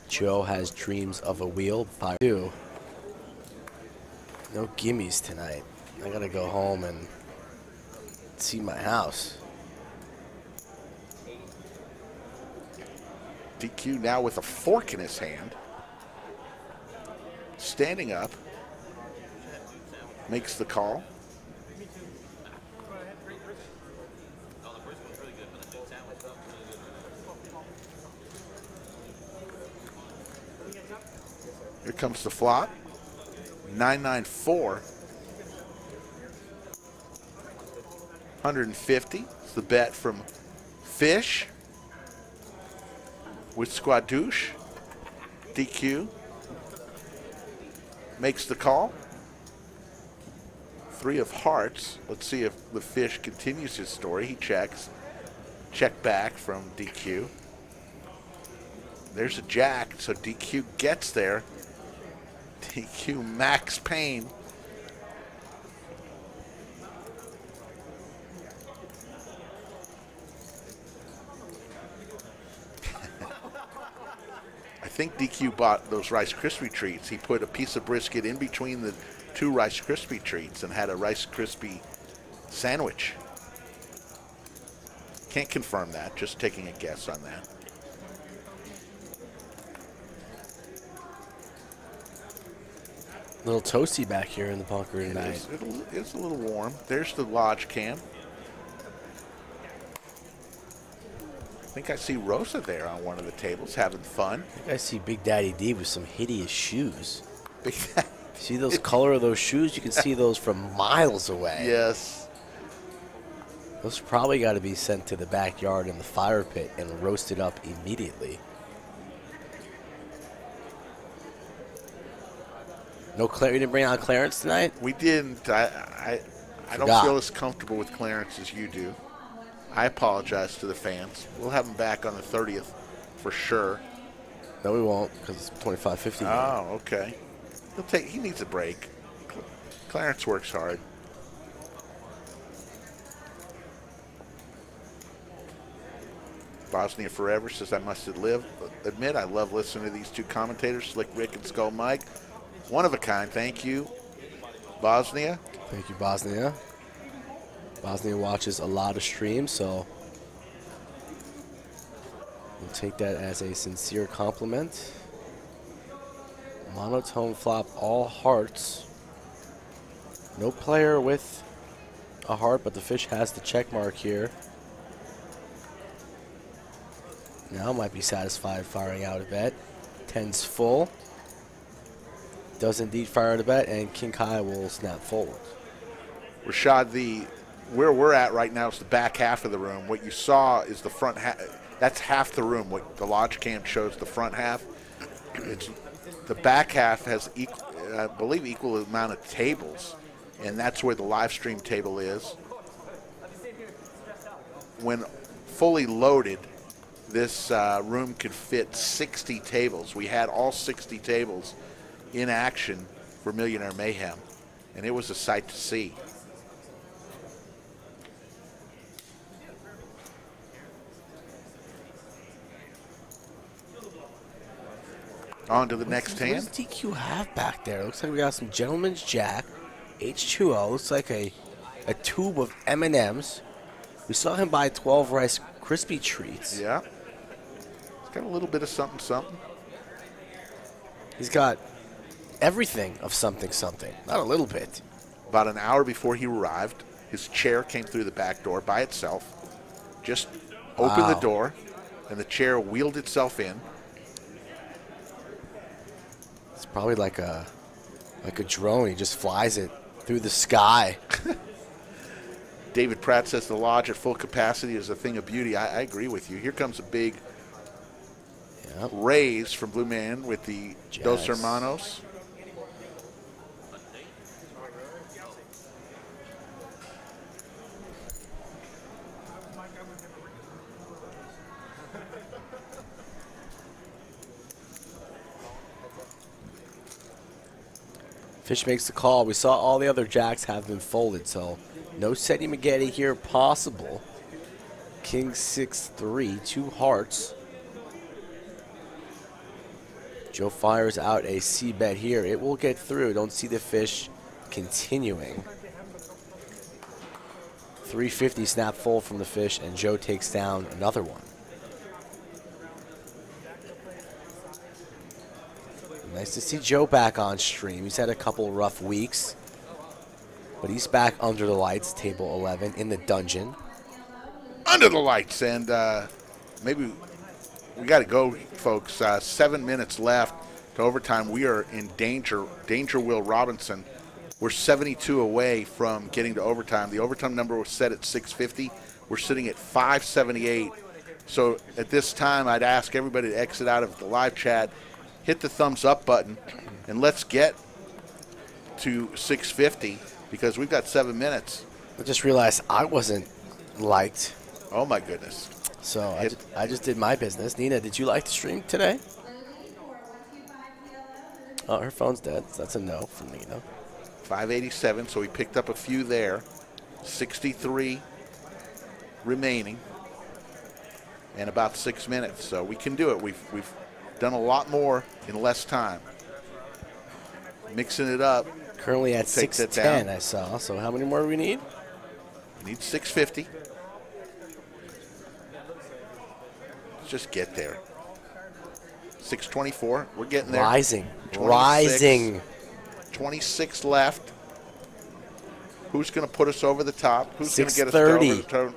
Joe has dreams of a wheel. 5-2. No gimmies tonight. I gotta go home and see my house. DQ now with a fork in his hand. Standing up. Makes the call. Here comes the flop. 994. 150. It's the bet from Fish with Squadouche. DQ makes the call. 3 of hearts. Let's see if the Fish continues his story. He checks. Check back from DQ. There's a jack, so DQ gets there. DQ max pain. I think DQ bought those Rice Krispie treats. He put a piece of brisket in between the 2 Rice Krispie treats and had a Rice Krispie sandwich. Can't confirm that, just taking a guess on that. A little toasty back here in the bunker tonight. It's a little warm. There's the lodge cam. I think I see Rosa there on one of the tables having fun. I think I see Big Daddy D with some hideous shoes. Big Daddy. See those color of those shoes? You can see those from miles away. Yes. Those probably got to be sent to the backyard in the fire pit and roasted up immediately. No, you didn't bring out Clarence tonight? We didn't. I don't feel as comfortable with Clarence as you do. I apologize to the fans. We'll have him back on the 30th for sure. No, we won't, because it's 25-50. Oh, okay. He needs a break. Clarence works hard. Bosnia Forever says, I must admit I love listening to these 2 commentators, Slick Rick and Skull Mike. One of a kind. Thank you, Bosnia. Thank you, Bosnia. Bosnia watches a lot of streams, so we'll take that as a sincere compliment. Monotone flop, all hearts. No player with a heart, but the Fish has the check mark here. Now might be satisfied firing out a bet. 10's full. Does indeed fire out a bet, and King Kai will snap forward. Rashad, where we're at right now is the back half of the room. What you saw is the front half. That's half the room. What the lodge cam shows the front half. It's the back half has I believe equal amount of tables, and that's where the live stream table is. When fully loaded, this room could fit 60 tables. We had all 60 tables in action for Millionaire Mayhem, and it was a sight to see. On to the next hand. What does DQ have back there? Looks like we got some Gentleman's Jack, H2O. Looks like a a tube of M&Ms. We saw him buy 12 Rice Krispie treats. Yeah. He's got a little bit of something, something. He's got everything of something, something. Not a little bit. About an hour before he arrived, his chair came through the back door by itself. Just opened the door, and the chair wheeled itself in. It's probably like a drone. He just flies it through the sky. David Pratt says the lodge at full capacity is a thing of beauty. I agree with you. Here comes a big raise from Blue Man with the Dos Hermanos. Fish makes the call. We saw all the other jacks have been folded, so no Seti Magetti here possible. King 6-3, 2 hearts. Joe fires out a C bet here. It will get through. Don't see the fish continuing. 350 snap full from the fish, and Joe takes down another one. Nice to see Joe back on stream. He's had a couple rough weeks, but he's back under the lights, table 11, in the dungeon. Under the lights, and maybe we got to go, folks. 7 minutes left to overtime. We are in danger. Danger, Will Robinson. We're 72 away from getting to overtime. The overtime number was set at 650. We're sitting at 578. So at this time, I'd ask everybody to exit out of the live chat, hit the thumbs up button, and let's get to 650 because we've got 7 minutes. I just realized I wasn't liked. Oh, my goodness. So I just did my business. Nina, did you like the stream today? Oh, her phone's dead. So that's a no from Nina. 587, so we picked up a few there. 63 remaining and about 6 minutes. So we can do it. We've done a lot more in less time. Mixing it up. Currently at 610, I saw. So how many more do we need? We need 650. Let's just get there. 624. We're getting there. Rising. 26, Rising. 26 left. Who's going to put us over the top? Who's going to get us over the top?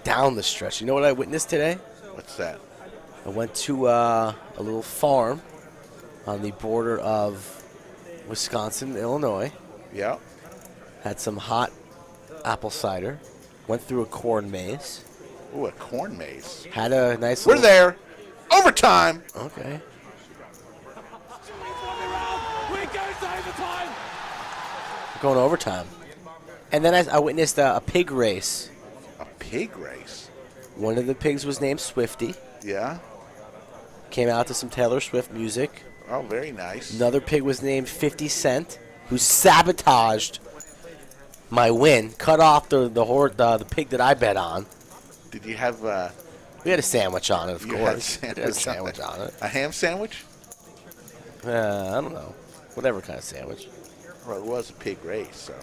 Down the stretch. You know what I witnessed today? What's that? I went to a little farm on the border of Wisconsin and Illinois. Yeah. Had some hot apple cider. Went through a corn maze. Ooh, a corn maze. Had a nice We're there. Overtime. Okay. We're going overtime. And then I witnessed a pig race. A pig race? One of the pigs was named Swifty. Yeah. Came out to some Taylor Swift music. Oh, very nice. Another pig was named 50 Cent, who sabotaged my win. Cut off the pig that I bet on. Did you have We had a sandwich on it, of course. Had We had a sandwich on it. A ham sandwich? I don't know. Whatever kind of sandwich. Well, it was a pig race, so.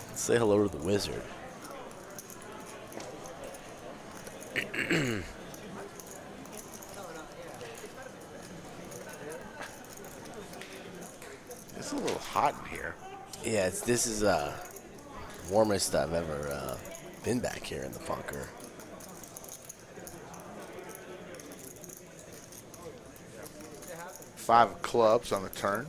Let's say hello to the wizard. It's a little hot in here. Yeah, this is warmest I've ever been back here in the bunker. Five of clubs on the turn.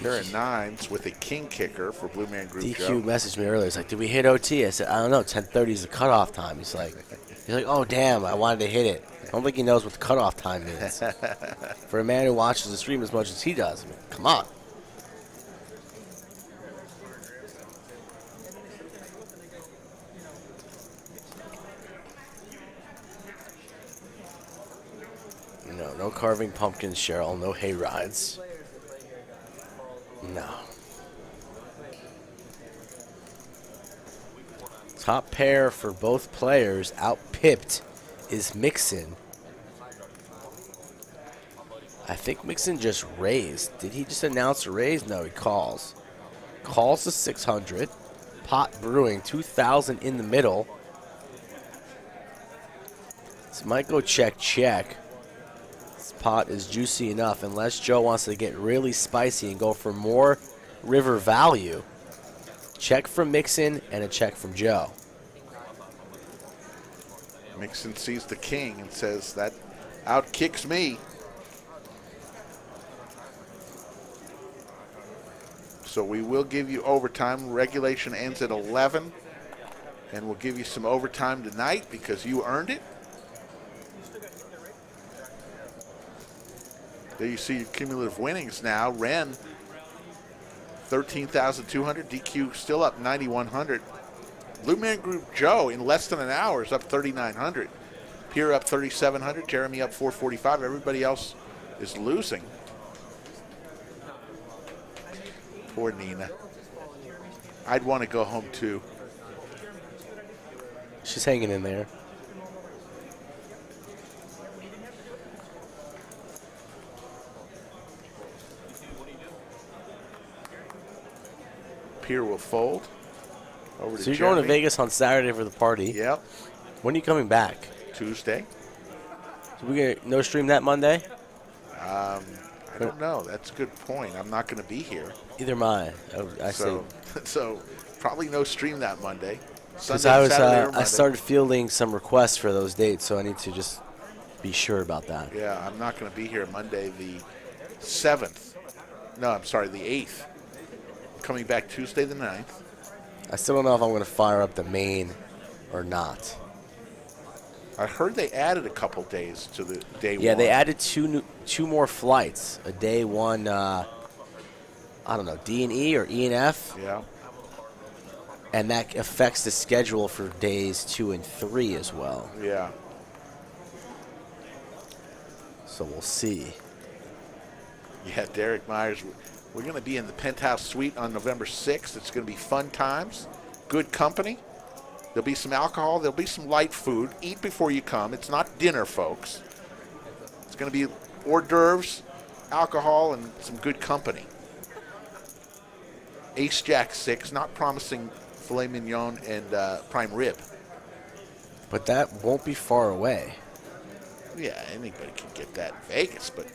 Pair of nines with a king kicker for Blue Man Group. DQ Joe. messaged me earlier. He's like, "Did we hit OT?" I said, "I don't know. 10:30 is the cutoff time." He's like, "Oh damn, I wanted to hit it." I don't think he knows what the cutoff time is. For a man who watches the stream as much as he does, I mean, come on. No carving pumpkins, Cheryl. No hay rides. No. Top pair for both players, outpipped, is Mixon I think Mixon just raised. Did he just announce a raise? No, he calls. Calls to 600. Pot brewing, 2,000 in the middle. This might go check. This pot is juicy enough unless Joe wants to get really spicy and go for more river value. Check from Mixon and a check from Joe. Mixon sees the king and says, that outkicks me. So we will give you overtime. Regulation ends at 11. And we'll give you some overtime tonight because you earned it. There you see your cumulative winnings now. Ren, 13,200. DQ still up 9,100. Blue Man Group Joe in less than an hour is up 3,900. Pierre up 3,700. Jeremy up 445. Everybody else is losing. Poor Nina. I'd want to go home too. She's hanging in there. Pierre will fold. Over to So you're Jeremy. going to Vegas on Saturday for the party. Yep. When are you coming back? Tuesday. So we gonna no stream that Monday? I don't know. That's a good point. I'm not going to be here. Either am I. So probably no stream that Monday. Because Sunday, Saturday, or I Monday. started fielding some requests for those dates, so I need to just be sure about that. Yeah, I'm not going to be here Monday the 7th. No, I'm sorry, the 8th. Coming back Tuesday the 9th. I still don't know if I'm going to fire up the main or not. I heard they added a couple days to the day one. Yeah, they added two more flights. A day one, I don't know, D&E or E&F. Yeah. And that affects the schedule for days 2 and 3 as well. Yeah. So we'll see. Yeah, Derek Myers. We're going to be in the Penthouse Suite on November 6th. It's going to be fun times, good company. There'll be some alcohol. There'll be some light food. Eat before you come. It's not dinner, folks. It's going to be hors d'oeuvres, alcohol, and some good company. Ace Jack 6, not promising filet mignon and prime rib. But that won't be far away. Yeah, anybody can get that in Vegas, but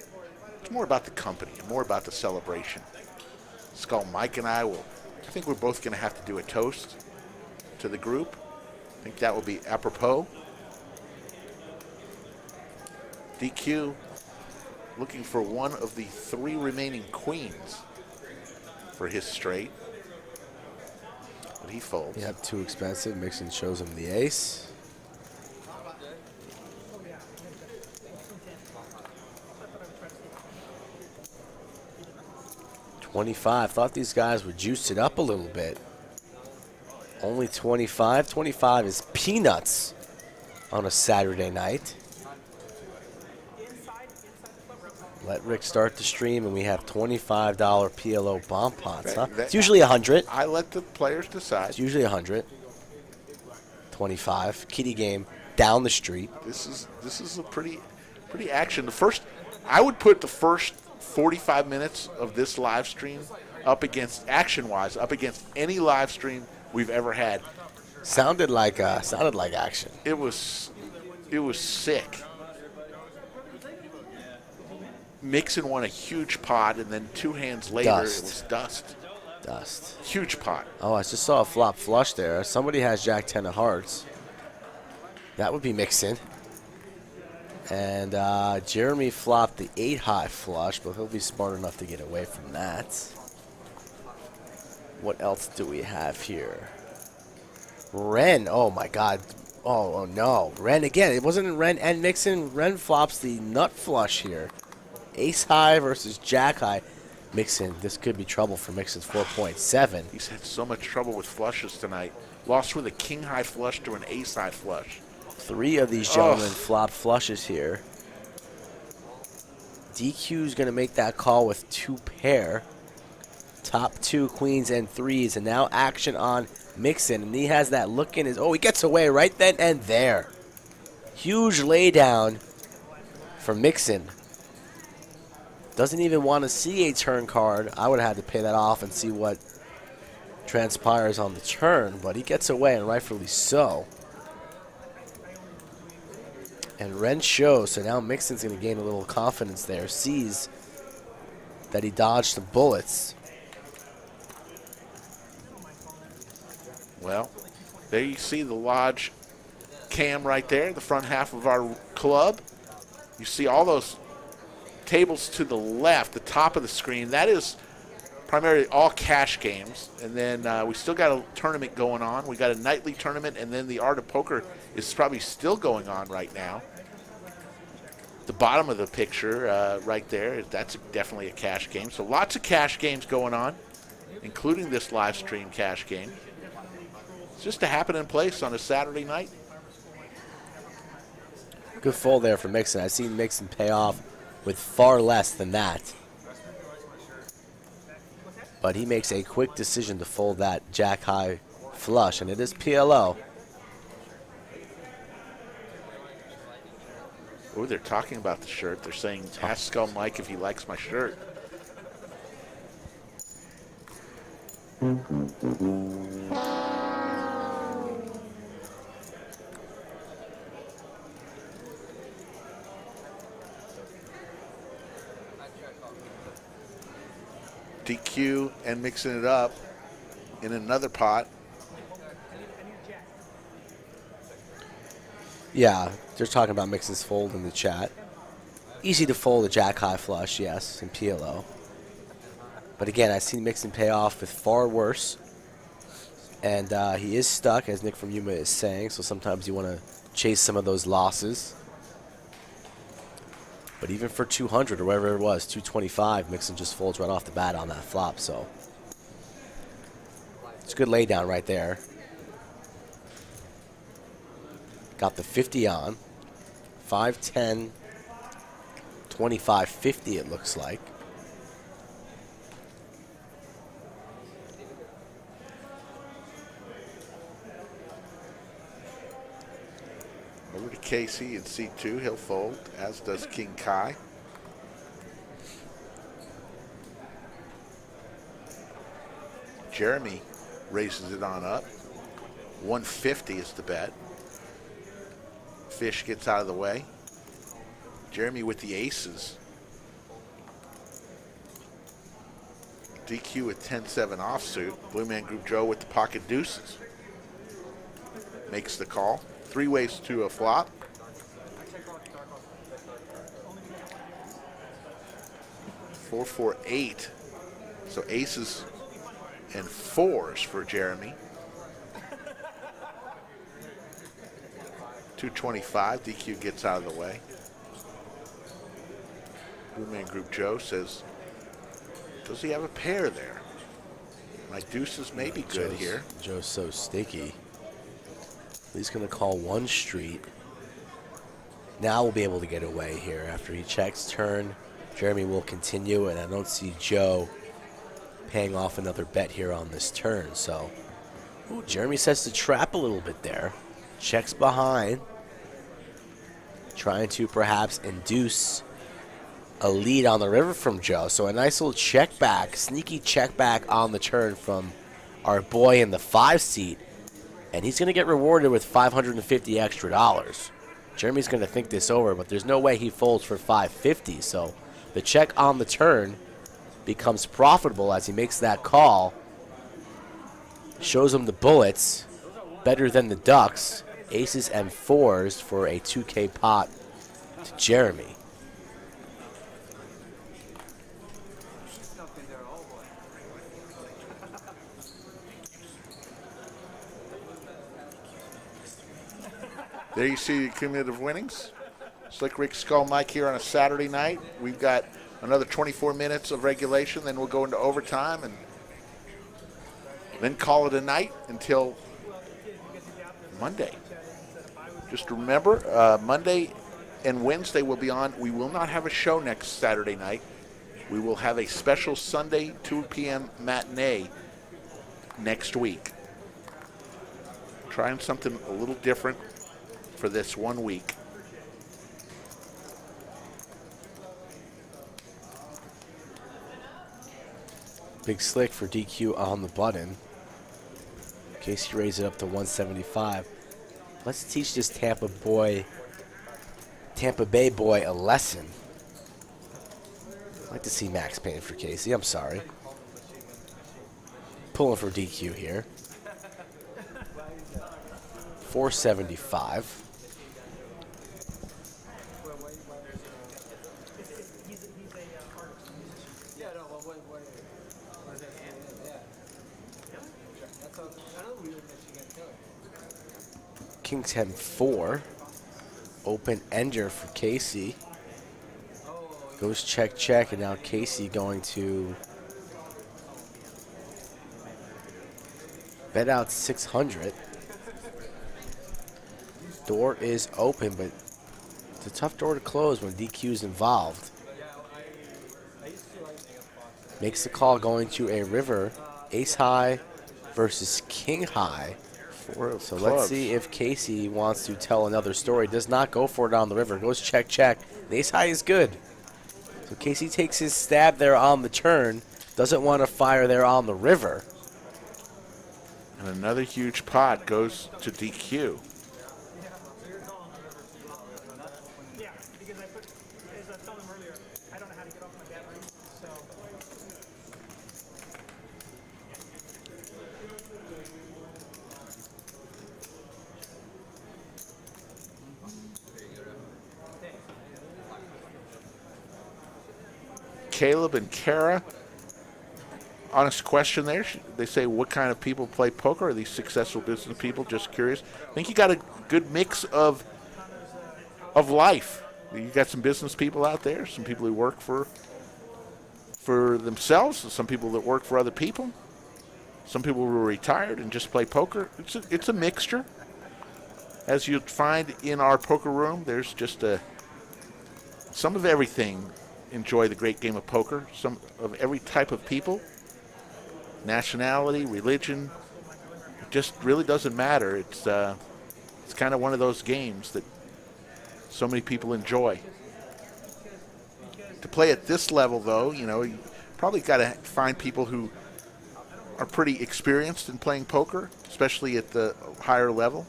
it's more about the company and more about the celebration. Skull Mike and I think we're both going to have to do a toast to the group. I think that will be apropos. DQ looking for one of the 3 remaining queens for his straight. But he folds. Yep, too expensive. Mixon shows him the ace. $25. Thought these guys would juice it up a little bit. Only 25. 25 is peanuts on a Saturday night. Let Rick start the stream, and we have $25 PLO bomb pots. Huh? It's usually 100. I let the players decide. It's usually 100. 25. Kitty game down the street. This is a pretty action. I would put the first 45 minutes of this live stream up against action-wise, up against any live stream we've ever had. Sounded like action. It was sick. Mixon won a huge pot, and then 2 hands later it was dust. Huge pot. Oh, I just saw a flop flush there. Somebody has Jack 10 of hearts. That would be Mixon. And Jeremy flopped the 8 high flush, but he'll be smart enough to get away from that. What else do we have here? Ren. Oh, my God. Oh, no. Ren again. It wasn't Ren and Mixon. Ren flops the nut flush here. Ace high versus Jack high. Mixon. This could be trouble for Mixon's 4.7. He's had so much trouble with flushes tonight. Lost with a king high flush to an ace high flush. 3 of these gentlemen flop flushes here. DQ's going to make that call with 2 pair. Top 2 queens and 3s, and now action on Mixon, and he has that look in his. Oh, he gets away right then and there. Huge laydown for Mixon. Doesn't even want to see a turn card. I would have had to pay that off and see what transpires on the turn, but he gets away, and rightfully so. And Ren shows, so now Mixon's going to gain a little confidence there. Sees that he dodged some bullets. Well, there you see the Lodge cam right there, the front half of our club. You see all those tables to the left, the top of the screen. That is primarily all cash games. And then we still got a tournament going on. We got a nightly tournament, and then the Art of Poker is probably still going on right now. The bottom of the picture right there, that's definitely a cash game. So lots of cash games going on, including this live stream cash game. It's just a happening place on a Saturday night. Good fold there for Mixon. I've seen Mixon pay off with far less than that. But he makes a quick decision to fold that jack-high flush, and it is PLO. Oh, they're talking about the shirt. They're saying, ask Skull Mike if he likes my shirt. DQ and mixing it up in another pot. Yeah, they're talking about Mixon's fold in the chat. Easy to fold a jack-high flush, yes, in PLO. But again, I've seen Mixon pay off with far worse. And he is stuck, as Nick from Yuma is saying, so sometimes you want to chase some of those losses. But even for 200 or whatever it was, 225, Mixon just folds right off the bat on that flop, so. It's a good laydown right there. Got the 50 on. 5-10, 25-50 it looks like. Over to Casey in C2. He'll fold, as does King Kai. Jeremy raises it on up. 150 is the bet. Fish gets out of the way. Jeremy with the aces. DQ with 10-7 offsuit. Blue Man Group Joe with the pocket deuces. Makes the call. 3 ways to a flop. Four, 4, 8. So aces and fours for Jeremy. 225. DQ gets out of the way. Blue Man Group Joe says, does he have a pair there? My deuces may be good here. Joe's so sticky. He's going to call one street. Now we'll be able to get away here. After he checks turn, Jeremy will continue, and I don't see Joe paying off another bet here on this turn. So, ooh, Jeremy sets the trap a little bit there. Checks behind. Trying to perhaps induce a lead on the river from Joe. So a nice little check back, sneaky check back on the turn from our boy in the 5 seat. And he's going to get rewarded with $550 extra. Jeremy's going to think this over, but there's no way he folds for $550. So the check on the turn becomes profitable as he makes that call. Shows him the bullets, better than the ducks. Aces and fours for a 2K pot to Jeremy. There you see the cumulative winnings. Slick Rick Skull Mike here on a Saturday night. We've got another 24 minutes of regulation, then we'll go into overtime and then call it a night until Monday. Just remember, Monday and Wednesday will be on. We will not have a show next Saturday night. We will have a special Sunday 2 p.m. matinee next week. Trying something a little different for this 1 week. Big slick for DQ on the button. Casey raised it up to 175. Let's teach this Tampa Bay boy a lesson. I'd like to see Max Payne for Casey. I'm sorry. Pulling for DQ here. 475. King 10-4. Open ender for Casey. Goes check, check, and now Casey going to bet out 600. Door is open, but it's a tough door to close when DQ is involved. Makes the call going to a river. Ace high versus king high. So let's see if Casey wants to tell another story. Does not go for it on the river. Goes check, check. The ace high is good. So Casey takes his stab there on the turn. Doesn't want to fire there on the river. And another huge pot goes to DQ. Yeah, because as I told him earlier, I don't know how to get off my battery, so. Caleb and Kara. Honest question there. They say, what kind of people play poker? Are these successful business people? Just curious. I think you got a good mix of life. You got some business people out there, some people who work for themselves, some people that work for other people, some people who are retired and just play poker. It's a mixture. As you'd find in our poker room, there's just some of everything. Enjoy the great game of poker. Some of every type of people, nationality, religion. It just really doesn't matter. It's kind of one of those games that so many people enjoy. To play at this level, though, you probably got to find people who are pretty experienced in playing poker, especially at the higher level,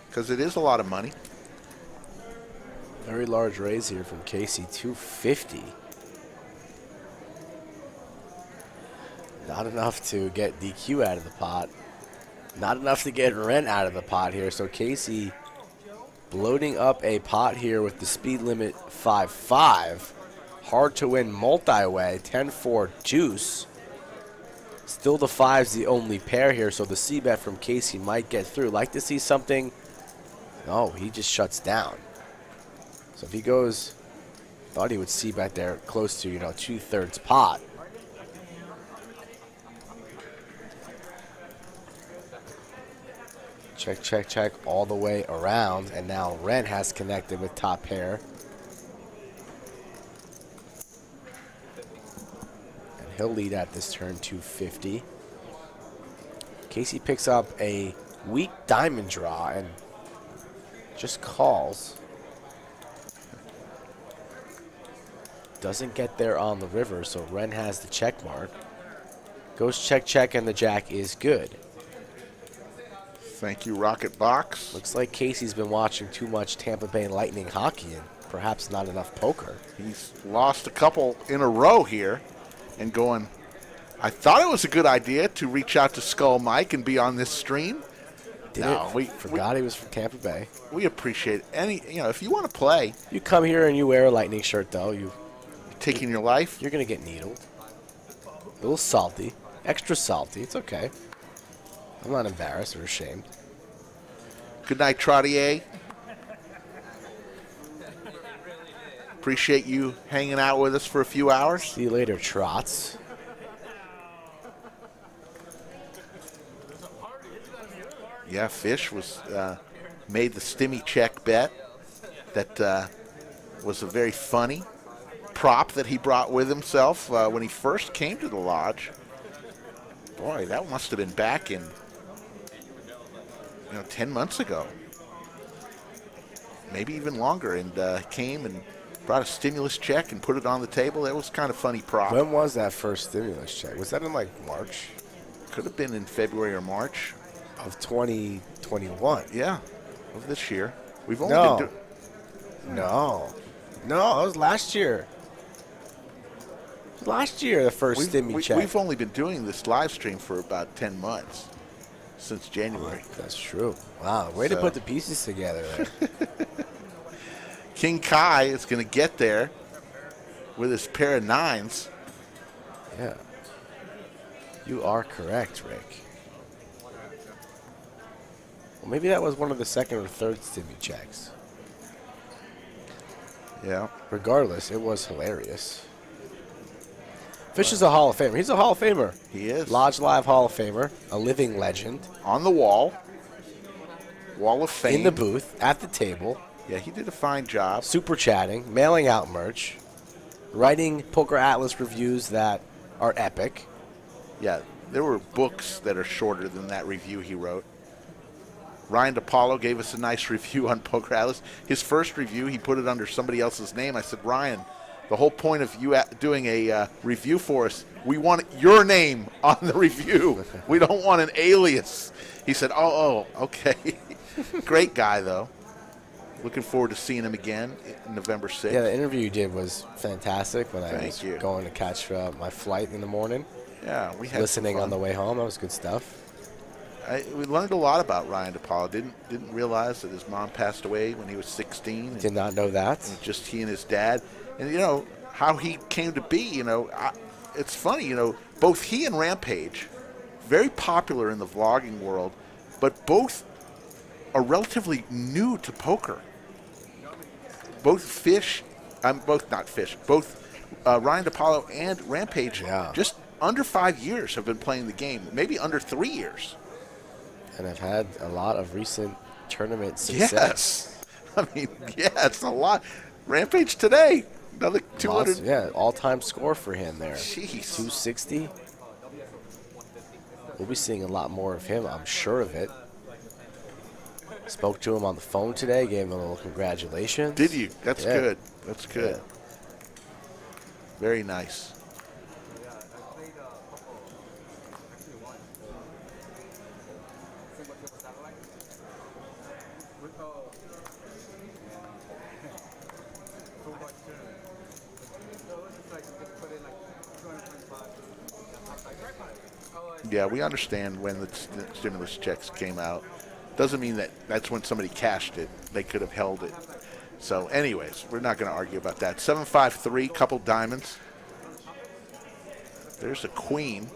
because it is a lot of money. Very large raise here from Casey, 250. Not enough to get DQ out of the pot. Not enough to get rent out of the pot here. So Casey bloating up a pot here with the speed limit 5-5. Hard to win multi-way, 10-4 deuce. Still the 5's the only pair here, so the c-bet from Casey might get through. Like to see something. No, he just shuts down. So if he goes, thought he would c-bet there close to, 2/3 pot. Check, check, check all the way around. And now Ren has connected with top pair. And he'll lead at this turn, 250. Casey picks up a weak diamond draw and just calls. Doesn't get there on the river, so Ren has the check mark. Goes check, check, and the jack is good. Thank you, Rocket Box. Looks like Casey's been watching too much Tampa Bay Lightning hockey and perhaps not enough poker. He's lost a couple in a row here and going, I thought it was a good idea to reach out to Skull Mike and be on this stream. Forgot he was from Tampa Bay. We appreciate if you want to play. You come here and you wear a Lightning shirt, though. Taking your life. You're going to get needled. A little salty. Extra salty. It's okay. I'm not embarrassed or ashamed. Good night, Trottier. Appreciate you hanging out with us for a few hours. See you later, Trots. Yeah, Fish made the Stimmy check bet. That was a very funny prop that he brought with himself when he first came to the lodge. Boy, that must have been back in 10 months ago, maybe even longer, and came and brought a stimulus check and put it on the table. That was kind of funny prop. When was that first stimulus check? Was that in like March Could have been in February or March. of 2021? Yeah, of this year. We've only No. been doing. No, it was last year. It was last year, the first stimmy check. We've only been doing this live stream for about 10 months, since January. That's true. Wow, way to So- put the pieces together there. King Kai is going to get there with his pair of nines. Yeah. You are correct, Rick. Well, maybe that was one of the second or third stimmy checks. Yeah. Regardless, it was hilarious. Fish is a Hall of Famer. He's a Hall of Famer. He is. Lodge Live Hall of Famer, a living legend. On the wall. Wall of Fame. In the booth, at the table, Yeah, he did a fine job. super chatting, mailing out merch, writing Poker Atlas reviews that are epic. Yeah, there were books that are shorter than that review he wrote. Ryan DePaulo gave us a nice review on Poker Atlas. His first review, he put it under somebody else's name. I said, Ryan, the whole point of you doing a review for us, we want your name on the review. We don't want an alias. He said, oh, okay. Great guy, though. Looking forward to seeing him again November 6th. Yeah, the interview you did was fantastic when I Thank was you. going to catch my flight in the morning. Yeah, we had Listening some on the fun. way home, that was good stuff. We learned a lot about Ryan DePaulo. Didn't realize that his mom passed away when he was 16. And Did not know that. just he and his dad. And, how he came to be, it's funny, both he and Rampage, very popular in the vlogging world, but both are relatively new to poker. Both Ryan DePaulo and Rampage, Yeah. just under 5 years have been playing the game, maybe under 3 years. And I've had a lot of recent tournament success. Yes. I mean, yeah, it's a lot. Rampage today, another 200. Yeah, all-time score for him there. Jeez. 260. We'll be seeing a lot more of him, I'm sure of it. Spoke to him on the phone today, gave him a little congratulations. Did you? That's Yeah. good. That's good. Yeah. Very nice. Yeah, we understand when the stimulus checks came out. Doesn't mean that that's when somebody cashed it. They could have held it. So, anyways, we're not going to argue about that. 753, couple diamonds. There's a queen.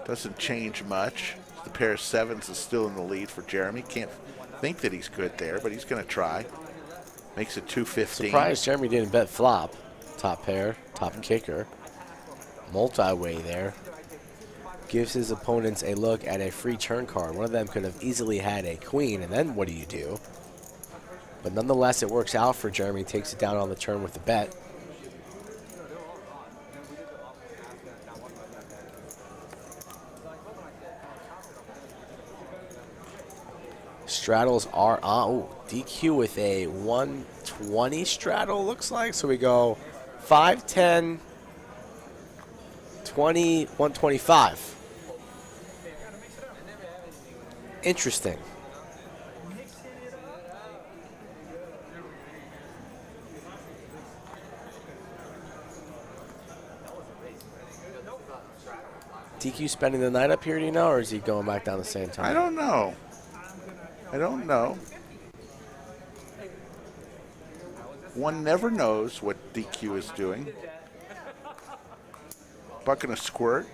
Doesn't change much. The pair of sevens is still in the lead for Jeremy. Can't think that he's good there, but he's going to try. Makes it 215. Surprised Jeremy didn't bet flop. Top pair, top kicker. Multi-way there. Gives his opponents a look at a free turn card. One of them could have easily had a queen, and then what do you do? But nonetheless, it works out for Jeremy. Takes it down on the turn with the bet. Straddles are on. Ooh, DQ with a 120 straddle, looks like. So we go 5, 10, 20, 125. Interesting. DQ spending the night up here, do you know, or is he going back down the same time? I don't know. One never knows what DQ is doing. Buck and a squirt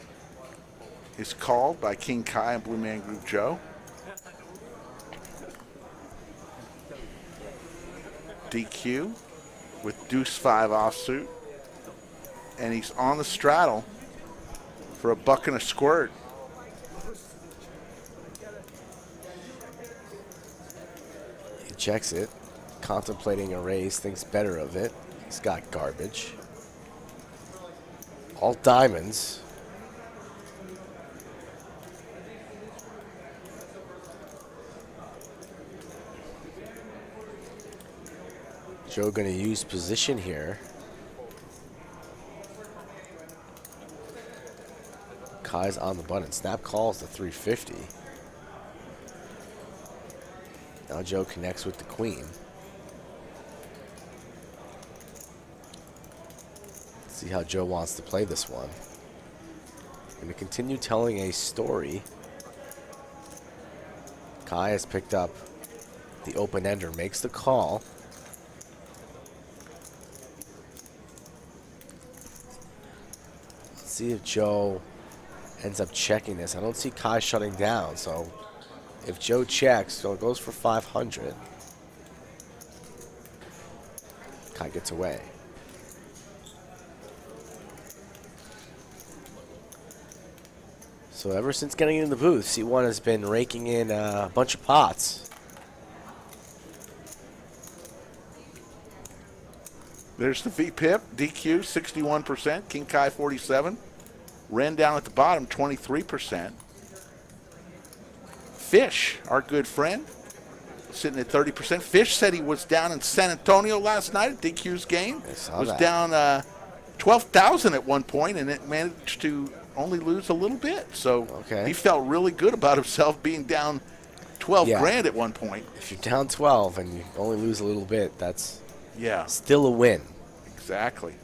is called by King Kai and Blue Man Group Joe. DQ with deuce 5 offsuit. And he's on the straddle for a buck and a squirt. He checks it, contemplating a raise, thinks better of it. He's got garbage. All diamonds. Joe going to use position here. Kai's on the button. Snap calls the 350. Now Joe connects with the queen. Let's see how Joe wants to play this one. Going to continue telling a story. Kai has picked up the open ender, makes the call. Let's see if Joe ends up checking this. I don't see Kai shutting down, so if Joe checks, so it goes for 500. Kai gets away. So ever since getting in the booth, C1 has been raking in a bunch of pots. There's the VPIP, DQ 61%, King Kai 47. Ren down at the bottom, 23%. Fish, our good friend, sitting at 30%. Fish said he was down in San Antonio last night at DQ's game. Was that. down 12,000 at one point, and it managed to only lose a little bit. So he felt really good about himself being down 12 grand at one point. If you're down 12 and you only lose a little bit, that's Yeah, still a win. exactly.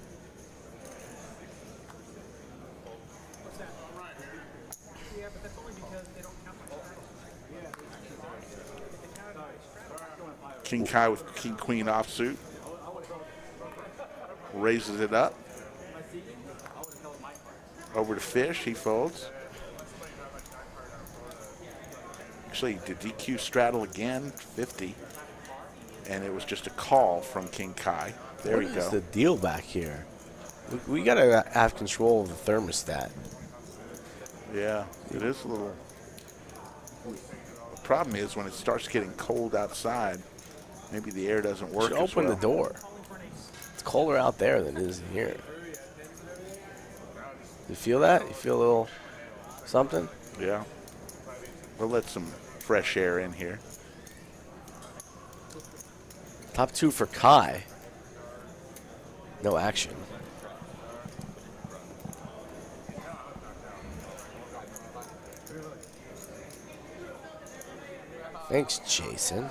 King Kai with King Queen offsuit. Raises it up. Over to Fish, he folds. Actually, did DQ straddle again? 50. And it was just a call from King Kai. There you go. What is the deal back here? We got to have control of the thermostat. Yeah, it is a little. The problem is when it starts getting cold outside, maybe the air doesn't work Should as open well. the door. It's colder out there than it is in here. You feel that? You feel a little something? Yeah. We'll let some fresh air in here. Top two for Kai. No action. Thanks, Jason.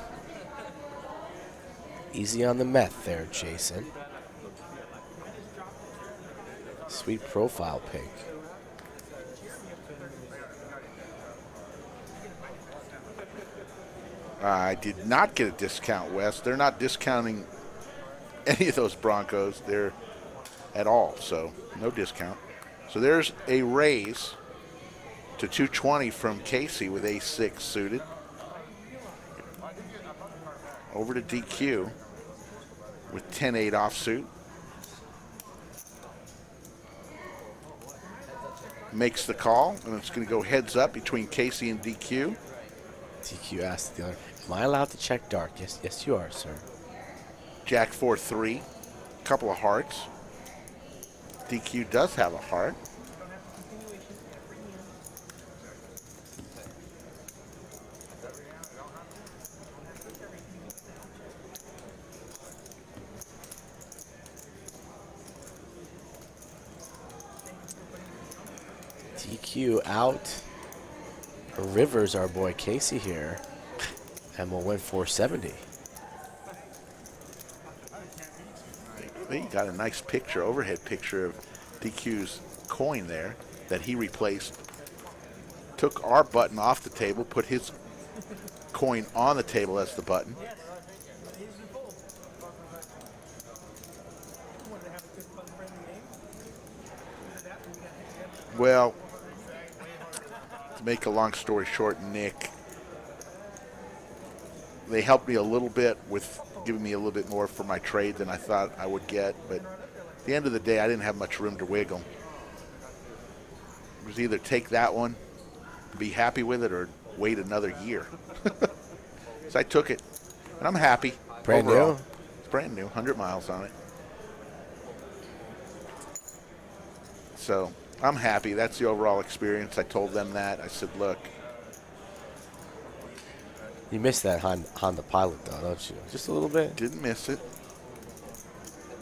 Easy on the meth there, Jason. Sweet profile pic. I did not get a discount, Wes. They're not discounting any of those Broncos there at all, so no discount. So there's a raise to 220 from Casey with ace-6 suited. Over to DQ with 10-8 offsuit. Makes the call, and it's going to go heads up between Casey and DQ. DQ asked the other, am I allowed to check dark? Yes, yes, you are, sir. Jack 4-3, couple of hearts. DQ does have a heart. DQ out. Rivers, our boy Casey here, and we'll win 470. You got a nice picture, overhead picture of DQ's coin there that he replaced. Took our button off the table, put his coin on the table as the button. Well, to make a long story short, Nick, they helped me a little bit with giving me a little bit more for my trade than I thought I would get, but at the end of the day, I didn't have much room to wiggle. It was either take that one, be happy with it, or wait another year. So I took it, and I'm happy. Brand overall. new? It's brand new, 100 miles on it. So I'm happy. That's the overall experience. I told them that. I said, look. You missed that Honda Pilot, though, don't you? Just a little bit? Didn't miss it.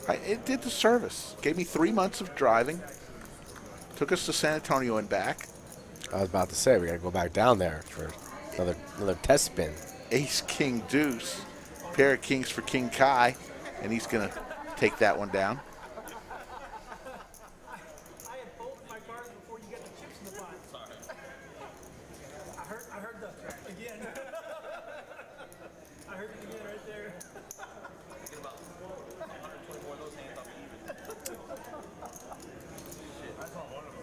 It did the service. Gave me 3 months of driving. Took us to San Antonio and back. I was about to say, we got to go back down there for another test spin. Ace, king, deuce. Pair of kings for King Kai. And he's going to take that one down. I had both my cards before you got the chips in the pot. Sorry. I heard the again. I heard it again right there. Get about 120 more of those hands off even. Shit, I saw one of them.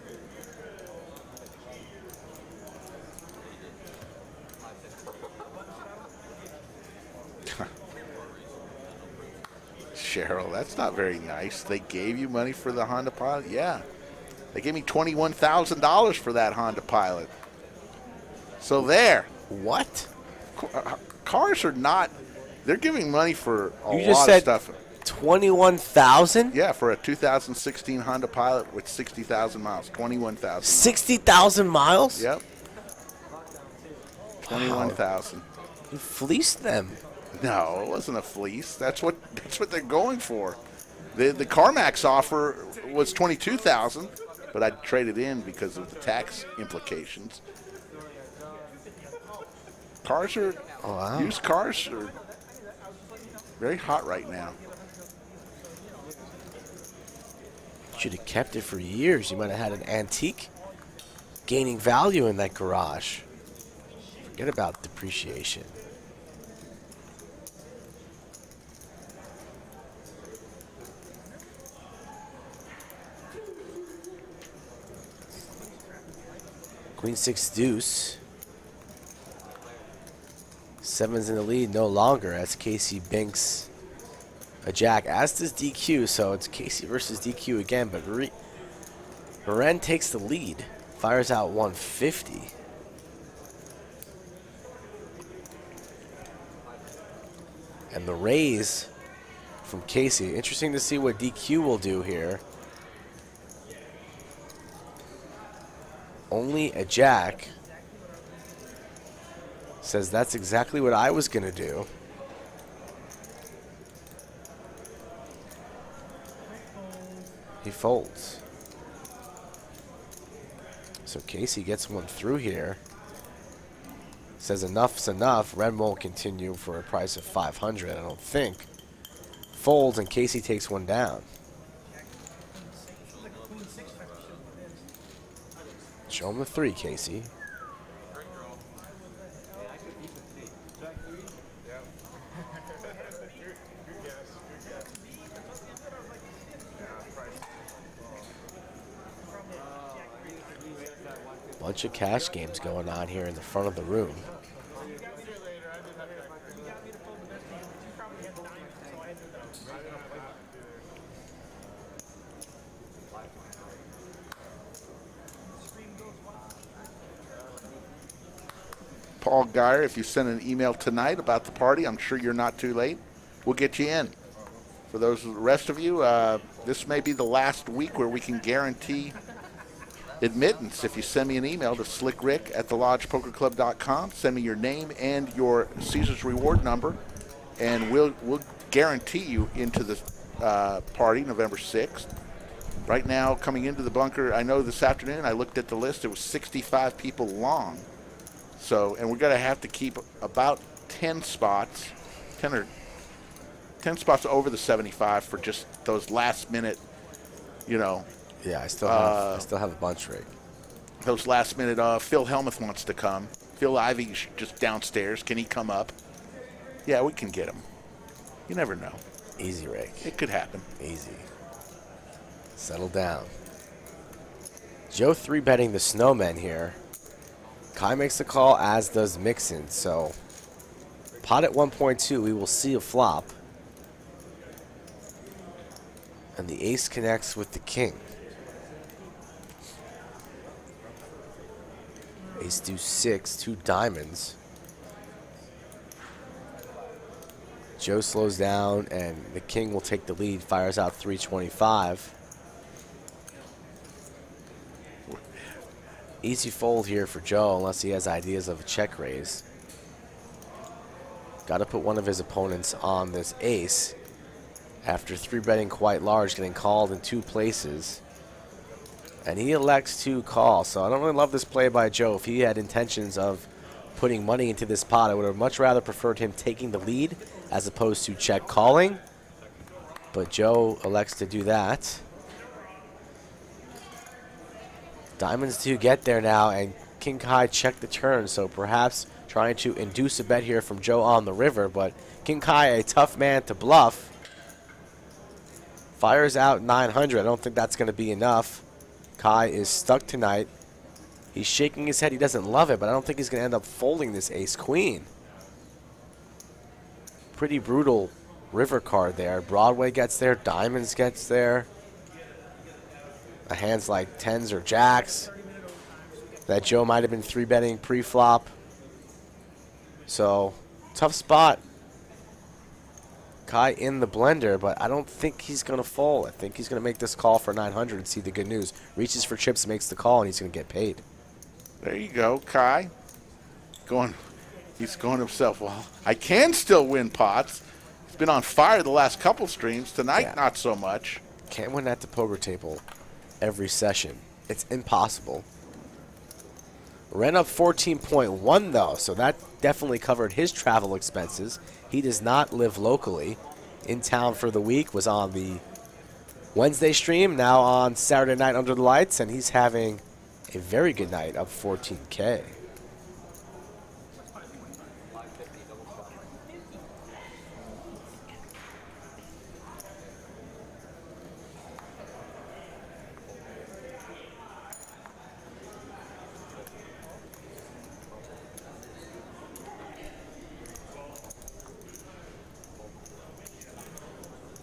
Cheryl, that's not very nice. They gave you money for the Honda Pilot? Yeah. They gave me $21,000 for that Honda Pilot. So there. What? Cars are not, they're giving money for a You just lot said of stuff. 21,000? Yeah, for a 2016 Honda Pilot with 60,000 miles. 21,000. 60,000 miles? Yep. 21,000. You fleeced them. No, it wasn't a fleece. That's what they're going for. The CarMax offer was 22,000, but I traded in because of the tax implications. Cars are used cars are very hot right now. Should have kept it for years. You might have had an antique gaining value in that garage. Forget about depreciation. Queen 6 deuce. 7's in the lead no longer as Casey binks a jack, as does DQ, so it's Casey versus DQ again, but Maren takes the lead, fires out 150. And the raise from Casey. Interesting to see what DQ will do here. Only a jack. Says that's exactly what I was going to do. He folds. So Casey gets one through here. Says enough's enough. Red won't continue for a price of 500, I don't think. Folds and Casey takes one down. Show him the 3, Casey. Bunch of cash games going on here in the front of the room. Paul Geyer, if you send an email tonight about the party, I'm sure you're not too late. We'll get you in. For those the rest of you, this may be the last week where we can guarantee admittance. If you send me an email to slickrick@thelodgepokerclub.com, send me your name and your Caesar's reward number, and we'll guarantee you into the party November 6th. Right now, coming into the bunker, I know this afternoon I looked at the list, it was 65 people long. So, and we're going to have to keep about 10 spots, 10 spots over the 75 for just those last minute, Yeah, I still have a bunch, Rick. Those last minute. Phil Helmuth wants to come. Phil Ivey's just downstairs. Can he come up? Yeah, we can get him. You never know. Easy, Rick. It could happen. Easy. Settle down. Joe 3-betting the Snowmen here. Kai makes the call, as does Mixon. So, pot at 1.2, we will see a flop. And the ace connects with the king. Ace deuce 6, 2 diamonds. Joe slows down, and the king will take the lead, fires out 325. Easy fold here for Joe, unless he has ideas of a check raise. Got to put one of his opponents on this ace, After 3-betting quite large, getting called in 2 places. And he elects to call, so I don't really love this play by Joe. If he had intentions of putting money into this pot, I would have much rather preferred him taking the lead as opposed to check calling. But Joe elects to do that. Diamonds do get there now, and King Kai checked the turn, so perhaps trying to induce a bet here from Joe on the river, but King Kai, a tough man to bluff. Fires out 900. I don't think that's going to be enough. Kai is stuck tonight. He's shaking his head. He doesn't love it, but I don't think he's going to end up folding this ace-queen. Pretty brutal river card there. Broadway gets there. Diamonds gets there. The hands like 10s or jacks that Joe might have been 3-betting pre-flop. So, tough spot. Kai in the blender, but I don't think he's going to fold. I think he's going to make this call for 900 and see the good news. Reaches for chips, makes the call, and he's going to get paid. There you go, Kai. He's going himself, well, I can still win pots. He's been on fire the last couple streams. Tonight, not so much. Can't win at the poker table every session. It's impossible. Ran up 14.1 though, so that definitely covered his travel expenses. He does not live locally. In town for the week, was on the Wednesday stream, now on Saturday night under the lights, and he's having a very good night, up 14K.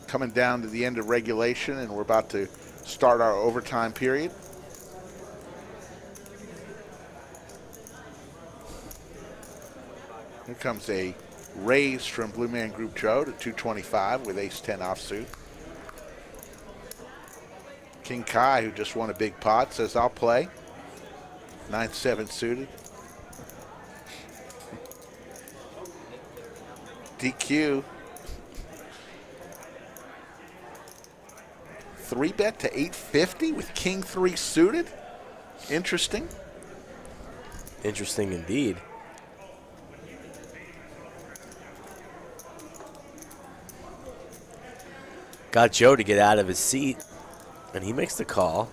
Coming down to the end of regulation, and we're about to start our overtime period. Here comes a raise from Blue Man Group Joe to 225 with ace-10 offsuit. King Kai, who just won a big pot, says, I'll play. 9-7 suited. DQ. 3-bet to 850 with King 3 suited. Interesting. Interesting indeed. Got Joe to get out of his seat, and he makes the call.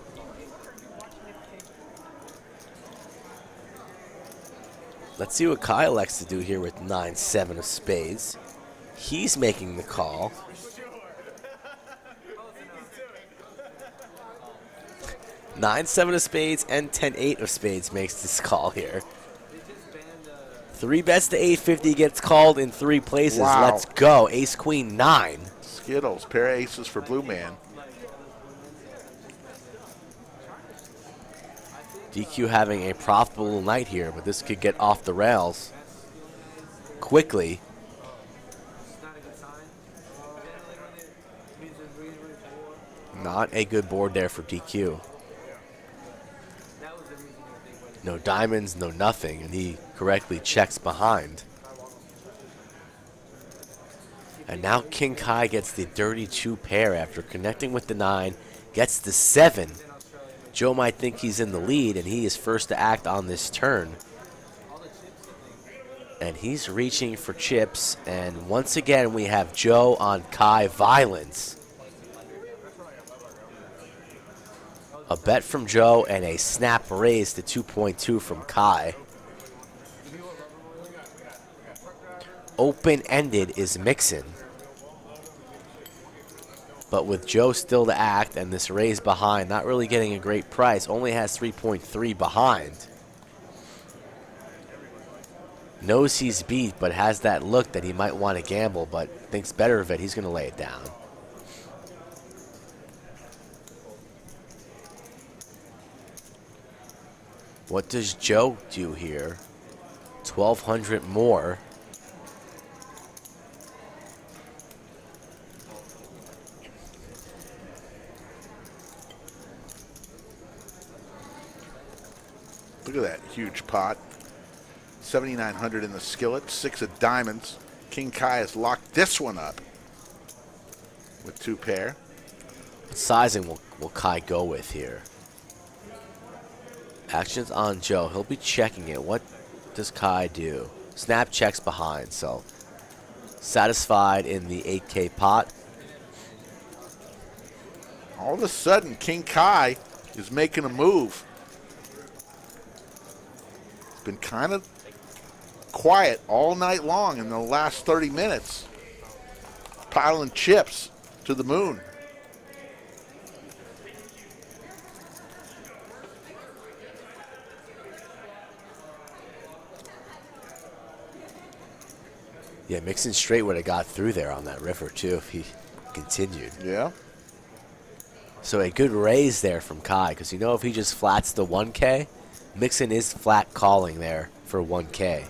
Let's see what Kai elects to do here with 9-7 of spades. He's making the call. 9-7 of spades and 10-8 of spades makes this call here. 3 bets to 850 gets called in 3 places. Wow. Let's go. Ace Queen 9. Skittles, pair of aces for Blue Man. DQ having a profitable night here, but this could get off the rails quickly. Not a good board there for DQ. No diamonds, no nothing, and he correctly checks behind. And now King Kai gets the dirty 2 pair after connecting with the 9, gets the 7. Joe might think he's in the lead, and he is first to act on this turn. And he's reaching for chips, and once again we have Joe on Kai violence. A bet from Joe and a snap raise to 2.2 from Kai. Open-ended is Mixon. But with Joe still to act and this raise behind, not really getting a great price, only has 3.3 behind. Knows he's beat, but has that look that he might want to gamble, but thinks better of it. He's going to lay it down. What does Joe do here? 1,200 more. Look at that huge pot. 7,900 in the skillet, 6 of diamonds. King Kai has locked this one up. with 2 pair. What sizing will Kai go with here? Actions on Joe. He'll be checking it. What does Kai do? Snap checks behind, so satisfied in the 8K pot. All of a sudden, King Kai is making a move. It's been kind of quiet all night long in the last 30 minutes. Piling chips to the moon. Yeah, Mixon straight would have got through there on that river, too, if he continued. Yeah. So a good raise there from Kai, because you know if he just flats the 1K, Mixon is flat calling there for 1K.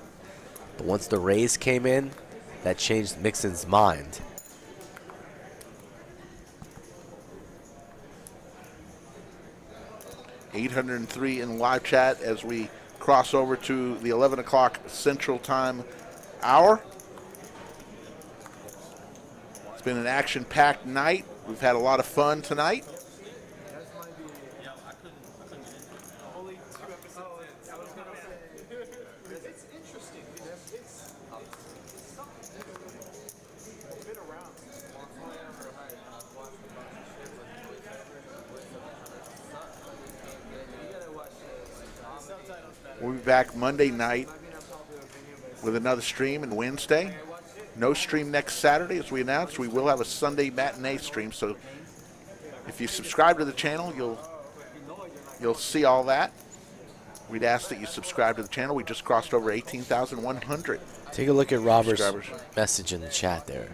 But once the raise came in, that changed Mixon's mind. $803 in live chat as we cross over to the 11 o'clock Central Time hour. It's been an action-packed night. We've had a lot of fun tonight. We'll be back Monday night with another stream, and Wednesday. No stream next Saturday, as we announced. We will have a Sunday matinee stream, so if you subscribe to the channel, you'll see all that. We'd ask that you subscribe to the channel. We just crossed over 18,100. Take a look at Robert's message in the chat there.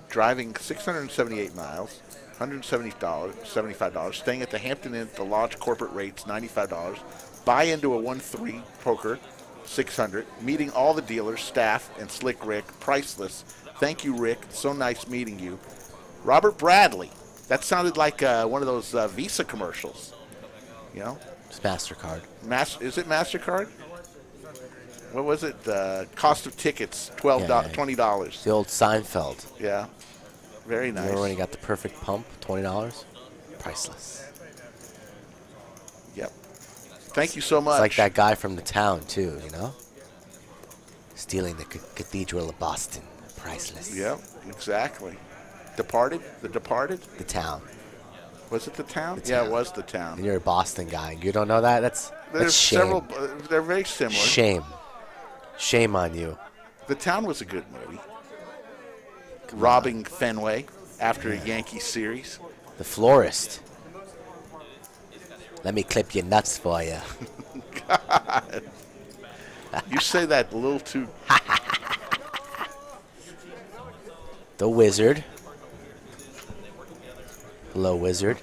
Driving 678 miles, $175, staying at the Hampton Inn at the Lodge corporate rates, $95. Buy into a 1-3 poker, $600. Meeting all the dealers, staff, and Slick Rick, priceless. Thank you, Rick. So nice meeting you. Robert Bradley. That sounded like one of those Visa commercials. You know? It's MasterCard. Is it MasterCard? What was it? Cost of tickets, $20. The old Seinfeld. Yeah. Very nice. Remember when he got the perfect pump, $20? Priceless. Yep. Thank you so much. It's like that guy from the town, too, you know? Stealing the Cathedral of Boston. Priceless. Yep, exactly. Departed? The Departed? The town. Was it the town? The Yeah, town. it was the town. And you're a Boston guy, and you don't know that? That's shame. Several. They're very similar. Shame. Shame on you. The Town was a good movie. Robbing Fenway after a Yankee series. The Florist. Let me clip your nuts for you. God. You say that a little too. The Wizard. Hello, Wizard.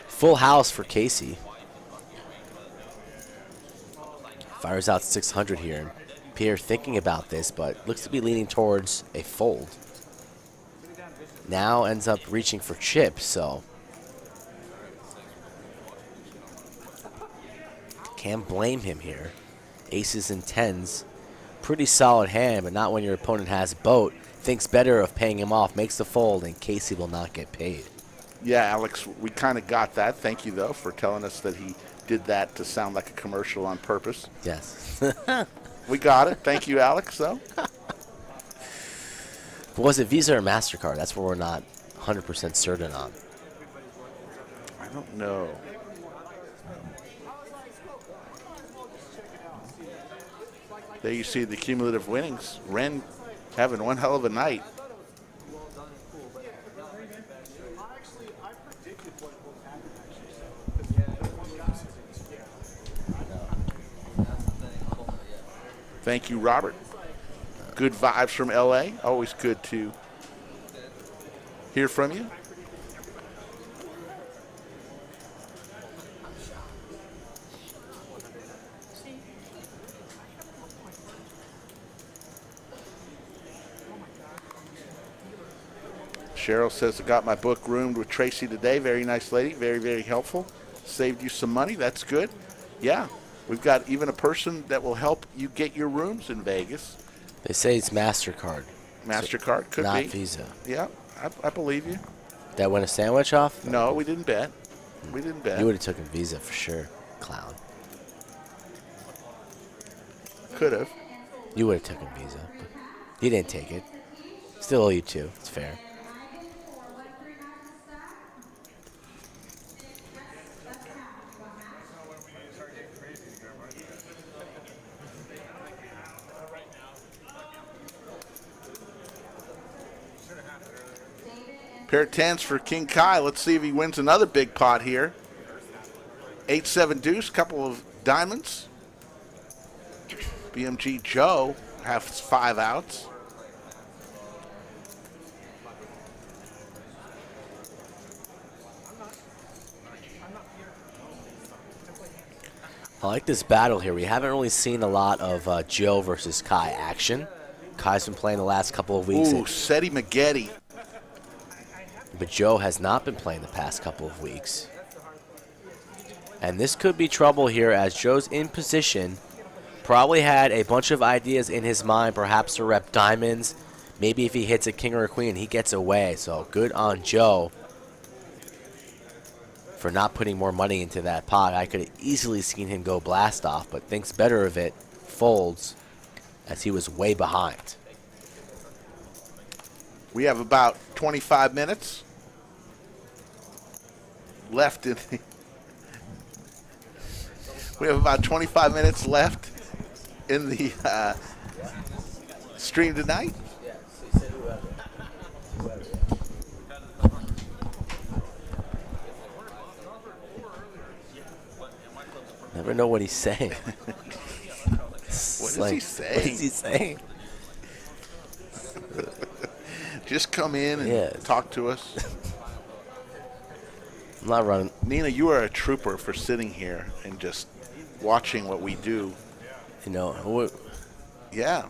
Full house for Casey. Fires out 600 here. Pierre thinking about this, but looks to be leaning towards a fold. Now ends up reaching for chips, so can't blame him here. Aces and tens. Pretty solid hand, but not when your opponent has a boat. Thinks better of paying him off, makes the fold, and Casey will not get paid. Yeah, Alex, we kind of got that. Thank you, though, for telling us that he did that to sound like a commercial on purpose. Yes. We got it. Thank you, Alex, though. But was it Visa or MasterCard? That's what we're not 100% certain on. I don't know. There you see the cumulative winnings. Ren having one hell of a night. Thank you, Robert. Good vibes from LA. Always good to hear from you. Cheryl says, I got my book roomed with Tracy today. Very nice lady. Very, very helpful. Saved you some money. That's good. Yeah. We've got even a person that will help you get your rooms in Vegas. They say it's MasterCard. MasterCard could not be. Visa. Yeah, I believe you. That win a sandwich off? No, we didn't bet. We didn't bet. You would have taken Visa for sure, clown. Could have. You would have taken Visa. But he didn't take it. Still owe you 2. It's fair. Pair of 10s for King Kai. Let's see if he wins another big pot here. 8-7 deuce, couple of diamonds. BMG Joe has 5 outs. I like this battle here. We haven't really seen a lot of Joe versus Kai action. Kai's been playing the last couple of weeks. Ooh, Seti Maggette. But Joe has not been playing the past couple of weeks. And this could be trouble here as Joe's in position. Probably had a bunch of ideas in his mind, perhaps to rep diamonds. Maybe if he hits a king or a queen, he gets away. So good on Joe for not putting more money into that pot. I could have easily seen him go blast off, but thinks better of it, folds, as he was way behind. We have about 25 minutes left in the we have about 25 minutes left in the stream tonight. Never know what he's saying. What is he saying? What is he saying? Just come in and talk to us. I'm not running. Nina, you are a trooper for sitting here and just watching what we do. You know, yeah.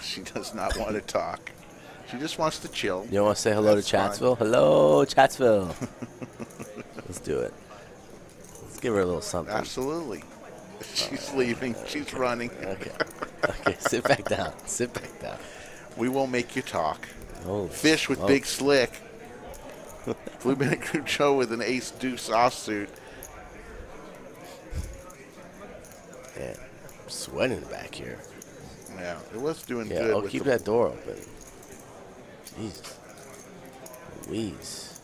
She does not want to talk. She just wants to chill. You want to say hello to Chatsville? Fine. Hello, Chatsville. Let's do it. Let's give her a little something. Absolutely. She's leaving. She's running. Okay. Okay, sit back down. Sit back down. We won't make you talk. Holy Fish with smoke. Big Slick. Blue Man Group Joe with an ace deuce offsuit. Yeah, I'm sweating back here. Yeah, it was doing Yeah, good. I'll with keep the that door open. Jesus. Louise.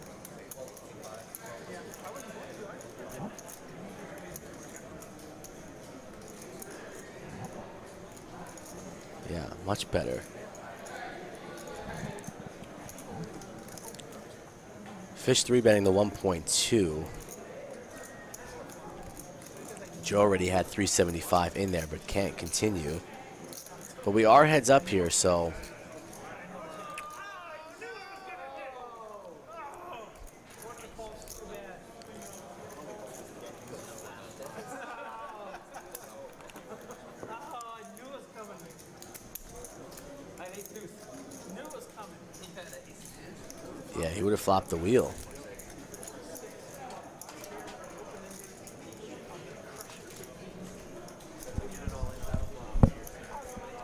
Yeah, much better. Fish 3-betting the 1.2. Joe already had 375 in there, but can't continue. But we are heads up here, so. Yeah, he would have flopped the wheel.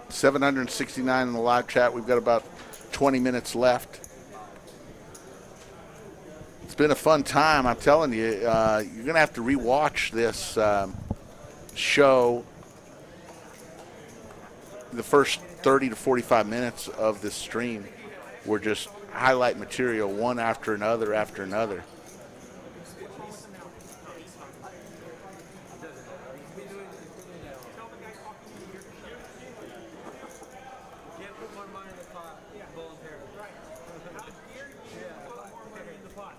$769 in the live chat. We've got about 20 minutes left. It's been a fun time. I'm telling you, you're going to have to rewatch this show. The first 30 to 45 minutes of this stream were just highlight material, one after another after another.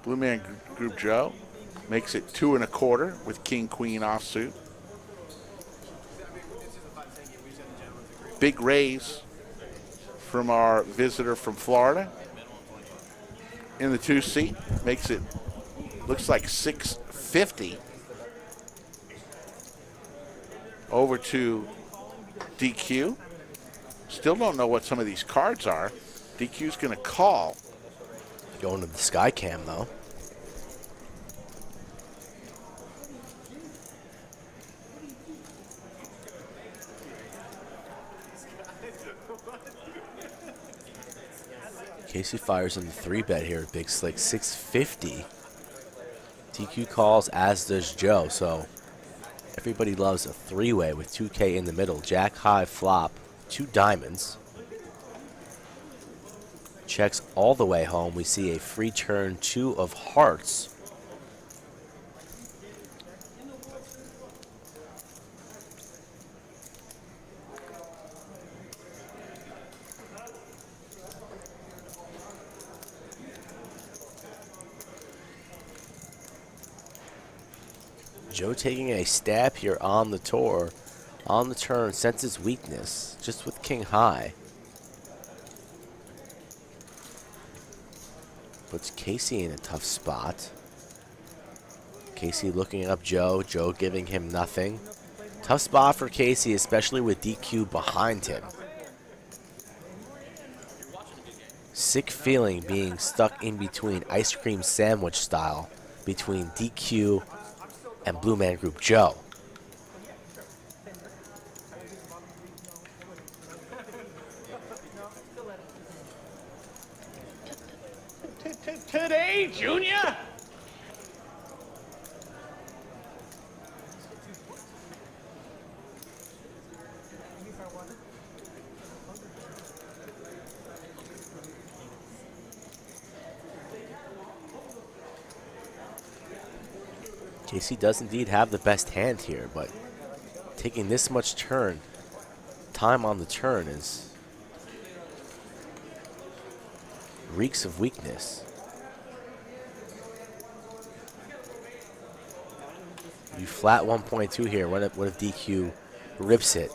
Blue Man Group Joe makes it 2 1/4 with King Queen offsuit. Big raise from our visitor from Florida in the 2 seat, makes it looks like 650 over to DQ. Still don't know what some of these cards are. DQ's going to call. Going to the sky cam though. Casey fires in the 3-bet here. Big Slick 650. DQ calls, as does Joe. So everybody loves a 3-way with 2K in the middle. Jack high flop, 2 diamonds. Checks all the way home. We see a free turn, 2 of hearts. Joe taking a stab here on the tour. On the turn, senses weakness, just with king high. Puts Casey in a tough spot. Casey looking up Joe, Joe giving him nothing. Tough spot for Casey, especially with DQ behind him. Sick feeling being stuck in between ice cream sandwich style between DQ and Blue Man Group Joe. Today, Junior? Casey does indeed have the best hand here, but taking this much time on the turn is reeks of weakness. You flat 1.2 here. What if DQ rips it?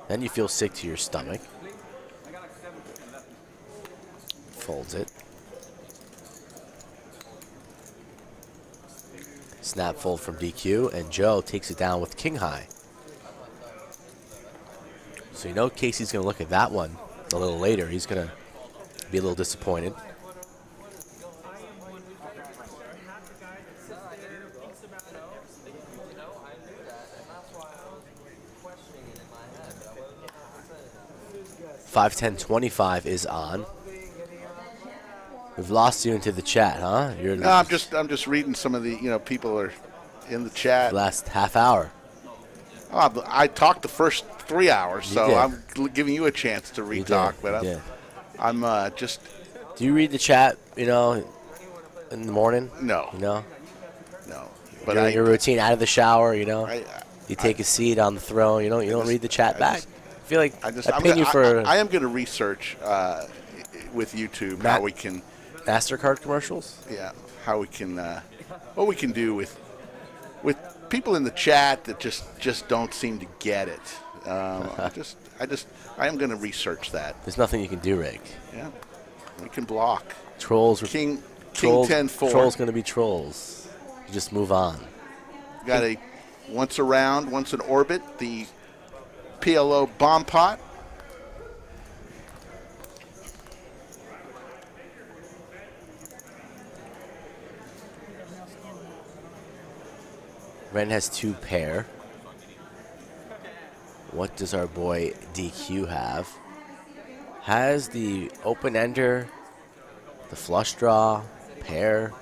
Then you feel sick to your stomach. Folds it. Snap fold from DQ, and Joe takes it down with king high. So you know Casey's going to look at that one a little later. He's going to be a little disappointed. $5-10-25 is on. We've lost you into the chat, huh? No, I'm just reading some of the people are in the chat. Last half hour. Oh, I talked the first 3 hours, so I'm giving you a chance to re-talk. But I'm just. Do you read the chat? In the morning? No. No. But your routine out of the shower. You take a seat on the throne. You don't read the chat back. I feel like I am going to research with YouTube how we can. MasterCard commercials? Yeah, how we can, what we can do with people in the chat that just don't seem to get it. I am going to research that. There's nothing you can do, Rick. Yeah, we can block. Trolls. King 10-4. Trolls going to be trolls. You just move on. Got a once around, once in orbit, the PLO bomb pot. Ren has 2 pair. What does our boy DQ have? Has the open ender, the flush draw, pair.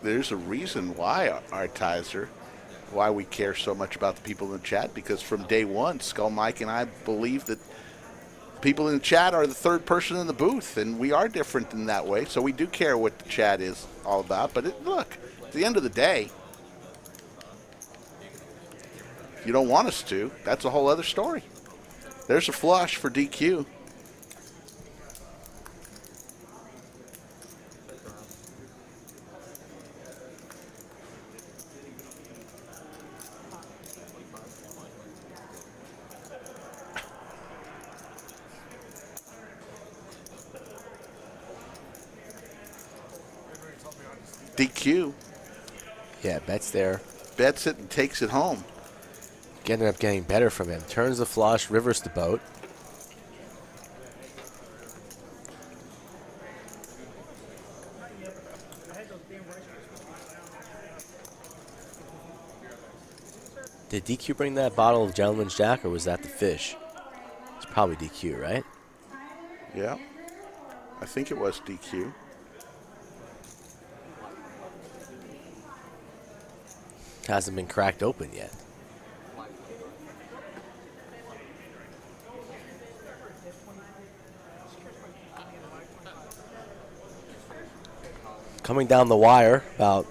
There's a reason why why we care so much about the people in the chat, because from day one, Skull Mike and I believe that people in the chat are the third person in the booth, and we are different in that way, so we do care what the chat is all about. But look, at the end of the day, if you don't want us to, that's a whole other story. There's a flush for DQ. DQ. Yeah, bets there. Bets it and takes it home. Ended up getting better from him. Turns the flush, rivers the boat. Did DQ bring that bottle of Gentleman's Jack, or was that the fish? Probably DQ, right? Yeah. I think it was DQ. Hasn't been cracked open yet. Coming down the wire, about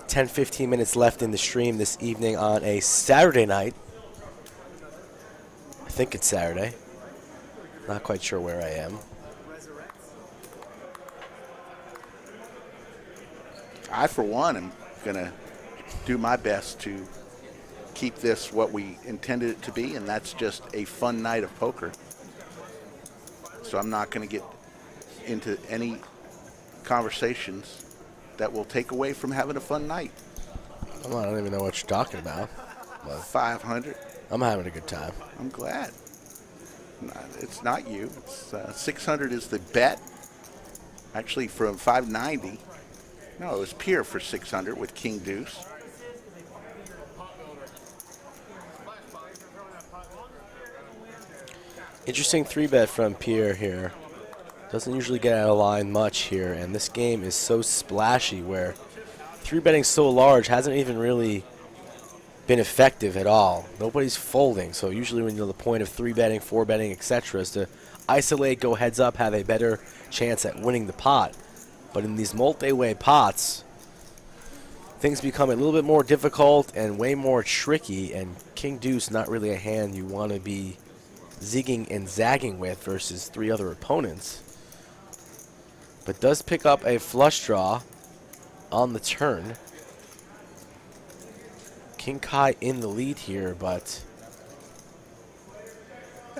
10-15 minutes left in the stream this evening on a Saturday night. I think it's Saturday. Not quite sure where I am. I, for one, am going to do my best to keep this what we intended it to be, and that's just a fun night of poker. So I'm not going to get into any conversations that will take away from having a fun night. I don't even know what you're talking about. 500. I'm having a good time. I'm glad. It's not you. It's 600 is the bet. Actually, from 590. No, it was Pierre for 600 with King Deuce. Interesting 3-bet from Pierre here. Doesn't usually get out of line much here, and this game is so splashy where 3-betting so large hasn't even really been effective at all. Nobody's folding, so usually when you're the point of 3-betting, 4-betting, etc. is to isolate, go heads up, have a better chance at winning the pot. But in these multi-way pots, things become a little bit more difficult and way more tricky, and King Deuce not really a hand you want to be zigging and zagging with versus 3 other opponents. But does pick up a flush draw on the turn. King Kai in the lead here, but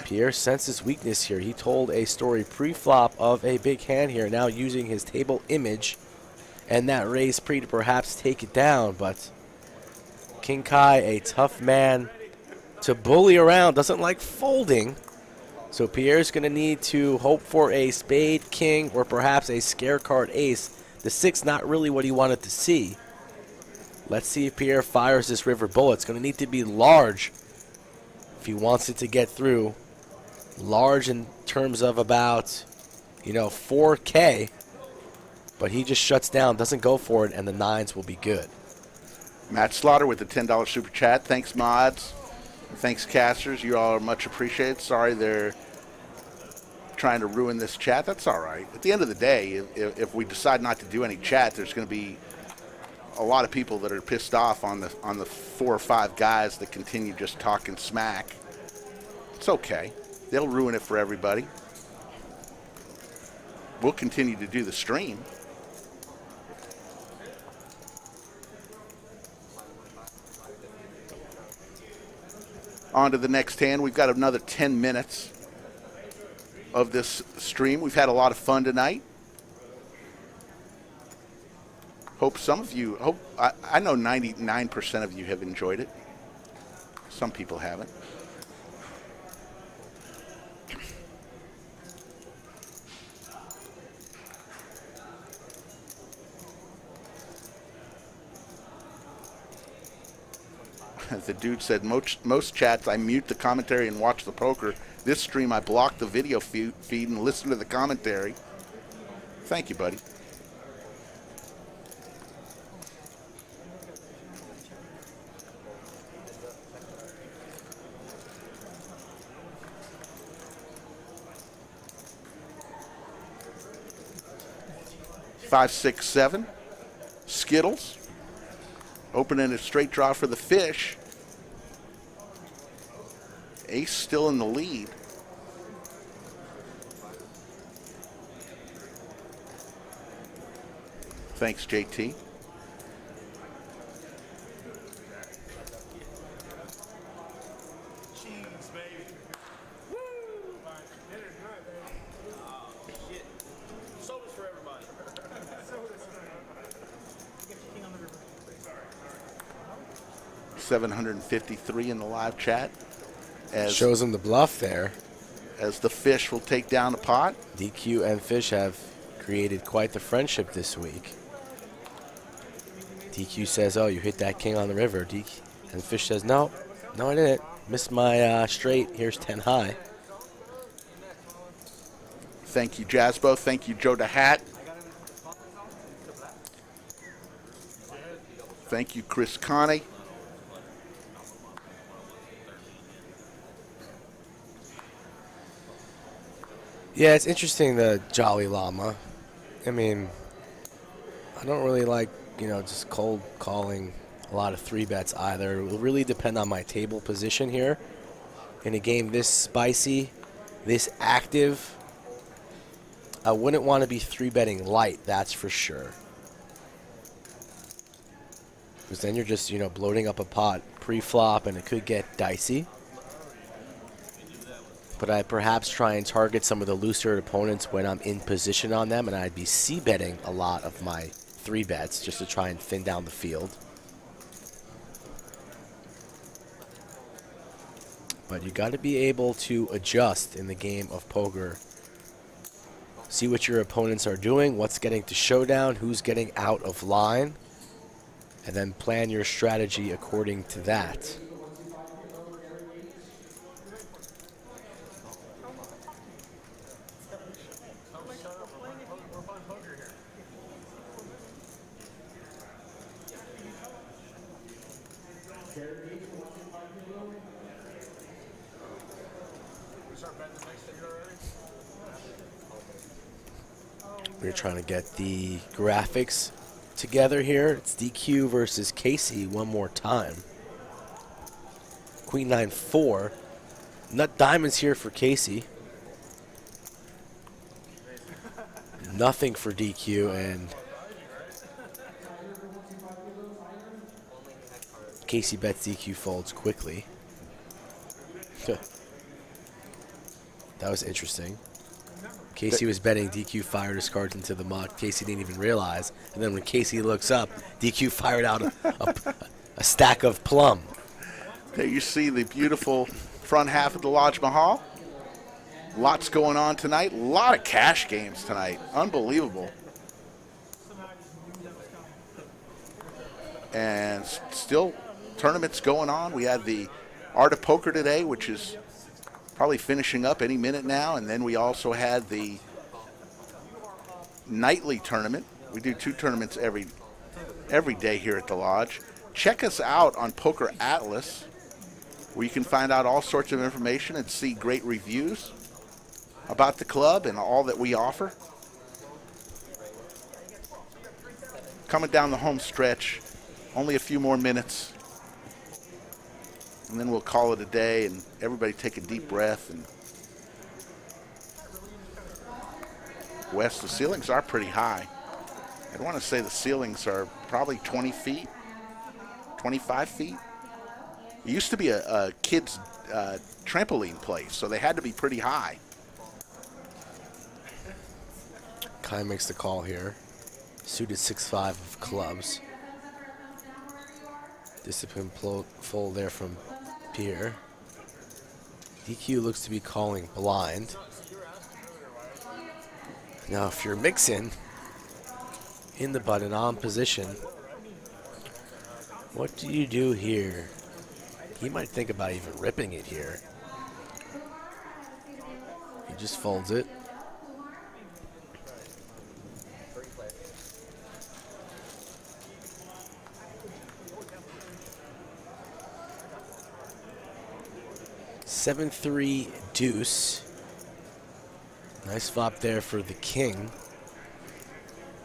Pierre senses weakness here. He told a story pre-flop of a big hand here, now using his table image and that raise pre to perhaps take it down, but King Kai, a tough man to bully around, doesn't like folding. So Pierre's going to need to hope for a spade, king, or perhaps a scare card ace. The 6 not really what he wanted to see. Let's see if Pierre fires this river bullet. It's going to need to be large if he wants it to get through. Large in terms of about, 4K. But he just shuts down, doesn't go for it, and the 9s will be good. Matt Slaughter with the $10 super chat. Thanks, mods. Thanks, casters. You all are much appreciated. Sorry they're trying to ruin this chat. That's all right. At the end of the day, if we decide not to do any chat, there's going to be a lot of people that are pissed off on the 4 or 5 guys that continue just talking smack. It's okay. They'll ruin it for everybody. We'll continue to do the stream. On to the next hand. We've got another 10 minutes of this stream. We've had a lot of fun tonight. Hope some of you, I know 99% of you have enjoyed it. Some people haven't. The dude said, most chats, I mute the commentary and watch the poker. This stream, I block the video feed and listen to the commentary. Thank you, buddy. Five, 6, 7. Skittles. Opening a straight draw for the fish. Ace still in the lead. Thanks, JT. Cheese, baby. Woo! Dinner's good, baby. Oh, shit. Sodas for everybody. Sodas. Get your king on the river. Sorry. 753 in the live chat. Shows him the bluff there. As the fish will take down the pot. DQ and Fish have created quite the friendship this week. DQ says, oh, you hit that king on the river. And Fish says, no, I didn't. Missed my straight. Here's 10 high. Thank you, Jasbo. Thank you, Joe DeHat. Thank you, Chris Connie. Yeah, it's interesting, the Jolly Llama. I mean, I don't really like, just cold calling a lot of 3-bets either. It will really depend on my table position here. In a game this spicy, this active, I wouldn't want to be 3-betting light, that's for sure. Because then you're just, bloating up a pot pre-flop and it could get dicey. But I'd perhaps try and target some of the looser opponents when I'm in position on them, and I'd be c-betting a lot of my 3-bets just to try and thin down the field. But you got to be able to adjust in the game of poker. See what your opponents are doing, what's getting to showdown, who's getting out of line, and then plan your strategy according to that. We're trying to get the graphics together here. It's DQ versus Casey one more time. Queen 9-4. Nut diamonds here for Casey. Nothing for DQ, and Casey bets DQ folds quickly. That was interesting. Casey was betting DQ fired his cards into the muck. Casey didn't even realize. And then when Casey looks up, DQ fired out a stack of plum. There you see the beautiful front half of the Lodge Mahal. Lots going on tonight. A lot of cash games tonight. Unbelievable. And still tournaments going on. We had the Art of Poker today, which is probably finishing up any minute now. And then we also had the nightly tournament. We do 2 tournaments every day here at the Lodge. Check us out on Poker Atlas, where you can find out all sorts of information and see great reviews about the club and all that we offer. Coming down the home stretch, only a few more minutes, and then we'll call it a day, and everybody take a deep breath. And Wes, the ceilings are pretty high. I'd want to say the ceilings are probably 20 feet, 25 feet. It used to be a kid's trampoline place, so they had to be pretty high. Kai makes the call here. Suited 6-5 of clubs. Discipline fold there from Pierre. DQ looks to be calling blind. Now, if you're mixing in the button on position, what do you do here? He might think about even ripping it here. He just folds it. Seven-3 deuce. Nice flop there for the king.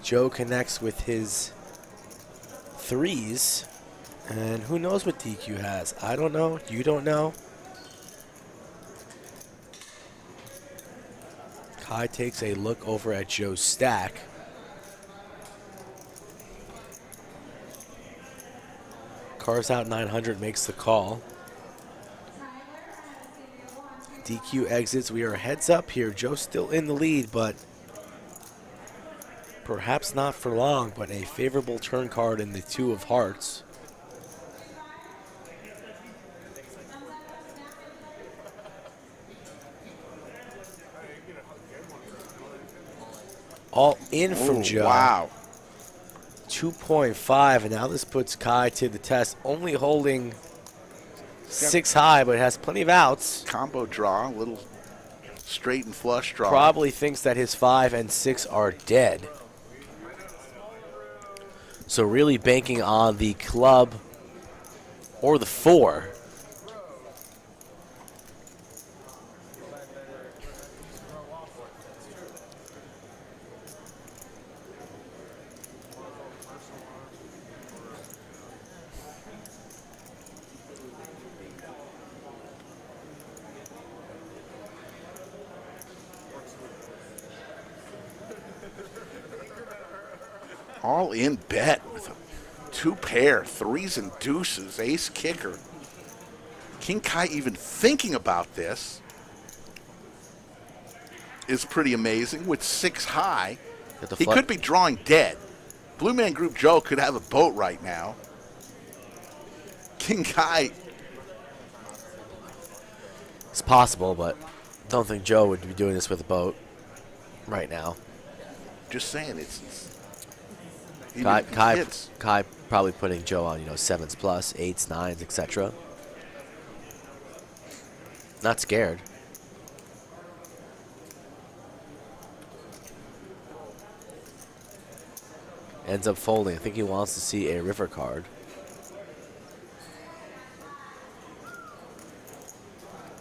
Joe connects with his 3s. And who knows what DQ has? I don't know. You don't know. Kai takes a look over at Joe's stack. Cars out 900, makes the call. DQ exits. We are heads up here. Joe's still in the lead, but perhaps not for long, but a favorable turn card in the 2 of hearts. All in from Joe. Wow. 2.5, and now this puts Kai to the test, only holding 6 high, but it has plenty of outs. Combo draw, a little Straight and flush draw. Probably thinks that his 5 and 6 are dead. So really banking on the club or the 4. All in bet with a 2 pair, 3s and deuces, ace kicker. King Kai even thinking about this is pretty amazing with 6 high. He could be drawing dead. Blue Man Group Joe could have a boat right now. King Kai. It's possible, but don't think Joe would be doing this with a boat right now. Just saying, it's Kai probably putting Joe on, 7s plus, 8s, 9s, etc. Not scared. Ends up folding. I think he wants to see a river card.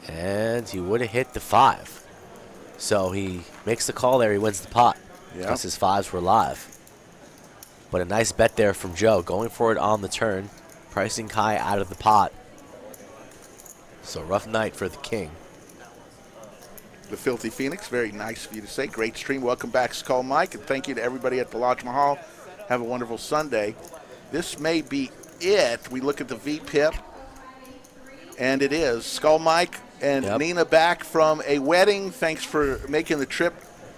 And he would have hit the 5. So he makes the call there. He wins the pot. Because his 5s were live. But a nice bet there from Joe. Going for it on the turn. Pricing Kai out of the pot. So rough night for the king. The Filthy Phoenix, very nice of you to say. Great stream. Welcome back, Skull Mike. And thank you to everybody at the Lodge Mahal. Have a wonderful Sunday. This may be it. We look at the VPIP. And it is. Skull Mike and Nina back from a wedding. Thanks for making the trip.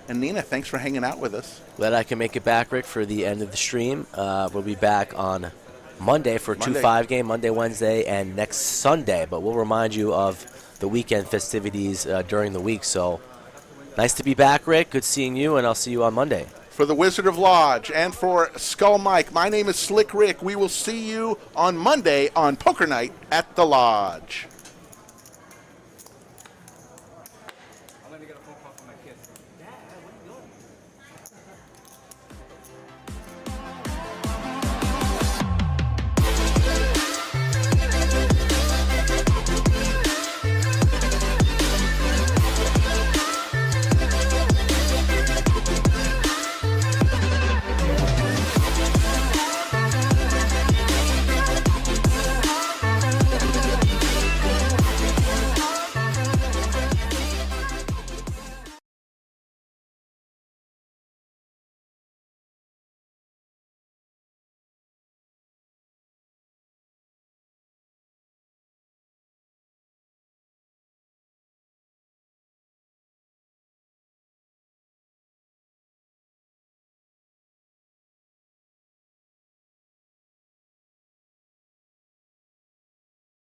And Nina, thanks for hanging out with us. Glad I can make it back, Rick, for the end of the stream. We'll be back on Monday for a 2-5 game, Monday, Wednesday, and next Sunday. But we'll remind you of the weekend festivities during the week. So nice to be back, Rick. Good seeing you, and I'll see you on Monday. For the Wizard of Lodge and for Skull Mike, my name is Slick Rick. We will see you on Monday on Poker Night at the Lodge.